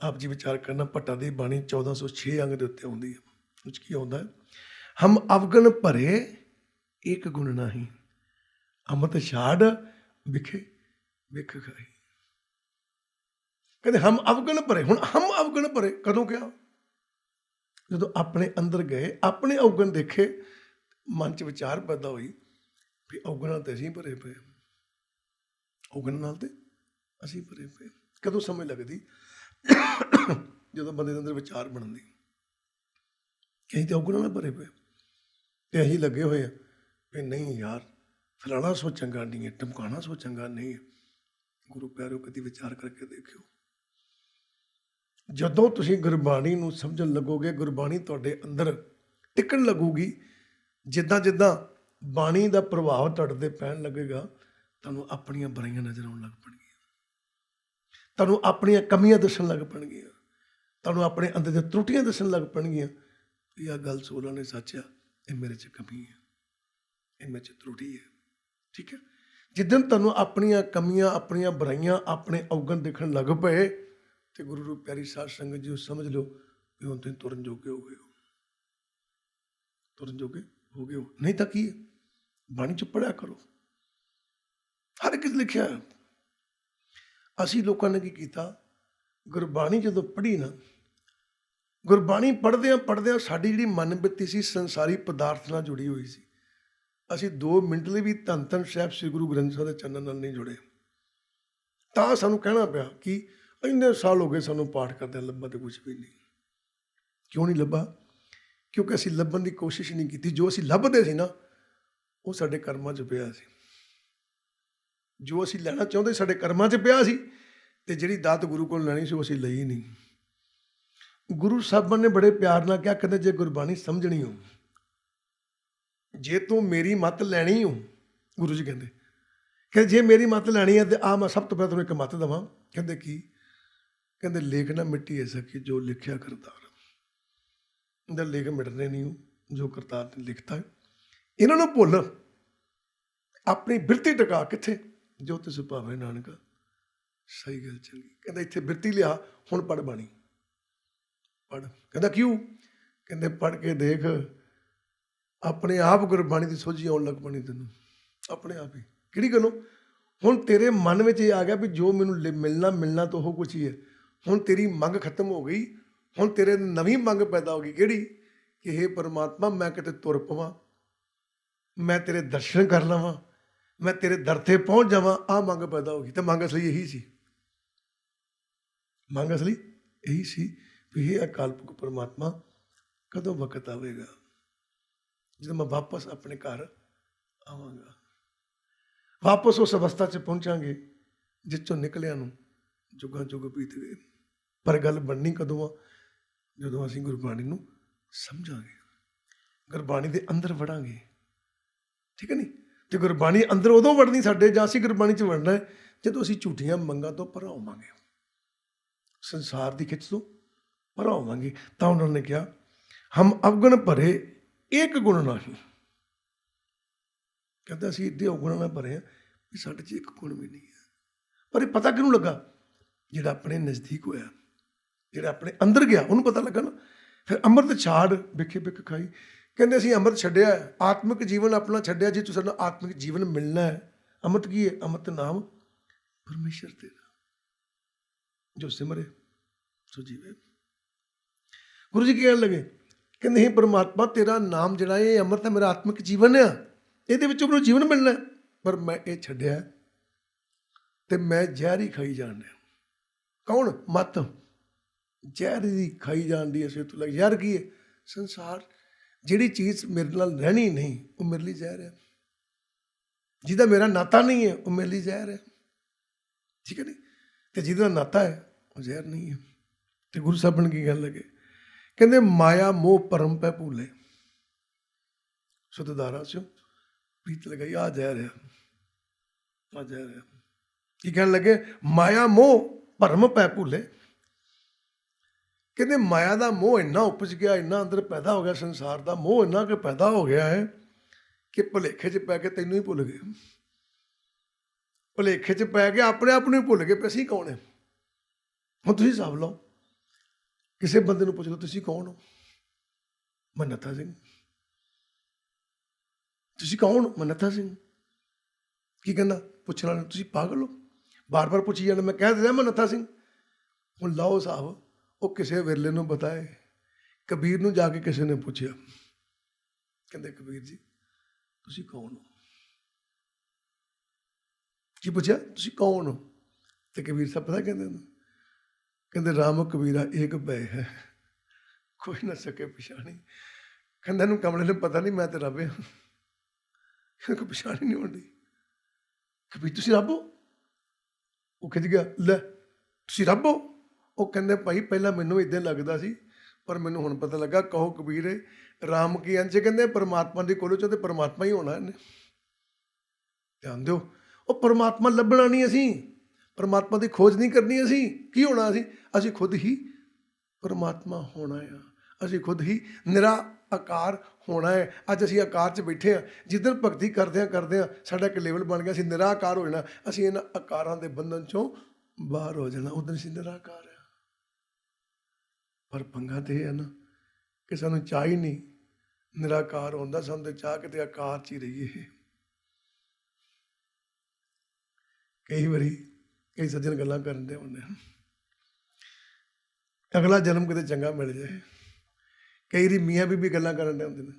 ਆਪ ਜੀ ਵਿਚਾਰ ਕਰਨਾ, ਭੱਟਾ ਦੀ ਬਾਣੀ 1406 ਅੰਗ ਦੇ ਉੱਤੇ ਆਉਂਦੀ ਹੈ। ਉਸ ਕੀ ਆਉਂਦਾ ਹੈ? ਹਮ ਅਵਗਣ ਭਰੇ ਇੱਕ ਗੁਣ ਨਹੀਂ, ਅੰਮ੍ਰਿਤ ਛਾੜ ਵਿਖੇ ਵਿਖ ਖਾਈ। ਕਹਿੰਦੇ ਹਮ ਅਵਗਣ ਭਰੇ। ਹੁਣ ਹਮ ਅਵਗਣ ਭਰੇ ਕਦੋਂ ਕਿਹਾ? ਜਦੋਂ ਆਪਣੇ ਅੰਦਰ ਗਏ, ਆਪਣੇ ਔਗਣ ਦੇਖੇ, ਮਨ 'ਚ ਵਿਚਾਰ ਪੈਦਾ ਹੋਈ ਵੀ ਔਗਣਾਂ ਤੇ ਅਸੀਂ ਭਰੇ ਪਏ, ਔਗਣ ਨਾਲ ਤੇ ਅਸੀਂ ਭਰੇ ਪਏ। ਕਦੋਂ ਸਮਝ ਲੱਗਦੀ? ਜਦੋਂ ਬੰਦੇ ਦੇ ਅੰਦਰ ਵਿਚਾਰ ਬਣਦੀ ਕਿ ਅਸੀਂ ਤੇ ਔਗਣਾਂ ਨਾਲ ਭਰੇ ਪਏ ਤੇ ਅਸੀਂ ਲੱਗੇ ਹੋਏ ਆ ਵੀ ਨਹੀਂ ਯਾਰ, ਫਲਾਣਾ ਸੋ ਚੰਗਾ ਨਹੀਂ ਹੈ, ਟਮਕਾਣਾ ਸੋ ਚੰਗਾ ਨਹੀਂ ਹੈ। ਗੁਰੂ ਪਿਆਰਿਓ, ਕਦੀ ਵਿਚਾਰ ਕਰਕੇ ਦੇਖਿਓ, ਜਦੋਂ ਤੁਸੀਂ ਗੁਰਬਾਣੀ ਨੂੰ ਸਮਝਣ ਲੱਗੋਗੇ, ਗੁਰਬਾਣੀ ਤੁਹਾਡੇ ਅੰਦਰ ਟਿਕਣ ਲੱਗੂਗੀ, ਜਿੱਦਾਂ ਜਿੱਦਾਂ ਬਾਣੀ ਦਾ ਪ੍ਰਭਾਵ ਤੁਹਾਡੇ 'ਤੇ ਪੈਣ ਲੱਗੇਗਾ, ਤੁਹਾਨੂੰ ਆਪਣੀਆਂ ਬੁਰਾਈਆਂ ਨਜ਼ਰ ਆਉਣ ਲੱਗ ਪਣਗੀਆਂ, ਤੁਹਾਨੂੰ ਆਪਣੀਆਂ ਕਮੀਆਂ ਦੱਸਣ ਲੱਗ ਪਣਗੀਆਂ, ਤੁਹਾਨੂੰ ਆਪਣੇ ਅੰਦਰ ਦੀਆਂ ਤਰੁੱਟੀਆਂ ਦੱਸਣ ਲੱਗ ਪਣਗੀਆਂ। ਇਹ ਗੱਲ ਸੋਲਾਂ ਨੇ ਸੱਚ ਆ, ਇਹ ਮੇਰੇ 'ਚ ਕਮੀ ਹੈ, ਇਹ ਮੇਰੇ 'ਚ ਤਰੁੱਟੀ ਹੈ। ਠੀਕ ਹੈ। ਜਿੱਦਣ ਤੁਹਾਨੂੰ ਆਪਣੀਆਂ ਕਮੀਆਂ, ਆਪਣੀਆਂ ਬੁਰਾਈਆਂ, ਆਪਣੇ ਔਗਣ ਦੇਖਣ ਲੱਗ ਪਏ, ਤੇ ਗੁਰੂ ਰੂਪ ਪਿਆਰੀ ਸਾਧ ਸੰਗਤ ਜੀ ਸਮਝ ਲਓ ਵੀ ਹੁਣ ਤੁਸੀਂ ਤੁਰਨ ਜੋਗੇ ਹੋ ਗਏ ਹੋ, ਤੁਰਨ ਜੋਗੇ ਹੋ ਗਏ ਹੋ। ਨਹੀਂ ਤਾਂ ਕੀ ਹੈ? ਬਾਣੀ 'ਚ ਪੜ੍ਹਿਆ ਕਰੋ, ਹਰ ਇੱਕ ਲਿਖਿਆ। ਅਸੀਂ ਲੋਕਾਂ ਨੇ ਕੀ ਕੀਤਾ? ਗੁਰਬਾਣੀ ਜਦੋਂ ਪੜ੍ਹੀ ਨਾ, ਗੁਰਬਾਣੀ ਪੜ੍ਹਦਿਆਂ ਸਾਡੀ ਜਿਹੜੀ ਮਨ ਬਿੱਤੀ ਸੀ ਸੰਸਾਰੀ ਪਦਾਰਥ ਨਾਲ ਜੁੜੀ ਹੋਈ ਸੀ। ਅਸੀਂ 2 ਮਿੰਟ ਲਈ ਵੀ ਧੰਨ ਧੰਨ ਸਾਹਿਬ ਸ੍ਰੀ ਗੁਰੂ ਗ੍ਰੰਥ ਸਾਹਿਬ ਦੇ ਚਰਨਾਂ ਨਾਲ ਨਹੀਂ ਜੁੜੇ। ਤਾਂ ਸਾਨੂੰ ਕਹਿਣਾ ਪਿਆ ਕਿ ਇੰਨੇ ਸਾਲ ਹੋ ਗਏ ਸਾਨੂੰ ਪਾਠ ਕਰਦਿਆਂ, ਲੱਭਾ ਤੇ ਕੁਛ ਵੀ ਨਹੀਂ। ਕਿਉਂ ਨਹੀਂ ਲੱਭਾ? ਕਿਉਂਕਿ ਅਸੀਂ ਲੱਭਣ ਦੀ ਕੋਸ਼ਿਸ਼ ਨਹੀਂ ਕੀਤੀ। ਜੋ ਅਸੀਂ ਲੱਭਦੇ ਸੀ ਨਾ, ਉਹ ਸਾਡੇ ਕਰਮਾਂ 'ਚ ਪਿਆ ਸੀ। ਜੋ ਅਸੀਂ ਲੈਣਾ ਚਾਹੁੰਦੇ ਸਾਡੇ ਕਰਮਾਂ 'ਚ ਪਿਆ ਸੀ, ਤੇ ਜਿਹੜੀ ਦਾਤ ਗੁਰੂ ਕੋਲ ਲੈਣੀ ਸੀ ਉਹ ਅਸੀਂ ਲਈ ਨਹੀਂ। ਗੁਰੂ ਸਾਹਿਬਾਨ ਨੇ ਬੜੇ ਪਿਆਰ ਨਾਲ ਕਿਹਾ, ਕਹਿੰਦੇ ਜੇ ਗੁਰਬਾਣੀ ਸਮਝਣੀ ਹੋ, ਜੇ ਤੂੰ ਮੇਰੀ ਮੱਤ ਲੈਣੀ ਹੋ, ਗੁਰੂ ਜੀ ਕਹਿੰਦੇ ਜੇ ਮੇਰੀ ਮੱਤ ਲੈਣੀ ਹੈ, ਤੇ ਆ ਮੈਂ ਸਭ ਤੋਂ ਪਹਿਲਾਂ ਤੁਹਾਨੂੰ ਇੱਕ ਮੱਤ ਦੇਵਾਂ। ਕਹਿੰਦੇ ਕੀ? ਕਹਿੰਦੇ ਲੇਖ ਨਾ ਮਿੱਟੀ ਐਸਾ ਕਿ ਜੋ ਲਿਖਿਆ ਕਰਤਾਰ। ਇਹਦਾ ਲੇਖ ਮਿਟਨੇ ਨਹੀਂ ਹੋ, ਜੋ ਕਰਤਾਰ ਨੇ ਲਿਖਤਾ ਹੈ। ਇਹਨਾਂ ਨੂੰ ਭੁੱਲ ਆਪਣੀ ਬਿਰਤੀ ਟਿਕਾ, ਕਿੱਥੇ? ਜੋ ਤਿਸ ਭਾਵੇਂ ਨਾਨਕਾ ਸਹੀ ਗੱਲ ਚੰਗੀ। ਕਹਿੰਦਾ ਇੱਥੇ ਬਿਰਤੀ ਲਿਆ, ਹੁਣ ਪੜ੍ਹ ਬਾਣੀ, ਪੜ੍ਹ। ਕਹਿੰਦਾ ਕਿਉਂ? ਕਹਿੰਦੇ ਪੜ੍ਹ ਕੇ ਦੇਖ, ਆਪਣੇ ਆਪ ਗੁਰਬਾਣੀ ਦੀ ਸੋਝੀ ਆਉਣ ਲੱਗ ਪਣੀ ਤੈਨੂੰ, ਆਪਣੇ ਆਪ ਹੀ। ਕਿਹੜੀ ਗੱਲੋਂ? ਹੁਣ ਤੇਰੇ ਮਨ ਵਿੱਚ ਇਹ ਆ ਗਿਆ ਵੀ ਜੋ ਮੈਨੂੰ ਮਿਲਣਾ ਤਾਂ ਉਹ ਕੁਛ ਹੀ ਹੈ। ਹੁਣ ਤੇਰੀ ਮੰਗ ਖਤਮ ਹੋ ਗਈ, ਹੁਣ ਤੇਰੇ ਨਵੀਂ ਮੰਗ ਪੈਦਾ ਹੋ ਗਈ। ਕਿਹੜੀ? ਕਿ ਹੇ ਪਰਮਾਤਮਾ, ਮੈਂ ਕਿਤੇ ਤੁਰ ਪਵਾਂ, ਮੈਂ ਤੇਰੇ ਦਰਸ਼ਨ ਕਰ ਲਵਾਂ, ਮੈਂ ਤੇਰੇ ਦਰ ਤੇ ਪਹੁੰਚ ਜਾਵਾਂ। ਆਹ ਮੰਗ ਪੈਦਾ ਹੋ ਗਈ। ਤੇ ਮੰਗ ਅਸਲੀ ਇਹੀ ਸੀ, ਮੰਗ ਅਸਲੀ ਇਹੀ ਸੀ ਵੀ ਇਹ ਅਕਾਲਪੁਰਖ ਪਰਮਾਤਮਾ ਕਦੋਂ ਵਕਤ ਆਵੇਗਾ ਜਦੋਂ ਮੈਂ ਵਾਪਸ ਆਪਣੇ ਘਰ ਆਵਾਂਗਾ, ਵਾਪਸ ਉਸ ਅਵਸਥਾ 'ਚ ਪਹੁੰਚਾਂਗੇ ਜਿਸ 'ਚੋਂ ਨਿਕਲਿਆ ਨੂੰ ਜੁਗਾਂ ਜੁਗ ਬੀਤ ਗਏ। ਪਰ ਗੱਲ ਬਣਨੀ ਕਦੋਂ ਆ? ਜਦੋਂ ਅਸੀਂ ਗੁਰਬਾਣੀ ਨੂੰ ਸਮਝਾਂਗੇ, ਗੁਰਬਾਣੀ ਦੇ ਅੰਦਰ ਵੜਾਂਗੇ। ਠੀਕ ਹੈ ਨਹੀਂ? ਤੇ ਗੁਰਬਾਣੀ ਅੰਦਰ ਉਦੋਂ ਵੜਨੀ ਸਾਡੇ, ਜਾਂ ਅਸੀਂ ਗੁਰਬਾਣੀ 'ਚ ਵੜਨਾ ਹੈ ਜਦੋਂ ਅਸੀਂ ਝੂਠੀਆਂ ਮੰਗਾਂ ਤੋਂ ਪਰਾਂ ਹੋਵਾਂਗੇ, ਸੰਸਾਰ ਦੀ ਖਿੱਚ ਤੋਂ ਪਰਾਂ ਹੋਵਾਂਗੇ। ਤਾਂ ਉਹਨਾਂ ਨੇ ਕਿਹਾ ਹਮ ਅਵਗਣ ਭਰੇ ਇੱਕ ਗੁਣ ਨਹੀਂ। ਕਹਿੰਦਾ ਅਸੀਂ ਇੱਡੇ ਔਗੁਣਾਂ ਨਾਲ ਭਰੇ ਹਾਂ ਵੀ ਸਾਡੇ 'ਚ ਇੱਕ ਗੁਣ ਵੀ ਨਹੀਂ ਹੈ। ਪਰ ਇਹ ਪਤਾ ਕਿਹਨੂੰ ਲੱਗਾ? ਜਿਹੜਾ ਆਪਣੇ ਨਜ਼ਦੀਕ ਹੋਇਆ, ਜਿਹੜਾ ਆਪਣੇ ਅੰਦਰ ਗਿਆ, ਉਹਨੂੰ ਪਤਾ ਲੱਗਾ ਨਾ। ਫਿਰ ਅੰਮ੍ਰਿਤ ਛਾੜ ਵਿਖੇ ਵਿਖ ਖਾਈ। ਕਹਿੰਦੇ ਅਸੀਂ ਅੰਮ੍ਰਿਤ ਛੱਡਿਆ, ਆਤਮਿਕ ਜੀਵਨ ਆਪਣਾ ਛੱਡਿਆ। ਜੇ ਤੁਸੀਂ ਸਾਨੂੰ ਆਤਮਿਕ ਜੀਵਨ ਮਿਲਣਾ ਹੈ, ਅੰਮ੍ਰਿਤ ਕੀ ਹੈ? ਅੰਮ੍ਰਿਤ ਨਾਮ ਪਰਮੇਸ਼ਰ ਤੇਰਾ, ਜੋ ਸਿਮਰੇ ਸੋ ਜੀਵੇ। ਗੁਰੂ ਜੀ ਕੀ ਕਹਿਣ ਲੱਗੇ? ਕਹਿੰਦੇ ਇਹ ਪਰਮਾਤਮਾ ਤੇਰਾ ਨਾਮ ਜਿਹੜਾ ਇਹ ਅੰਮ੍ਰਿਤ ਹੈ, ਮੇਰਾ ਆਤਮਿਕ ਜੀਵਨ ਆ, ਇਹਦੇ ਵਿੱਚੋਂ ਮੈਨੂੰ ਜੀਵਨ ਮਿਲਣਾ। ਪਰ ਮੈਂ ਇਹ ਛੱਡਿਆ ਤੇ ਮੈਂ ਜ਼ਹਿਰ ਹੀ ਖਾਈ ਜਾਣ ਡਿਆ। ਕੌਣ? ਮੱਤ ਜ਼ਹਿਰ ਦੀ ਖਾਈ ਜਾਣ ਦੀ। ਅਸੀਂ ਉੱਥੋਂ ਲੱਗ, ਜ਼ਹਿਰ ਕੀ ਹੈ? ਸੰਸਾਰ ਜਿਹੜੀ ਚੀਜ਼ ਮੇਰੇ ਨਾਲ ਰਹਿਣੀ ਨਹੀਂ ਉਹ ਮੇਰੇ ਲਈ ਜ਼ਹਿਰ ਹੈ, ਜਿਹਦਾ ਮੇਰਾ ਨਾਤਾ ਨਹੀਂ ਹੈ ਉਹ ਮੇਰੇ ਲਈ ਜ਼ਹਿਰ ਹੈ, ਠੀਕ ਹੈ ਨਹੀਂ। ਤੇ ਜਿਹਦਾ ਨਾਤਾ ਹੈ ਉਹ ਜ਼ਹਿਰ ਨਹੀਂ ਹੈ। ਤੇ ਗੁਰੂ ਸਾਹਿਬ ਨੇ ਕੀ ਕਹਿਣ ਲੱਗੇ, ਕਹਿੰਦੇ ਮਾਇਆ ਮੋਹ ਭਰਮ ਪੈ ਭੂਲੇ ਸੁਧ ਦਾਰਾ ਸਿਓ ਪ੍ਰੀਤ ਲਗਾਈ। ਆ ਜ਼ਹਿਰ ਹੈ, ਆ ਜ਼ਹਿਰ ਹੈ। ਕੀ ਕਹਿਣ ਲੱਗੇ, ਮਾਇਆ ਮੋਹ ਭਰਮ ਪੈ ਭੂਲੇ। ਕਹਿੰਦੇ ਮਾਇਆ ਦਾ ਮੋਹ ਇੰਨਾ ਉਪਜ ਗਿਆ, ਇੰਨਾ ਅੰਦਰ ਪੈਦਾ ਹੋ ਗਿਆ, ਸੰਸਾਰ ਦਾ ਮੋਹ ਇੰਨਾ ਕਿ ਪੈਦਾ ਹੋ ਗਿਆ ਹੈ ਕਿ ਭੁਲੇਖੇ 'ਚ ਪੈ ਕੇ ਤੈਨੂੰ ਹੀ ਭੁੱਲ ਗਏ। ਭੁਲੇਖੇ 'ਚ ਪੈ ਕੇ ਆਪਣੇ ਆਪ ਨੂੰ ਹੀ ਭੁੱਲ ਗਏ ਵੀ ਅਸੀਂ ਕੌਣ ਹੈ। ਹੁਣ ਤੁਸੀਂ ਹਿਸਾਬ ਲਓ, ਕਿਸੇ ਬੰਦੇ ਨੂੰ ਪੁੱਛ ਲਓ ਤੁਸੀਂ ਕੌਣ ਹੋ, ਮੈਂ ਨੱਥਾ ਸਿੰਘ। ਤੁਸੀਂ ਕੌਣ ਹੋ, ਮੈਂ ਨੱਥਾ ਸਿੰਘ। ਕੀ ਕਹਿੰਦਾ ਪੁੱਛਣ ਵਾਲੇ, ਤੁਸੀਂ ਪਾਗਲ ਹੋ, ਬਾਰ-ਬਾਰ ਪੁੱਛੀ ਜਾਣਾ। ਮੈਂ ਕਹਿ ਦਿੰਦਾ ਮੈਂ ਨੱਥਾ ਸਿੰਘ। ਹੁਣ ਲਾਓ ਹਿਸਾਬ, ਉਹ ਕਿਸੇ ਵਿਰਲੇ ਨੂੰ ਬਤਾਏ। ਕਬੀਰ ਨੂੰ ਜਾ ਕੇ ਕਿਸੇ ਨੇ ਪੁੱਛਿਆ, ਕਹਿੰਦੇ ਕਬੀਰ ਜੀ ਤੁਸੀਂ ਕੌਣ ਹੋ। ਕੀ ਪੁੱਛਿਆ, ਤੁਸੀਂ ਕੌਣ ਹੋ। ਤੇ ਕਬੀਰ ਸਾਹਿਬ ਪਤਾ ਕਹਿੰਦੇ ਨੇ, ਕਹਿੰਦੇ ਰਾਮ ਕਬੀਰਾ ਏਕ ਭੈ ਹੈ ਕੋਈ ਨਾ ਸਕੇ ਪਛਾਣੀ। ਕਹਿੰਦਾ ਨੂੰ ਕਮਲੇ ਨੂੰ ਪਤਾ ਨਹੀਂ ਮੈਂ ਤੇ ਰੱਬ ਹਾਂ, ਕੋਈ ਪਛਾਣ ਹੀ ਨਹੀਂ ਹੁੰਦੀ। ਕਬੀਰ ਤੁਸੀਂ ਰੱਬ ਹੋ। ਉਹ ਖਿੱਚ ਗਿਆ, ਲੈ ਤੁਸੀਂ ਰੱਬ ਹੋ। ਉਹ ਕਹਿੰਦੇ ਭਾਈ ਪਹਿਲਾਂ ਮੈਨੂੰ ਇੱਦਾਂ ਲੱਗਦਾ ਸੀ, ਪਰ ਮੈਨੂੰ ਹੁਣ ਪਤਾ ਲੱਗਾ। ਕਹੋ ਕਬੀਰ ਰਾਮ ਕੀ ਅੰਸ਼, ਕਹਿੰਦੇ ਪਰਮਾਤਮਾ ਦੀ ਕੋਲੋਂ 'ਚੋਂ ਤੇ ਪਰਮਾਤਮਾ ਹੀ ਹੋਣਾ ਇਹਨੇ। ਧਿਆਨ ਦਿਓ, ਉਹ ਪਰਮਾਤਮਾ ਲੱਭਣਾ ਨਹੀਂ, ਅਸੀਂ ਪਰਮਾਤਮਾ ਦੀ ਖੋਜ ਨਹੀਂ ਕਰਨੀ। ਅਸੀਂ ਕੀ ਹੋਣਾ, ਅਸੀਂ ਖੁਦ ਹੀ ਪਰਮਾਤਮਾ ਹੋਣਾ ਆ। ਅਸੀਂ ਖੁਦ ਹੀ ਨਿਰਾ ਆਕਾਰ ਹੋਣਾ ਹੈ। ਅੱਜ ਅਸੀਂ ਆਕਾਰ 'ਚ ਬੈਠੇ ਹਾਂ, ਜਿੱਦਣ ਭਗਤੀ ਕਰਦਿਆਂ ਸਾਡਾ ਇੱਕ ਲੈਵਲ ਬਣ ਗਿਆ, ਅਸੀਂ ਨਿਰਾ ਆਕਾਰ ਹੋ ਜਾਣਾ। ਅਸੀਂ ਇਹਨਾਂ ਆਕਾਰਾਂ ਦੇ ਬੰਧਨ 'ਚੋਂ ਬਾਹਰ ਹੋ ਜਾਣਾ, ਉਦੋਂ ਅਸੀਂ ਨਿਰਾ ਆਕਾਰ ਆ। ਪਰ ਪੰਗਾ ਤੇ ਇਹ ਹੈ ਨਾ ਕਿ ਸਾਨੂੰ ਚਾਹ ਹੀ ਨਹੀਂ ਨਿਰਾਕਾਰ ਹੁੰਦਾ, ਸਾਨੂੰ ਤੇ ਚਾਹ ਕਿਤੇ ਆਕਾਰ 'ਚ ਹੀ ਰਹੀਏ। ਕਈ ਵਾਰੀ ਕਈ ਸੱਜਣ ਗੱਲਾਂ ਕਰਨ ਦੇ ਹੁੰਦੇ ਹਨ, ਅਗਲਾ ਜਨਮ ਕਿਤੇ ਚੰਗਾ ਮਿਲ ਜਾਏ। ਕਈ ਵਾਰੀ ਮੀਆਂ ਬੀਬੀ ਗੱਲਾਂ ਕਰਨ ਦੇ ਹੁੰਦੇ ਨੇ,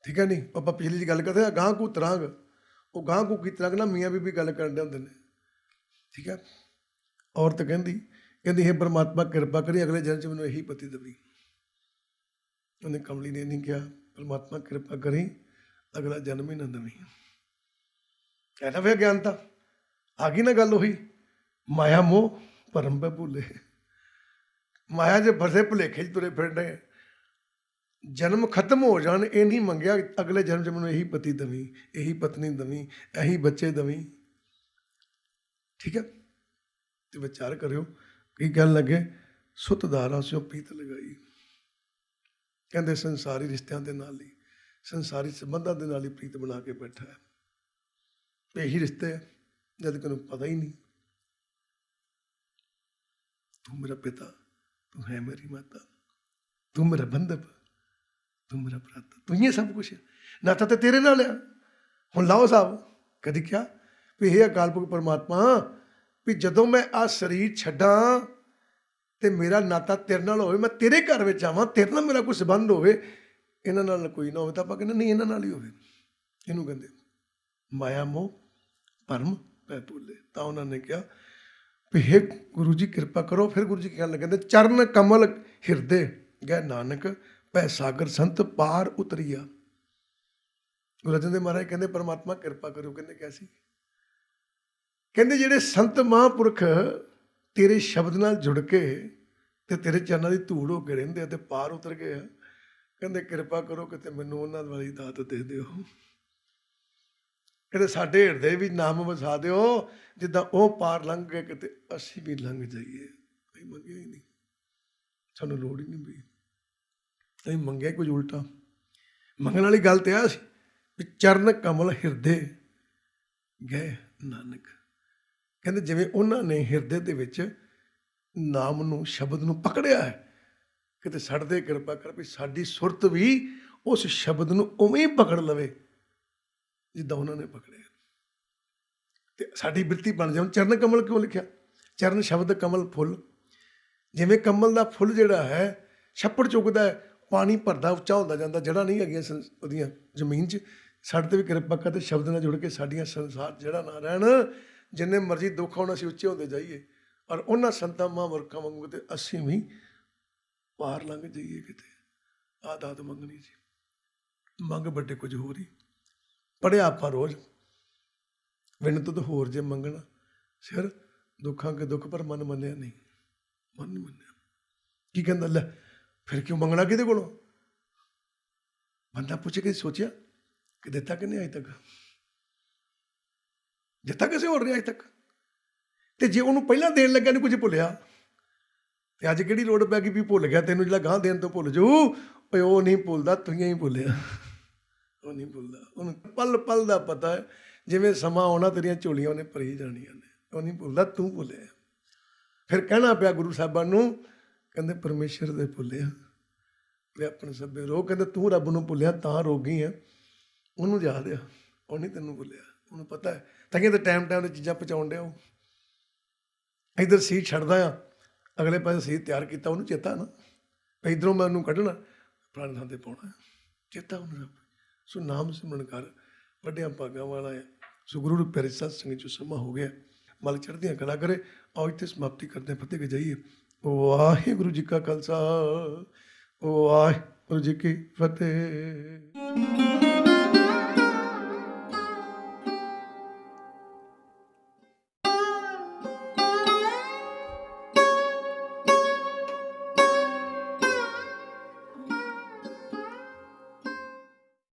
ਠੀਕ ਹੈ ਨਹੀਂ। ਆਪਾਂ ਪਿਛਲੀ ਜੀ ਗੱਲ ਕਰਦੇ ਹਾਂ, ਗਾਂ ਕੂ ਤਰਾਂਗ, ਉਹ ਗਾਂ ਕੂ ਕੀ ਤਰਾਂਗ ਨਾ ਮੀਆਂ ਬੀਬੀ ਗੱਲ ਕਰਨ ਦੇ ਹੁੰਦੇ ਨੇ, ਠੀਕ ਹੈ। ਔਰਤ ਕਹਿੰਦੀ ਹੈ ਪਰਮਾਤਮਾ ਕਿਰਪਾ ਕਰੀ ਅਗਲੇ ਜਨਮ 'ਚ ਮੈਨੂੰ ਇਹੀ ਪਤੀ ਦੇਵੀ। ਉਹਨੇ ਕਮਲੀ ਨੇ ਨਹੀਂ ਕਿਹਾ ਪਰਮਾਤਮਾ ਕਿਰਪਾ ਕਰੀ ਅਗਲਾ ਜਨਮ ਹੀ ਨਾ ਦੇਵੀ। ਕਹਿਣਾ ਫਿਰ ਗਿਆਨਤਾ ਆ ਗਈ ਨਾ ਗੱਲ ਉਹੀ, ਮਾਇਆ ਮੋਹ ਭਰਮ ਪੈ ਭੂਲੇ। ਮਾਇਆ 'ਚ ਫਸੇ ਭੁਲੇਖੇ 'ਚ ਤੁਰੇ ਫਿਰਦੇ। ਜਨਮ ਖਤਮ ਹੋ ਜਾਣ ਇਹ ਨਹੀਂ ਮੰਗਿਆ ਅਗਲੇ ਜਨਮ 'ਚ ਮੈਨੂੰ ਇਹੀ ਪਤੀ ਦੇਵੀਂ, ਇਹੀ ਪਤਨੀ ਦੇਵੀਂ, ਇਹੀ ਬੱਚੇ ਦੇਵੀਂ, ਠੀਕ ਹੈ। ਤੇ ਵਿਚਾਰ ਕਰਿਓ ਕੀ ਕਹਿਣ ਲੱਗੇ, ਸੁਤ ਦਾਰਾ ਸਿਓ ਪ੍ਰੀਤ ਲਗਾਈ। ਕਹਿੰਦੇ ਸੰਸਾਰੀ ਰਿਸ਼ਤਿਆਂ ਦੇ ਨਾਲ ਹੀ, ਸੰਸਾਰੀ ਸੰਬੰਧਾਂ ਦੇ ਨਾਲ ਹੀ ਪ੍ਰੀਤ ਬਣਾ ਕੇ ਬੈਠਾ ਹੈ। ਇਹੀ ਰਿਸ਼ਤੇ ਹੈ ਜਦ ਕਿ ਉਹਨੂੰ ਪਤਾ ਹੀ ਨਹੀਂ। ਤੂੰ ਮੇਰਾ ਪਿਤਾ, ਤੂੰ ਹੈ ਮੇਰੀ ਮਾਤਾ, ਤੂੰ ਮੇਰਾ ਬੰਧਪ, ਤੂੰ ਮੇਰਾ ਭਰਾਤਾ, ਤੂੰ ਹੀ ਸਭ ਕੁਛ। ਨਾਤਾ ਤੇ ਤੇਰੇ ਨਾਲ ਆ। ਹੁਣ ਲਾਓ ਸਾਹਿਬ, ਕਦੀ ਕਿਹਾ ਵੀ ਇਹ ਅਕਾਲ ਪੁਰਖ ਪਰਮਾਤਮਾ ਵੀ ਜਦੋਂ ਮੈਂ ਆਹ ਸਰੀਰ ਛੱਡਾਂ ਤੇ ਮੇਰਾ ਨਾਤਾ ਤੇਰੇ ਨਾਲ ਹੋਵੇ, ਮੈਂ ਤੇਰੇ ਘਰ ਵਿੱਚ ਆਵਾਂ, ਤੇਰੇ ਨਾਲ ਮੇਰਾ ਕੋਈ ਸੰਬੰਧ ਹੋਵੇ, ਇਹਨਾਂ ਨਾਲ ਕੋਈ ਨਾ ਹੋਵੇ ਤਾਂ ਆਪਾਂ ਕਹਿੰਦੇ ਨਹੀਂ ਇਹਨਾਂ ਨਾਲ ਹੀ ਹੋਵੇ। ਇਹਨੂੰ ਕਹਿੰਦੇ ਮਾਇਆ ਮੋਹ ਭਰਮ ਪੈ ਭੂਲੇ। ਤਾਂ ਉਹਨਾਂ ਨੇ ਕਿਹਾ ਵੀ ਹੇ ਗੁਰੂ ਜੀ ਕਿਰਪਾ ਕਰੋ। ਫਿਰ ਗੁਰੂ ਜੀ ਕਹਿਣ ਲੱਗੇ, ਕਹਿੰਦੇ ਚਰਨ ਕਮਲ ਹਿਰਦੇ ਗਏ ਨਾਨਕ ਭੈ ਸਾਗਰ ਸੰਤ ਪਾਰ ਉਤਰੀਆ। ਗੁਰੂ ਅਰਜਨ ਦੇਵ ਮਹਾਰਾਜ ਕਹਿੰਦੇ ਪਰਮਾਤਮਾ ਕਿਰਪਾ ਕਰੋ। ਕਹਿੰਦੇ ਕੈਸੀ, ਕਹਿੰਦੇ ਜਿਹੜੇ ਸੰਤ ਮਹਾਂਪੁਰਖ ਤੇਰੇ ਸ਼ਬਦ ਨਾਲ ਜੁੜ ਕੇ ਤੇ ਤੇਰੇ ਚਰਨਾਂ ਦੀ ਧੂੜ ਹੋ ਕੇ ਰਹਿੰਦੇ ਆ ਤੇ ਪਾਰ ਉਤਰ ਗਏ ਆ, ਕਹਿੰਦੇ ਕਿਰਪਾ ਕਰੋ ਕਿਤੇ ਮੈਨੂੰ ਉਹਨਾਂ ਵਾਲੀ ਦਾਤ ਦੇ ਦਿਓ। ਕਹਿੰਦੇ ਸਾਡੇ ਹਿਰਦੇ ਵੀ ਨਾਮ ਵਸਾ ਦਿਓ, ਜਿੱਦਾਂ ਉਹ ਪਾਰ ਲੰਘ ਗਏ ਕਿਤੇ ਅਸੀਂ ਵੀ ਲੰਘ ਜਾਈਏ। ਅਸੀਂ ਮੰਗਿਆ ਹੀ ਨਹੀਂ, ਸਾਨੂੰ ਲੋੜ ਹੀ ਨਹੀਂ ਪਈ, ਅਸੀਂ ਮੰਗਿਆ ਕੁਝ ਉਲਟਾ। ਮੰਗਣ ਵਾਲੀ ਗੱਲ ਤੇ ਆ ਸੀ ਵੀ ਚਰਨ ਕਮਲ ਹਿਰਦੇ ਗਏ ਨਾਨਕ। ਕਹਿੰਦੇ ਜਿਵੇਂ ਉਹਨਾਂ ਨੇ ਹਿਰਦੇ ਦੇ ਵਿੱਚ ਨਾਮ ਨੂੰ, ਸ਼ਬਦ ਨੂੰ ਪਕੜਿਆ ਹੈ, ਕਿਤੇ ਸਾਡੇ 'ਤੇ ਕਿਰਪਾ ਕਰ ਵੀ ਸਾਡੀ ਸੁਰਤ ਵੀ ਉਸ ਸ਼ਬਦ ਨੂੰ ਉਵੇਂ ਹੀ ਪਕੜ ਲਵੇ ਜਿੱਦਾਂ ਉਹਨਾਂ ਨੇ ਪਕੜਿਆ, ਤੇ ਸਾਡੀ ਬਿਰਤੀ ਬਣ ਜਾਵੇ। ਚਰਨ ਕਮਲ ਕਿਉਂ ਲਿਖਿਆ? ਚਰਨ ਸ਼ਬਦ ਕਮਲ ਫੁੱਲ, ਜਿਵੇਂ ਕਮਲ ਦਾ ਫੁੱਲ ਜਿਹੜਾ ਹੈ ਛੱਪੜ ਚੁੱਕਦਾ ਹੈ, ਪਾਣੀ ਭਰਦਾ ਉੱਚਾ ਹੁੰਦਾ ਜਾਂਦਾ, ਜੜ੍ਹਾਂ ਨਹੀਂ ਹੈਗੀਆਂ ਉਹਦੀਆਂ ਜ਼ਮੀਨ 'ਚ। ਸਾਡੇ 'ਤੇ ਵੀ ਕਿਰਪਾ ਕਰ ਤੇ ਸ਼ਬਦ ਨਾਲ ਜੁੜ ਕੇ ਸਾਡੀਆਂ ਸੰਸਾਰ ਜਿਹੜਾ ਨਾ ਰਹਿਣ, ਜਿੰਨੇ ਮਰਜ਼ੀ ਦੁੱਖ ਆਉਣ ਅਸੀਂ ਉੱਚੇ ਹੁੰਦੇ ਜਾਈਏ, ਔਰ ਉਹਨਾਂ ਸੰਤਾਂ ਮਹਾਂਪੁਰਖਾਂ ਵਾਂਗੂ ਤੇ ਅਸੀਂ ਵੀ ਪਾਰ ਲੰਘ ਜਾਈਏ ਕਿਤੇ। ਆਹ ਦਾਤ ਮੰਗਣੀ ਸੀ। ਮੰਗ ਵੱਡੇ ਕੁਝ ਹੋਰ ਹੀ। ਪੜ੍ਹਿਆ ਆਪਾਂ ਰੋਜ਼ ਵਿਣ ਤੁਧ ਹੋਰ ਜੇ ਮੰਗਣਾ ਸਿਰ ਦੁੱਖਾਂ ਕੇ ਦੁੱਖ ਪਰ ਮਨ ਮੰਨਿਆ ਨਹੀਂ। ਮਨ ਨਹੀਂ ਮੰਨਿਆ। ਕੀ ਕਹਿੰਦਾ ਲੈ ਫਿਰ ਕਿਉਂ ਮੰਗਣਾ ਕਿਹਦੇ ਕੋਲੋਂ? ਬੰਦਾ ਪੁੱਛ ਕੇ ਸੋਚਿਆ ਕਿ ਦਿੱਤਾ ਕਿ ਨਹੀਂ ਅਜੇ ਤੱਕ? ਦਿੱਤਾ ਕਿਸੇ ਹੋਰ ਨੇ ਅਜੇ ਤੱਕ? ਤੇ ਜੇ ਉਹਨੂੰ ਪਹਿਲਾਂ ਦੇਣ ਲੱਗਿਆ ਨਹੀਂ ਕੁਝ ਭੁੱਲਿਆ ਤੇ ਅੱਜ ਕਿਹੜੀ ਲੋੜ ਪੈ ਗਈ ਵੀ ਭੁੱਲ ਗਿਆ ਤੈਨੂੰ? ਜਿਹੜਾ ਗਾਂ ਦੇਣ ਤੋਂ ਭੁੱਲ ਜਾਊ ਓਏ ਉਹ ਨਹੀਂ ਭੁੱਲਦਾ, ਤੂੰ ਹੀ ਭੁੱਲਿਆ। ਉਹ ਨਹੀਂ ਭੁੱਲਦਾ। ਉਹਨੂੰ ਪਲ ਪਲ ਦਾ ਪਤਾ ਹੈ। ਜਿਵੇਂ ਸਮਾਂ ਆਉਣਾ ਤੇਰੀਆਂ ਝੋਲੀਆਂ ਉਹਨੇ ਭਰੀ ਜਾਣੀਆਂ ਨੇ। ਉਹ ਨਹੀਂ ਭੁੱਲਦਾ, ਤੂੰ ਭੁੱਲਿਆ। ਫਿਰ ਕਹਿਣਾ ਪਿਆ ਗੁਰੂ ਸਾਹਿਬਾਨ ਨੂੰ, ਕਹਿੰਦੇ ਪਰਮੇਸ਼ਰ ਦੇ ਭੁੱਲਿਆ ਤੇ ਆਪਣੇ ਸਭੇ ਰੋਗ। ਕਹਿੰਦੇ ਤੂੰ ਰੱਬ ਨੂੰ ਭੁੱਲਿਆ ਤਾਂ ਰੋਗੀ ਆ, ਉਹਨੂੰ ਯਾਦ ਆ, ਉਹ ਨਹੀਂ ਤੈਨੂੰ ਭੁੱਲਿਆ। ਉਹਨੂੰ ਪਤਾ ਹੈ ਤਾਂ ਕਿ ਟਾਈਮ ਟਾਈਮ 'ਤੇ ਚੀਜ਼ਾਂ ਪਹੁੰਚਾਉਣ ਡਿਆ। ਉਹ ਇੱਧਰ ਸੀਟ ਛੱਡਦਾ ਆ, ਅਗਲੇ ਪਾਸੇ ਸੀਟ ਤਿਆਰ ਕੀਤਾ, ਉਹਨੂੰ ਚੇਤਾ ਨਾ ਇੱਧਰੋਂ ਮੈਂ ਉਹਨੂੰ ਕੱਢਣਾ ਫਲਾਣੇ ਥਾਂ 'ਤੇ ਪਾਉਣਾ, ਚੇਤਾ ਉਹਨੂੰ ਰੱਬ। ਸੋ ਨਾਮ ਸਿਮਰਨ ਕਰ, ਵੱਡਿਆਂ ਭਾਗਾਂ ਵਾਲਾ ਹੈ। ਸੋ ਗੁਰੂ ਦੇ ਪਿਆਰੇ ਸਤਸੰਗ 'ਚ ਸਮਾਂ ਹੋ ਗਿਆ। ਮਾਲਕ ਚੜ੍ਹਦੀਆਂ ਕਲਾ ਕਰੇ। ਆਓ ਇੱਥੇ ਸਮਾਪਤੀ ਕਰਦੇ ਹਾਂ, ਫਤਿਹ ਕੇ ਜਾਈਏ। ਵਾਹਿਗੁਰੂ ਜੀ ਕਾ ਖਾਲਸਾ, ਵਾਹਿਗੁਰੂ ਜੀ ਕੀ ਫਤਿਹ।